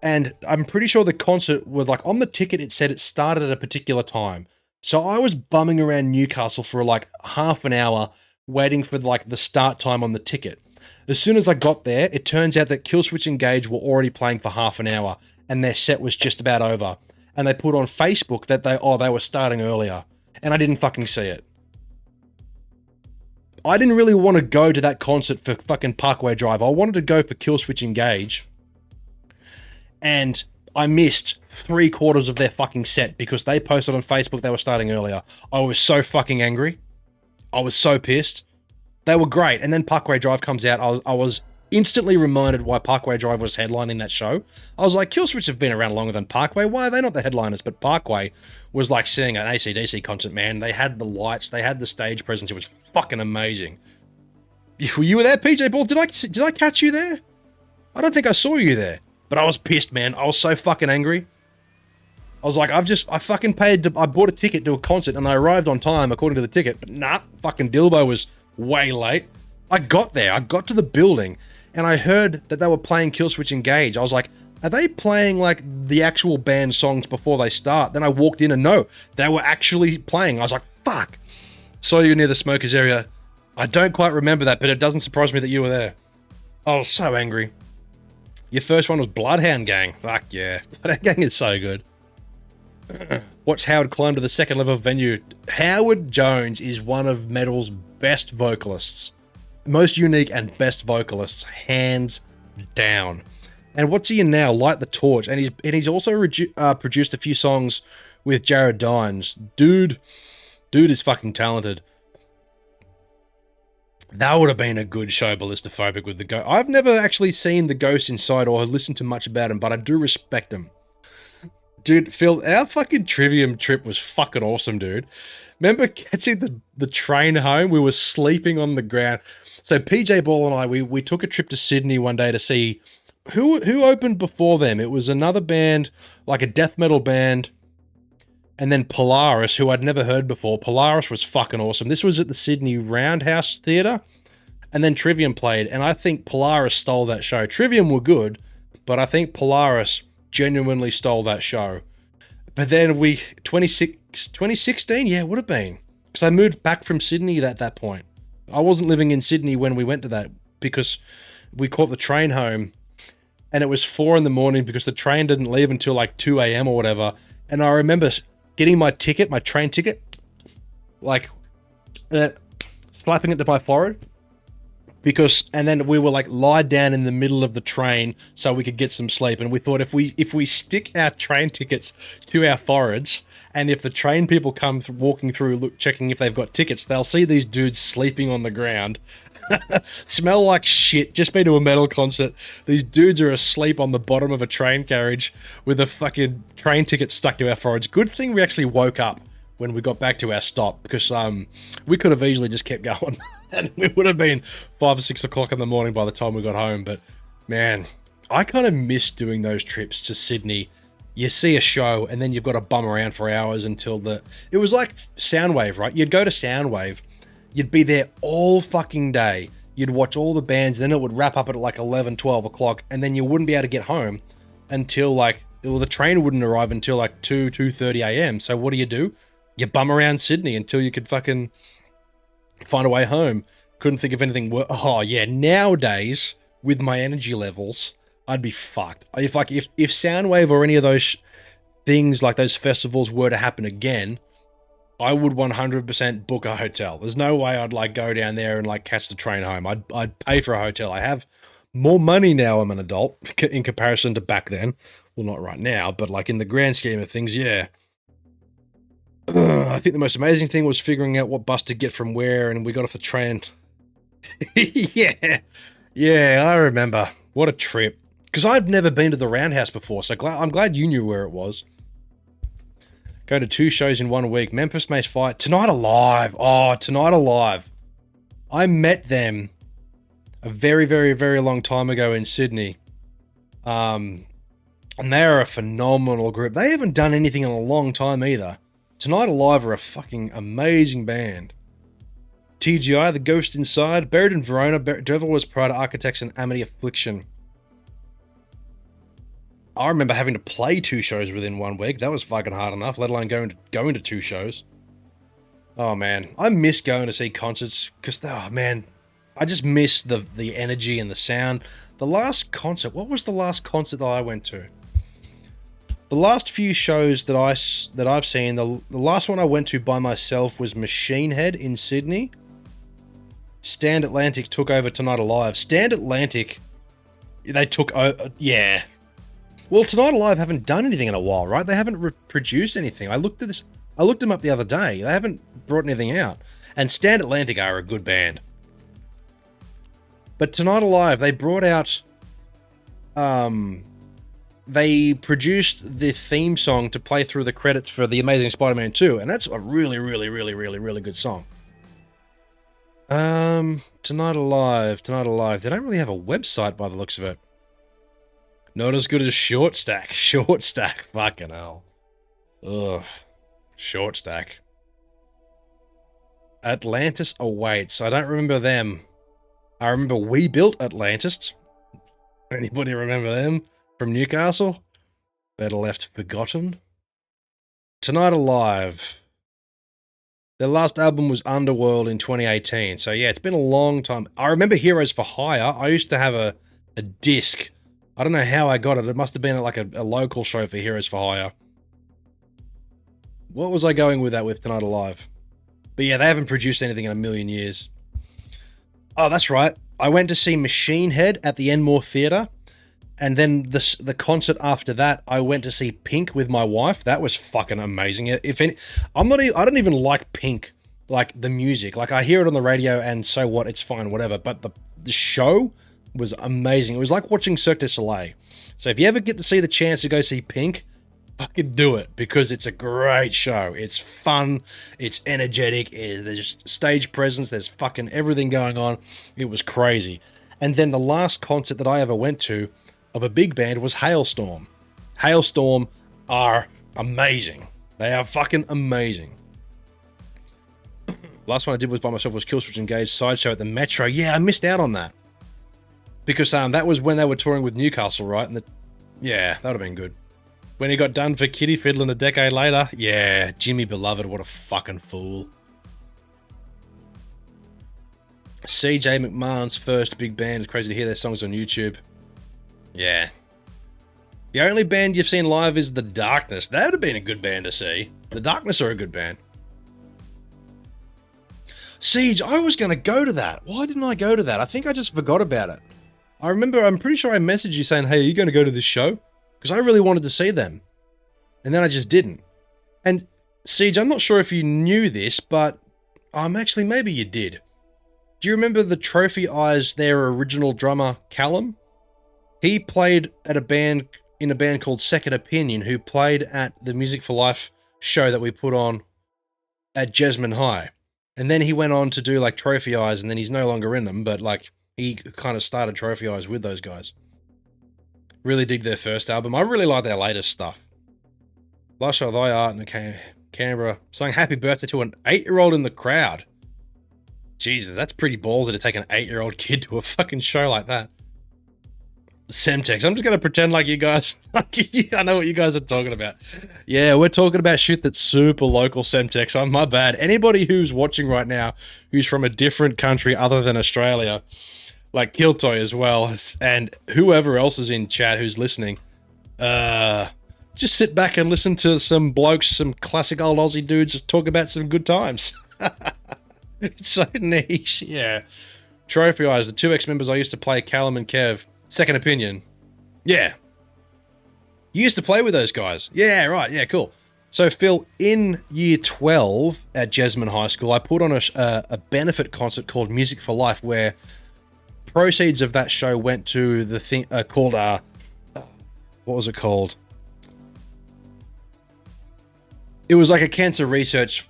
[SPEAKER 2] and I'm pretty sure the concert was like, on the ticket it said it started at a particular time. So I was bumming around Newcastle for like half an hour, waiting for like the start time on the ticket. As soon as I got there, it turns out that Killswitch Engage were already playing for half an hour, and their set was just about over. And they put on Facebook that they were starting earlier, and I didn't fucking see it. I didn't really want to go to that concert for fucking Parkway Drive. I wanted to go for Killswitch Engage, and I missed 3/4 of their fucking set because they posted on Facebook they were starting earlier. I was so fucking angry. I was so pissed. They were great, and then Parkway Drive comes out. I was instantly reminded why Parkway Drive was headlining that show. I was like, Killswitch have been around longer than Parkway. Why are they not the headliners? But Parkway was like seeing an AC/DC concert, man. They had the lights, they had the stage presence. It was fucking amazing. You were there, PJ Balls? Did I catch you there? I don't think I saw you there. But I was pissed, man. I was so fucking angry. I was like, I fucking I bought a ticket to a concert and I arrived on time according to the ticket. But nah, fucking Dylbo was way late. I got there. I got to the building and I heard that they were playing Killswitch Engage. I was like, are they playing like the actual band songs before they start? Then I walked in and no, they were actually playing. I was like, fuck. Saw you near the smokers area. I don't quite remember that, but it doesn't surprise me that you were there. I was so angry. Your first one was Bloodhound Gang. Fuck yeah. Bloodhound Gang is so good. Watch Howard climb to the second level of venue. Howard Jones is one of metal's best vocalists. Most unique and best vocalists, hands down. And what's he in now? Light the Torch. And he's also produced a few songs with Jared Dines. Dude is fucking talented. That would have been a good show, Ballistophobic, with the Ghost. I've never actually seen the Ghost inside or listened to much about him, but I do respect him. Dude, Phil, our fucking Trivium trip was fucking awesome, dude. Remember catching the train home? We were sleeping on the ground. So PJ Ball and I, we took a trip to Sydney one day to see who opened before them. It was another band, like a death metal band, and then Polaris, who I'd never heard before. Polaris was fucking awesome. This was at the Sydney Roundhouse Theatre, and then Trivium played, and I think Polaris stole that show. Trivium were good, but I think Polaris genuinely stole that show. But then 2016, yeah, it would have been. Because I moved back from Sydney at that point. I wasn't living in Sydney when we went to that, because we caught the train home, and it was 4 a.m. because the train didn't leave until like 2 a.m. or whatever. And I remember getting my train ticket, like slapping it to my forehead, and then we were like lie down in the middle of the train so we could get some sleep. And we thought if we stick our train tickets to our foreheads, and if the train people come walking through checking if they've got tickets, they'll see these dudes sleeping on the ground. Smell like shit. Just been to a metal concert. These dudes are asleep on the bottom of a train carriage with a fucking train ticket stuck to our foreheads. Good thing we actually woke up when we got back to our stop, because we could have easily just kept going and it would have been 5 or 6 o'clock in the morning by the time we got home. But man, I kind of miss doing those trips to Sydney. You see a show and then you've got to bum around for hours until it was like Soundwave, right? You'd go to Soundwave, you'd be there all fucking day. You'd watch all the bands, and then it would wrap up at like 11, 12 o'clock, and then you wouldn't be able to get home until the train wouldn't arrive until like 2:30 a.m. So what do? You bum around Sydney until you could fucking find a way home. Couldn't think of anything. Oh yeah, nowadays, with my energy levels, I'd be fucked. If Soundwave or any of those things like those festivals were to happen again, I would 100% book a hotel. There's no way I'd like go down there and like catch the train home. I'd pay for a hotel. I have more money now I'm an adult in comparison to back then. Well, not right now, but like in the grand scheme of things, yeah. I think the most amazing thing was figuring out what bus to get from where, and we got off the train. Yeah, I remember. What a trip. Because I've never been to the Roundhouse before, so I'm glad you knew where it was. Go to 2 shows in 1 week. Memphis Mace Fight. Tonight Alive. Oh, Tonight Alive. I met them a very, very, very long time ago in Sydney. And they're a phenomenal group. They haven't done anything in a long time either. Tonight Alive are a fucking amazing band. TGI, The Ghost Inside, Buried in Verona, Devil Was Prada, Architects, and Amity Affliction. I remember having to play 2 shows within 1 week. That was fucking hard enough, let alone going to 2 shows. Oh man, I miss going to see concerts because, oh man, I just miss the energy and the sound. The last concert, what was the last concert that I went to? The last few shows that I've seen, the last one I went to by myself was Machine Head in Sydney. Stand Atlantic took over Tonight Alive. Stand Atlantic, they took over, yeah. Well, Tonight Alive haven't done anything in a while, right? They haven't produced anything. I looked them up the other day. They haven't brought anything out. And Stand Atlantic are a good band. But Tonight Alive, they brought out, they produced the theme song to play through the credits for The Amazing Spider-Man 2, and that's a really, really, really, really, really good song. Tonight Alive. They don't really have a website by the looks of it. Not as good as Short Stack. Short Stack, fucking hell. Ugh. Short Stack. Atlantis Awaits. I don't remember them. I remember We Built Atlantis. Anybody remember them? From Newcastle? Better Left Forgotten. Tonight Alive. Their last album was Underworld in 2018. So yeah, it's been a long time. I remember Heroes for Hire. I used to have a disc. I don't know how I got it. It must have been like a local show for Heroes for Hire. What was I going with that with Tonight Alive? But yeah, they haven't produced anything in a million years. Oh, that's right. I went to see Machine Head at the Enmore Theatre. And then the concert after that, I went to see Pink with my wife. That was fucking amazing. I don't even like Pink, like the music. Like I hear it on the radio and so what, it's fine, whatever. But the show was amazing. It was like watching Cirque du Soleil. So if you ever get to see the chance to go see Pink, fucking do it, because it's a great show. It's fun. It's energetic. There's stage presence. There's fucking everything going on. It was crazy. And then the last concert that I ever went to of a big band was Hailstorm. Hailstorm are amazing. They are fucking amazing. Last one I did was by myself was Killswitch Engage Sideshow at the Metro. Yeah, I missed out on that. Because that was when they were touring with Newcastle, right? And yeah, that would have been good. When he got done for Kitty Fiddling a decade later, yeah, Jimmy Beloved, what a fucking fool. CJ McMahon's first big band. It's crazy to hear their songs on YouTube. Yeah. The only band you've seen live is The Darkness. That would have been a good band to see. The Darkness are a good band. Siege, I was going to go to that. Why didn't I go to that? I think I just forgot about it. I'm pretty sure I messaged you saying, hey, are you going to go to this show? Because I really wanted to see them. And then I just didn't. And Siege, I'm not sure if you knew this, but actually, maybe you did. Do you remember the Trophy Eyes, their original drummer, Callum? He played in a band called Second Opinion, who played at the Music for Life show that we put on at Jesmond High. And then he went on to do like Trophy Eyes, and then he's no longer in them, but like he kind of started Trophy Eyes with those guys. Really dig their first album. I really like their latest stuff. Last show of Thy Art in Canberra sang Happy Birthday to an 8-year-old in the crowd. Jesus, that's pretty ballsy to take an 8-year-old kid to a fucking show like that. Semtex. I'm just going to pretend like you guys, I know what you guys are talking about. Yeah, we're talking about shit that's super local, Semtex. Oh, my bad. Anybody who's watching right now who's from a different country other than Australia, like Kiltoy as well, and whoever else is in chat who's listening, just sit back and listen to some blokes, some classic old Aussie dudes talk about some good times. It's so niche, yeah. Trophy Eyes, the two ex-members I used to play, Callum and Kev. Second Opinion. Yeah. You used to play with those guys. Yeah, right. Yeah, cool. So, Phil, in year 12 at Jesmond High School, I put on a benefit concert called Music for Life, where proceeds of that show went to the thing called, what was it called? It was like a cancer research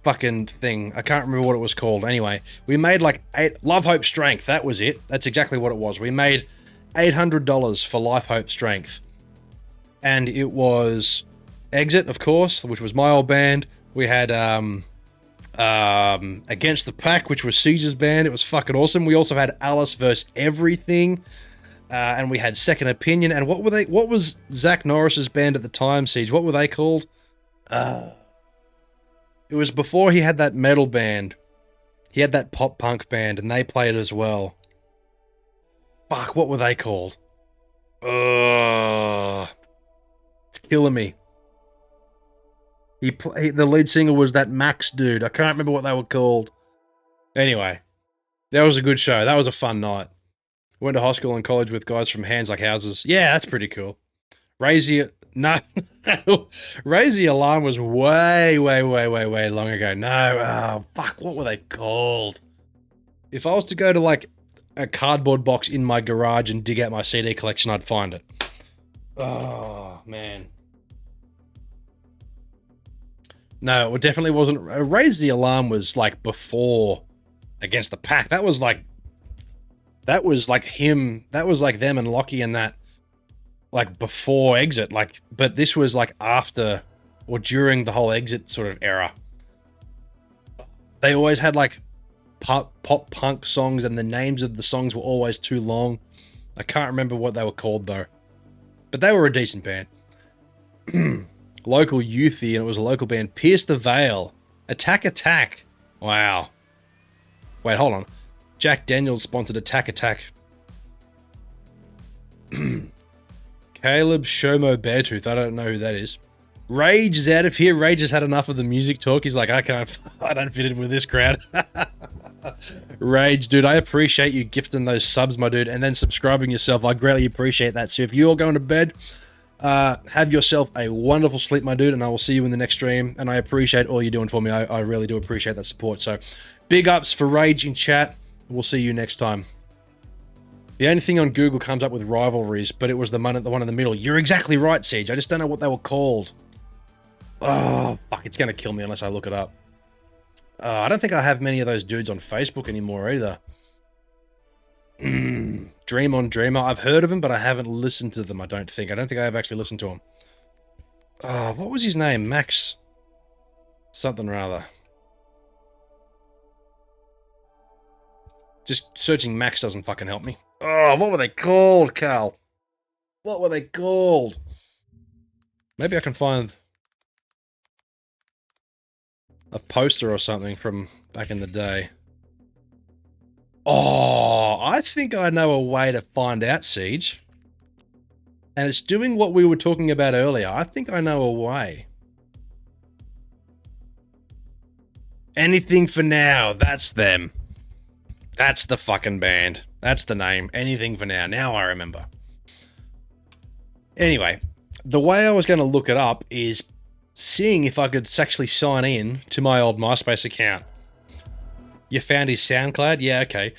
[SPEAKER 2] fucking thing. I can't remember what it was called. Anyway, we made like Love, Hope, Strength. That was it. That's exactly what it was. We made $800 for Life, Hope, Strength. And it was Exit, of course, which was my old band. We had Against the Pack, which was Siege's band. It was fucking awesome. We also had Alice vs. Everything. And we had Second Opinion. And what was Zach Norris's band at the time, Siege? What were they called? It was before he had that metal band. He had that pop punk band, and they played as well. Fuck, what were they called? It's killing me. The lead singer was that Max dude. I can't remember what they were called. Anyway, that was a good show. That was a fun night. Went to high school and college with guys from Hands Like Houses. Yeah, that's pretty cool. Raise the Alarm was way long ago. No, fuck, what were they called? If I was to go to like a cardboard box in my garage and dig out my CD collection, I'd find it. Oh, man. No, it definitely wasn't. Raise the Alarm was like before Against the Pack. That was like him. That was like them and Lockie and that. Like before Exit, but this was like after or during the whole Exit sort of era. They always had like pop punk songs, and the names of the songs were always too long. I can't remember what they were called though, but they were a decent band. Local youthy, and it was a local band. Pierce the Veil, Attack. Wow. Wait, hold on. Jack Daniels sponsored Attack. Caleb Shomo Beartooth. I don't know who that is. Rage is out of here. Rage has had enough of the music talk. He's like, I don't fit in with this crowd. Rage, dude, I appreciate you gifting those subs, my dude, and then subscribing yourself. I greatly appreciate that. So if you're going to bed, have yourself a wonderful sleep, my dude, and I will see you in the next stream. And I appreciate all you're doing for me. I really do appreciate that support. So big ups for Rage in chat. We'll see you next time. The only thing on Google comes up with rivalries, but it was the one in the middle. You're exactly right, Siege. I just don't know what they were called. Oh, fuck. It's going to kill me unless I look it up. I don't think I have many of those dudes on Facebook anymore either. Dream on Dreamer. I've heard of them, but I haven't listened to them, I don't think. I don't think I have actually listened to them. Oh, what was his name? Max? Something or other. Just searching Max doesn't fucking help me. Oh, what were they called, Carl? What were they called? Maybe I can find a poster or something from back in the day. Oh, I think I know a way to find out, Siege. And it's doing what we were talking about earlier. I think I know a way. Anything for Now. That's them. That's the fucking band. That's the name. Anything for Now. Now I remember. Anyway, the way I was going to look it up is seeing if I could actually sign in to my old MySpace account. You found his SoundCloud? Yeah, okay.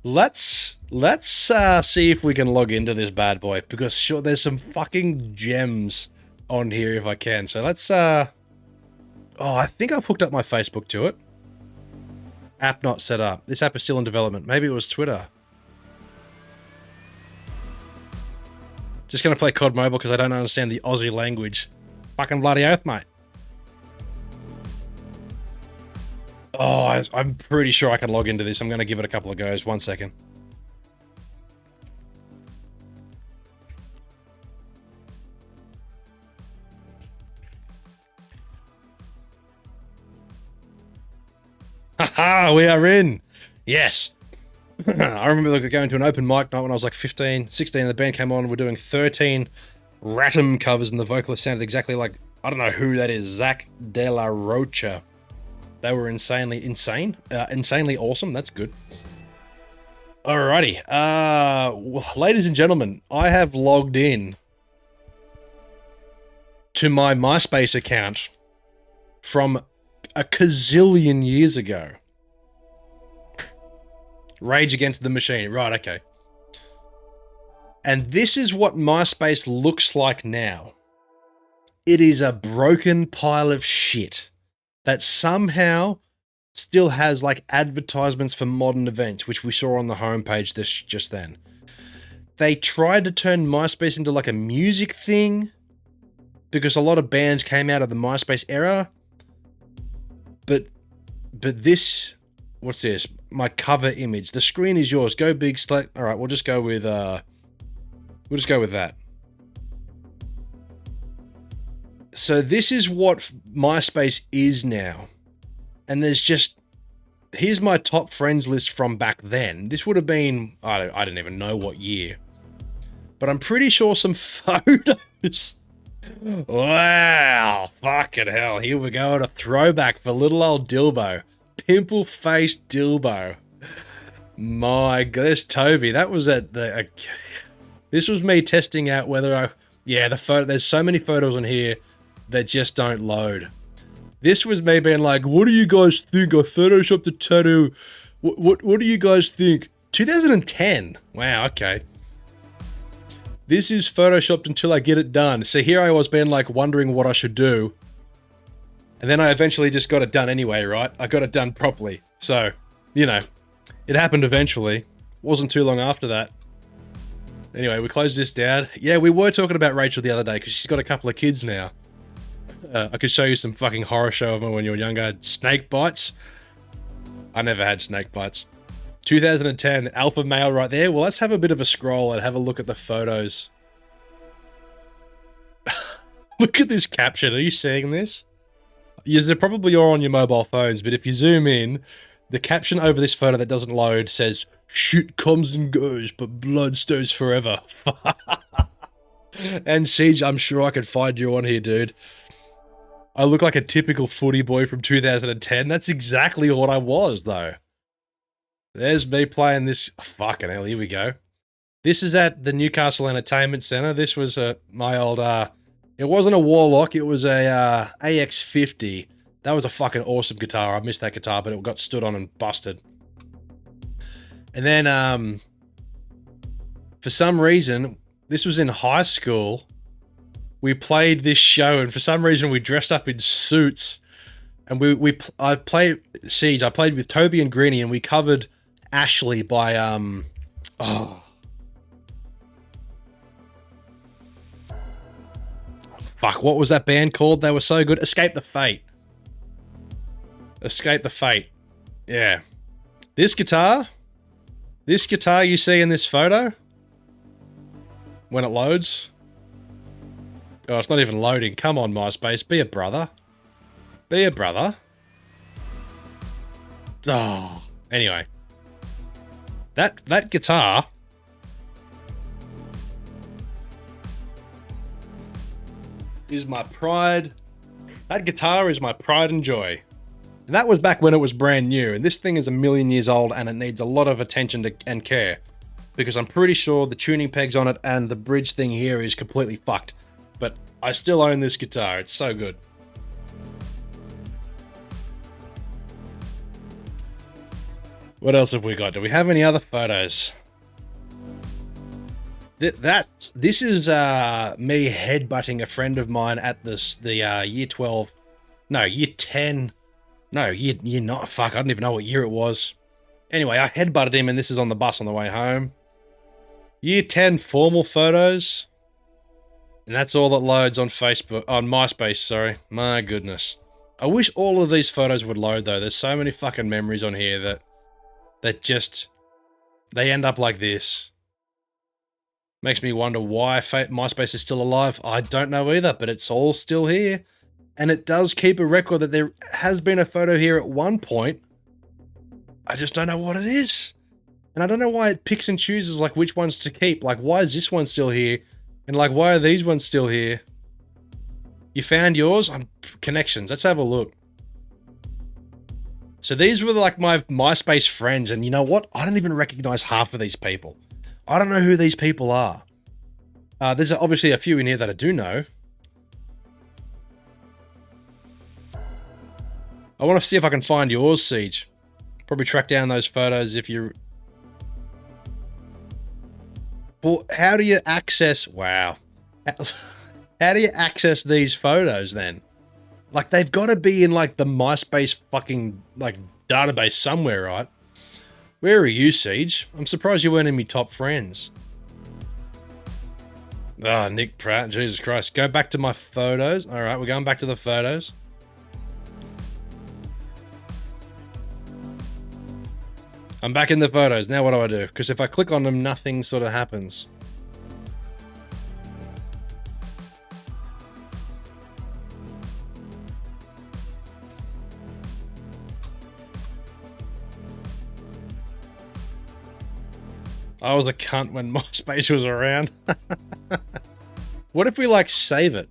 [SPEAKER 2] Let's see if we can log into this bad boy, because sure, there's some fucking gems on here if I can. So let's oh, I think I've hooked up my Facebook to it. App not set up. This app is still in development. Maybe it was Twitter. Just gonna play COD Mobile because I don't understand the Aussie language. Fucking bloody oath, mate. Oh, I'm pretty sure I can log into this. I'm gonna give it a couple of goes. 1 second. Haha, we are in. Yes. I remember going to an open mic night when I was like 15, 16, the band came on and we're doing 13 Ratum covers and the vocalist sounded exactly like, I don't know who that is, Zach De La Rocha. They were insanely awesome. That's good. Alrighty. Well, ladies and gentlemen, I have logged in to my MySpace account from a gazillion years ago. Rage Against the Machine. Right, okay. And this is what MySpace looks like now. It is a broken pile of shit that somehow still has like advertisements for modern events, which we saw on the homepage just then. They tried to turn MySpace into like a music thing because a lot of bands came out of the MySpace era. But this, what's this? My cover image. The screen is yours. Go big, select. All right, we'll just go with that. So this is what MySpace is now. And there's just, here's my top friends list from back then. This would have been, I don't even know what year. But I'm pretty sure some photos. Wow, fucking hell. Here we go, a throwback for little old Dylbo. Pimple-faced Dylbo. My goodness, Toby, that was this was me testing out whether the photo, there's so many photos on here that just don't load. This was me being like, what do you guys think? I photoshopped a tattoo. What do you guys think? 2010. Wow, okay. This is photoshopped until I get it done. So here I was being like wondering what I should do. And then I eventually just got it done anyway, right? I got it done properly. So, you know, it happened eventually. Wasn't too long after that. Anyway, we closed this down. Yeah, we were talking about Rachel the other day because she's got a couple of kids now. I could show you some fucking horror show of her when you were younger. Snake bites. I never had snake bites. 2010, alpha male right there. Well, let's have a bit of a scroll and have a look at the photos. Look at this caption. Are you seeing this? Yes, they probably are on your mobile phones, but if you zoom in, the caption over this photo that doesn't load says, "Shit comes and goes, but blood stays forever." And Siege, I'm sure I could find you on here, dude. I look like a typical footy boy from 2010. That's exactly what I was, though. There's me playing this. Fucking hell, here we go. This is at the Newcastle Entertainment Centre. This was my old, it wasn't a Warlock, it was a AX50. That was a fucking awesome guitar. I missed that guitar, but it got stood on and busted. And then, for some reason, this was in high school, we played this show, and for some reason we dressed up in suits, and I played Siege. I played with Toby and Greeny, and we covered Ashley by, fuck, what was that band called? They were so good. Escape the Fate. Escape the Fate. Yeah. This guitar you see in this photo, when it loads. Oh, it's not even loading. Come on, MySpace. Be a brother. Be a brother. Oh. Anyway. That guitar is my pride. That guitar is my pride and joy. And that was back when it was brand new. And this thing is a million years old and it needs a lot of attention and care. Because I'm pretty sure the tuning pegs on it and the bridge thing here is completely fucked. But I still own this guitar. It's so good. What else have we got? Do we have any other photos? This is me headbutting a friend of mine at the year 12. No, year 10. No, year not. Fuck, I don't even know what year it was. Anyway, I headbutted him and this is on the bus on the way home. Year 10 formal photos. And that's all that loads on Facebook, on MySpace, sorry. My goodness. I wish all of these photos would load though. There's so many fucking memories on here that just, they end up like this. Makes me wonder why MySpace is still alive. I don't know either, but it's all still here. And it does keep a record that there has been a photo here at one point. I just don't know what it is. And I don't know why it picks and chooses like which ones to keep. Like, why is this one still here? And like, why are these ones still here? You found yours? Connections. Let's have a look. So these were like my MySpace friends. And you know what? I don't even recognize half of these people. I don't know who these people are. There's obviously a few in here that I do know. I want to see if I can find yours, Siege. Probably track down those photos if you... Well, how do you access... Wow. How do you access these photos then? Like, they've got to be in, like, the MySpace fucking, like, database somewhere, right? Where are you, Siege? I'm surprised you weren't in my top friends. Ah, Nick Pratt. Jesus Christ. Go back to my photos. All right, we're going back to the photos. I'm back in the photos. Now what do I do? Because if I click on them, nothing sort of happens. I was a cunt when MySpace was around. What if we, like, save it?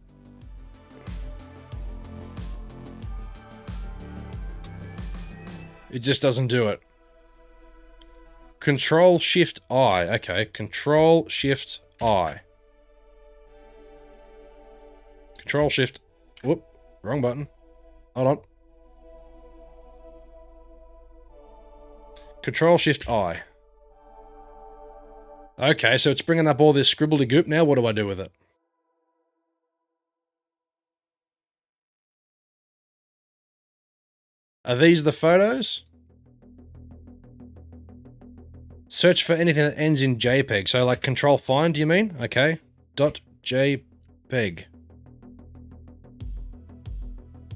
[SPEAKER 2] It just doesn't do it. Control-Shift-I. Okay, Control-Shift-I. Control-Shift... Whoop. Wrong button. Hold on. Control-Shift-I. Okay, so it's bringing up all this scribbly-goop now. What do I do with it? Are these the photos? Search for anything that ends in JPEG. So like control find, do you mean? Okay. .jpeg.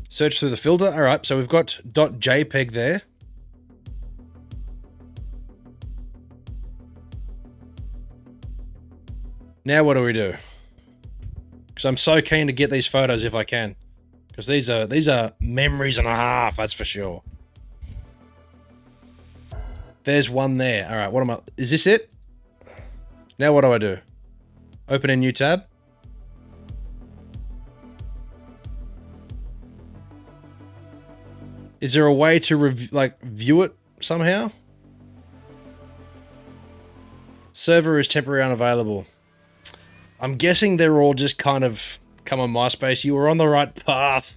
[SPEAKER 2] Search through the filter. All right, so we've got .jpeg there. Now what do we do? Because I'm so keen to get these photos if I can. Because these are memories and a half, that's for sure. There's one there. All right, what am I... Is this it? Now what do I do? Open a new tab. Is there a way to view it somehow? Server is temporarily unavailable. I'm guessing they're all just kind of come on MySpace. You were on the right path.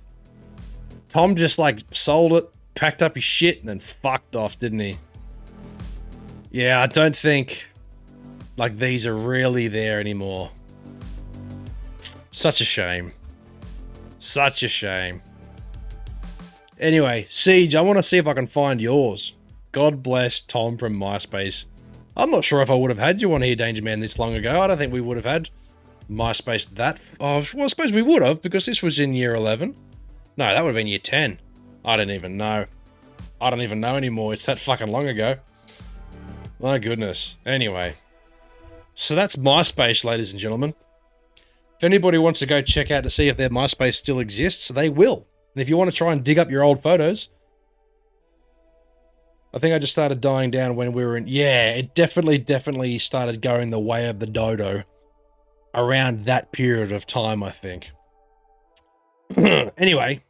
[SPEAKER 2] Tom just like sold it, packed up his shit, and then fucked off, didn't he? Yeah, I don't think like these are really there anymore. Such a shame. Such a shame. Anyway, Siege, I want to see if I can find yours. God bless Tom from MySpace. I'm not sure if I would have had you on here, Danger Man, this long ago. I don't think we would have had MySpace that... Oh, well, I suppose we would have, because this was in year 11. No, that would have been year 10. I don't even know. I don't even know anymore. It's that fucking long ago. My goodness. Anyway. So that's MySpace, ladies and gentlemen. If anybody wants to go check out to see if their MySpace still exists, they will. And if you want to try and dig up your old photos... I think I just started dying down when we were in... Yeah, it definitely started going the way of the dodo. Around that period of time, I think. Anyway,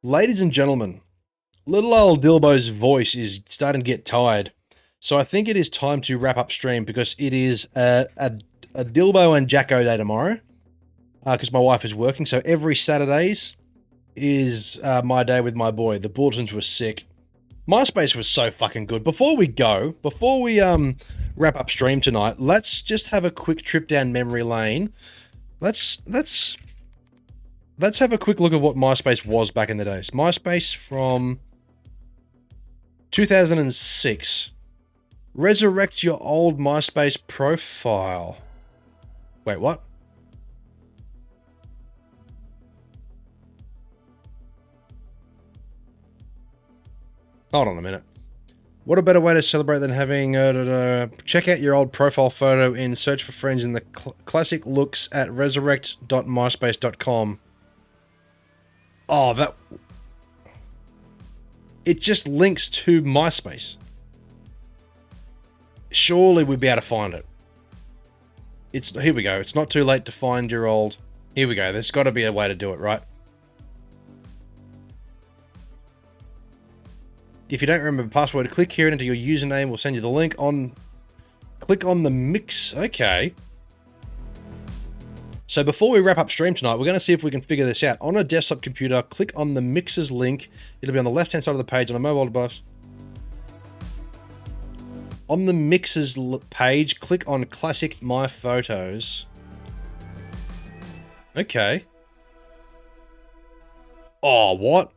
[SPEAKER 2] ladies and gentlemen, little old Dilbo's voice is starting to get tired. So I think it is time to wrap up stream because it is a Dilbo and Jacko day tomorrow. Because my wife is working. So every Saturdays is my day with my boy. The Bulletins were sick. MySpace was so fucking good. Before we wrap up stream tonight, let's just have a quick trip down memory lane. Let's have a quick look at what MySpace was back in the days. MySpace from 2006. Resurrect your old MySpace profile. Wait, what? Hold on a minute. What a better way to celebrate than having... check out your old profile photo in Search for Friends in the classic looks at resurrect.myspace.com. Oh, that... It just links to MySpace. Surely we'd be able to find it. Here we go. It's not too late to find your old... Here we go. There's got to be a way to do it, right? If you don't remember the password, click here and enter your username. We'll send you the link on... Click on the mix. Okay. So before we wrap up stream tonight, we're going to see if we can figure this out. On a desktop computer, click on the mixes link. It'll be on the left-hand side of the page on a mobile device. On the mixes page, click on Classic My Photos. Okay. Oh, what?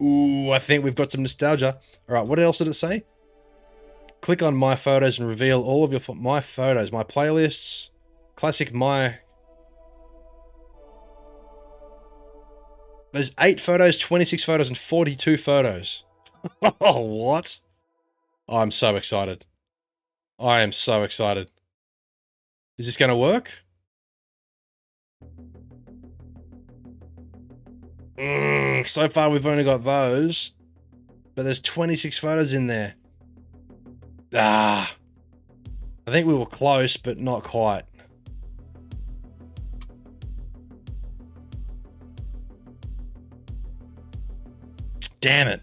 [SPEAKER 2] Ooh, I think we've got some nostalgia. All right, what else did it say? Click on My Photos and reveal all of your My Photos, My Playlists, Classic My... There's 8 photos, 26 photos, and 42 photos. Oh, what? Oh, I'm so excited. I am so excited. Is this going to work? So far we've only got those, but there's 26 photos in there. I think we were close, but not quite. Damn it.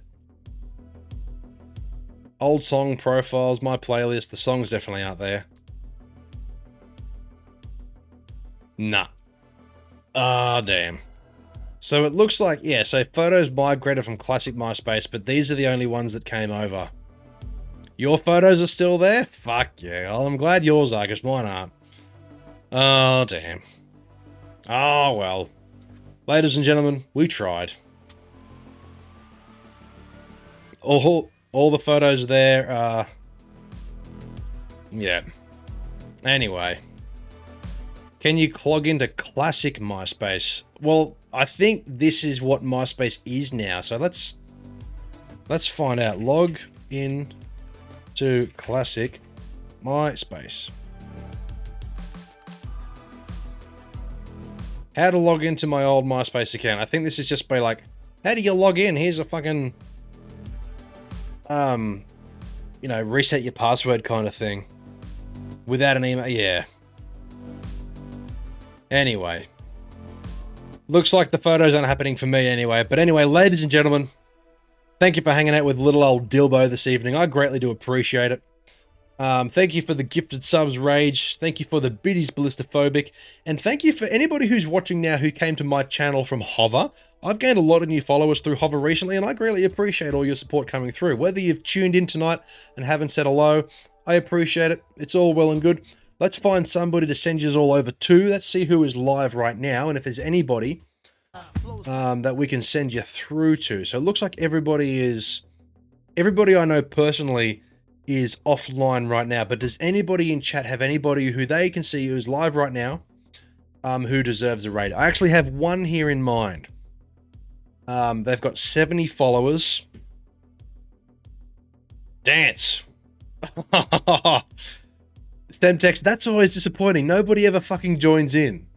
[SPEAKER 2] Old song profiles, my playlist, the songs definitely aren't there. Nah. Ah, damn. So it looks like, yeah, so photos migrated from classic MySpace, but these are the only ones that came over. Your photos are still there? Fuck yeah. Well, I'm glad yours are, because mine aren't. Oh, damn. Oh, well. Ladies and gentlemen, we tried. All the photos there, yeah. Anyway. Can you log into classic MySpace? Well, I think this is what MySpace is now. So let's find out. Log in to classic MySpace. How to log into my old MySpace account. I think this is just by like, how do you log in? Here's a fucking, you know, reset your password kind of thing. Without an email. Yeah. Anyway. Looks like the photos aren't happening for me anyway. But anyway, ladies and gentlemen, thank you for hanging out with little old Dilbo this evening. I greatly do appreciate it. Thank you for the gifted subs, Rage. Thank you for the biddies, Ballistophobic. And thank you for anybody who's watching now who came to my channel from Hover. I've gained a lot of new followers through Hover recently, and I greatly appreciate all your support coming through. Whether you've tuned in tonight and haven't said hello, I appreciate it. It's all well and good. Let's find somebody to send you all over to. Let's see who is live right now, and if there's anybody that we can send you through to. So it looks like everybody I know personally is offline right now, but does anybody in chat have anybody who they can see who's live right now who deserves a raid? I actually have one here in mind. They've got 70 followers. Dance. Stemtex, that's always disappointing. Nobody ever fucking joins in.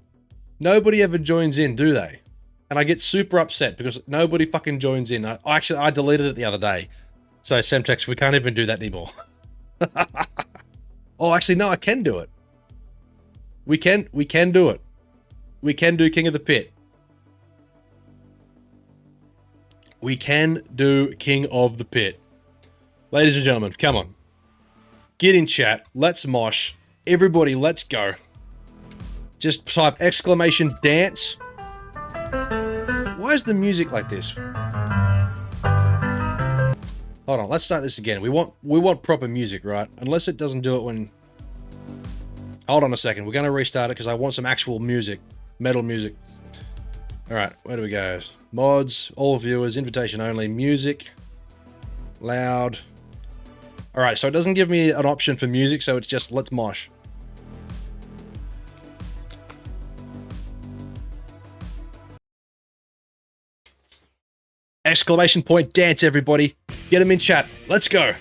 [SPEAKER 2] Nobody ever joins in, do they? And I get super upset because nobody fucking joins in. I deleted it the other day. So, Semtex, we can't even do that anymore. Oh, actually, no, I can do it. We can do it. We can do King of the Pit. We can do King of the Pit. Ladies and gentlemen, come on. Get in chat. Let's mosh. Everybody, let's go. Just type exclamation dance. Why is the music like this? Hold on, let's start this again. We want proper music, right? Unless it doesn't do it when... Hold on a second. We're going to restart it because I want some actual music. Metal music. Alright, where do we go? Mods, all viewers, invitation only, music, loud. Alright, so it doesn't give me an option for music, so it's just let's mosh. Exclamation point dance, everybody. Get them in chat. Let's go.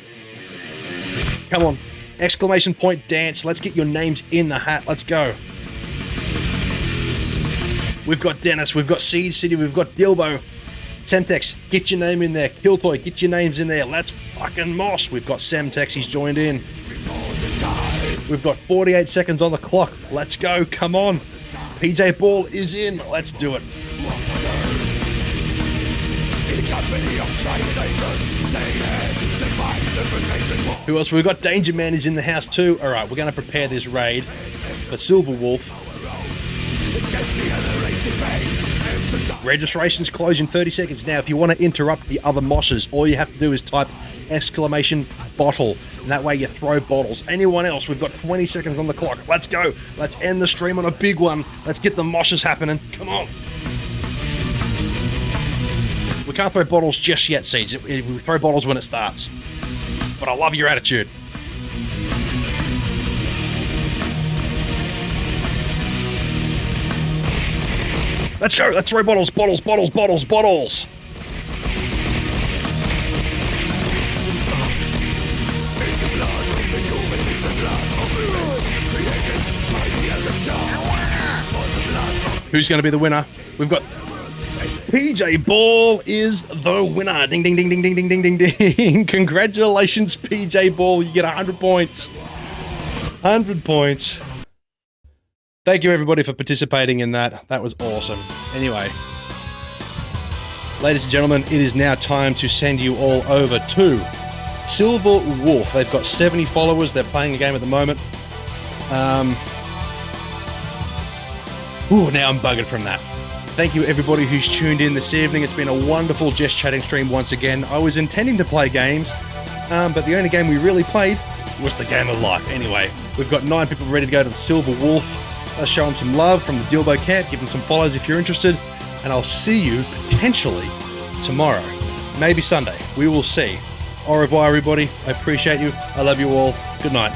[SPEAKER 2] Come on. Exclamation point dance. Let's get your names in the hat. Let's go. We've got Dennis. We've got Seed City. We've got Dilbo. Semtex, get your name in there. Killtoy, get your names in there. Let's fucking mosh. We've got Semtex. He's joined in. We've got 48 seconds on the clock. Let's go. Come on. PJ Ball is in. Let's do it. Who else? We've got Danger Man is in the house too. Alright, we're going to prepare this raid for Silver Wolf. Registration's close in 30 seconds. Now, if you want to interrupt the other moshes, all you have to do is type exclamation bottle. And that way you throw bottles. Anyone else, we've got 20 seconds on the clock. Let's go. Let's end the stream on a big one. Let's get the moshes happening. Come on. We can't throw bottles just yet, Seeds. We throw bottles when it starts. But I love your attitude. Let's go. Let's throw bottles, bottles, bottles, bottles, bottles. Who's going to be the winner? We've got... PJ Ball is the winner. Ding, ding, ding, ding, ding, ding, ding, ding, ding. Congratulations, PJ Ball. You get 100 points. 100 points. Thank you, everybody, for participating in that. That was awesome. Anyway, ladies and gentlemen, it is now time to send you all over to Silver Wolf. They've got 70 followers. They're playing the game at the moment. Ooh, now I'm buggered from that. Thank you, everybody who's tuned in this evening. It's been a wonderful Just Chatting stream once again. I was intending to play games, but the only game we really played was the game of life. Anyway, we've got 9 people ready to go to the Silver Wolf. Let's show them some love from the Dilbo camp. Give them some follows if you're interested. And I'll see you potentially tomorrow. Maybe Sunday. We will see. Au revoir, everybody. I appreciate you. I love you all. Good night.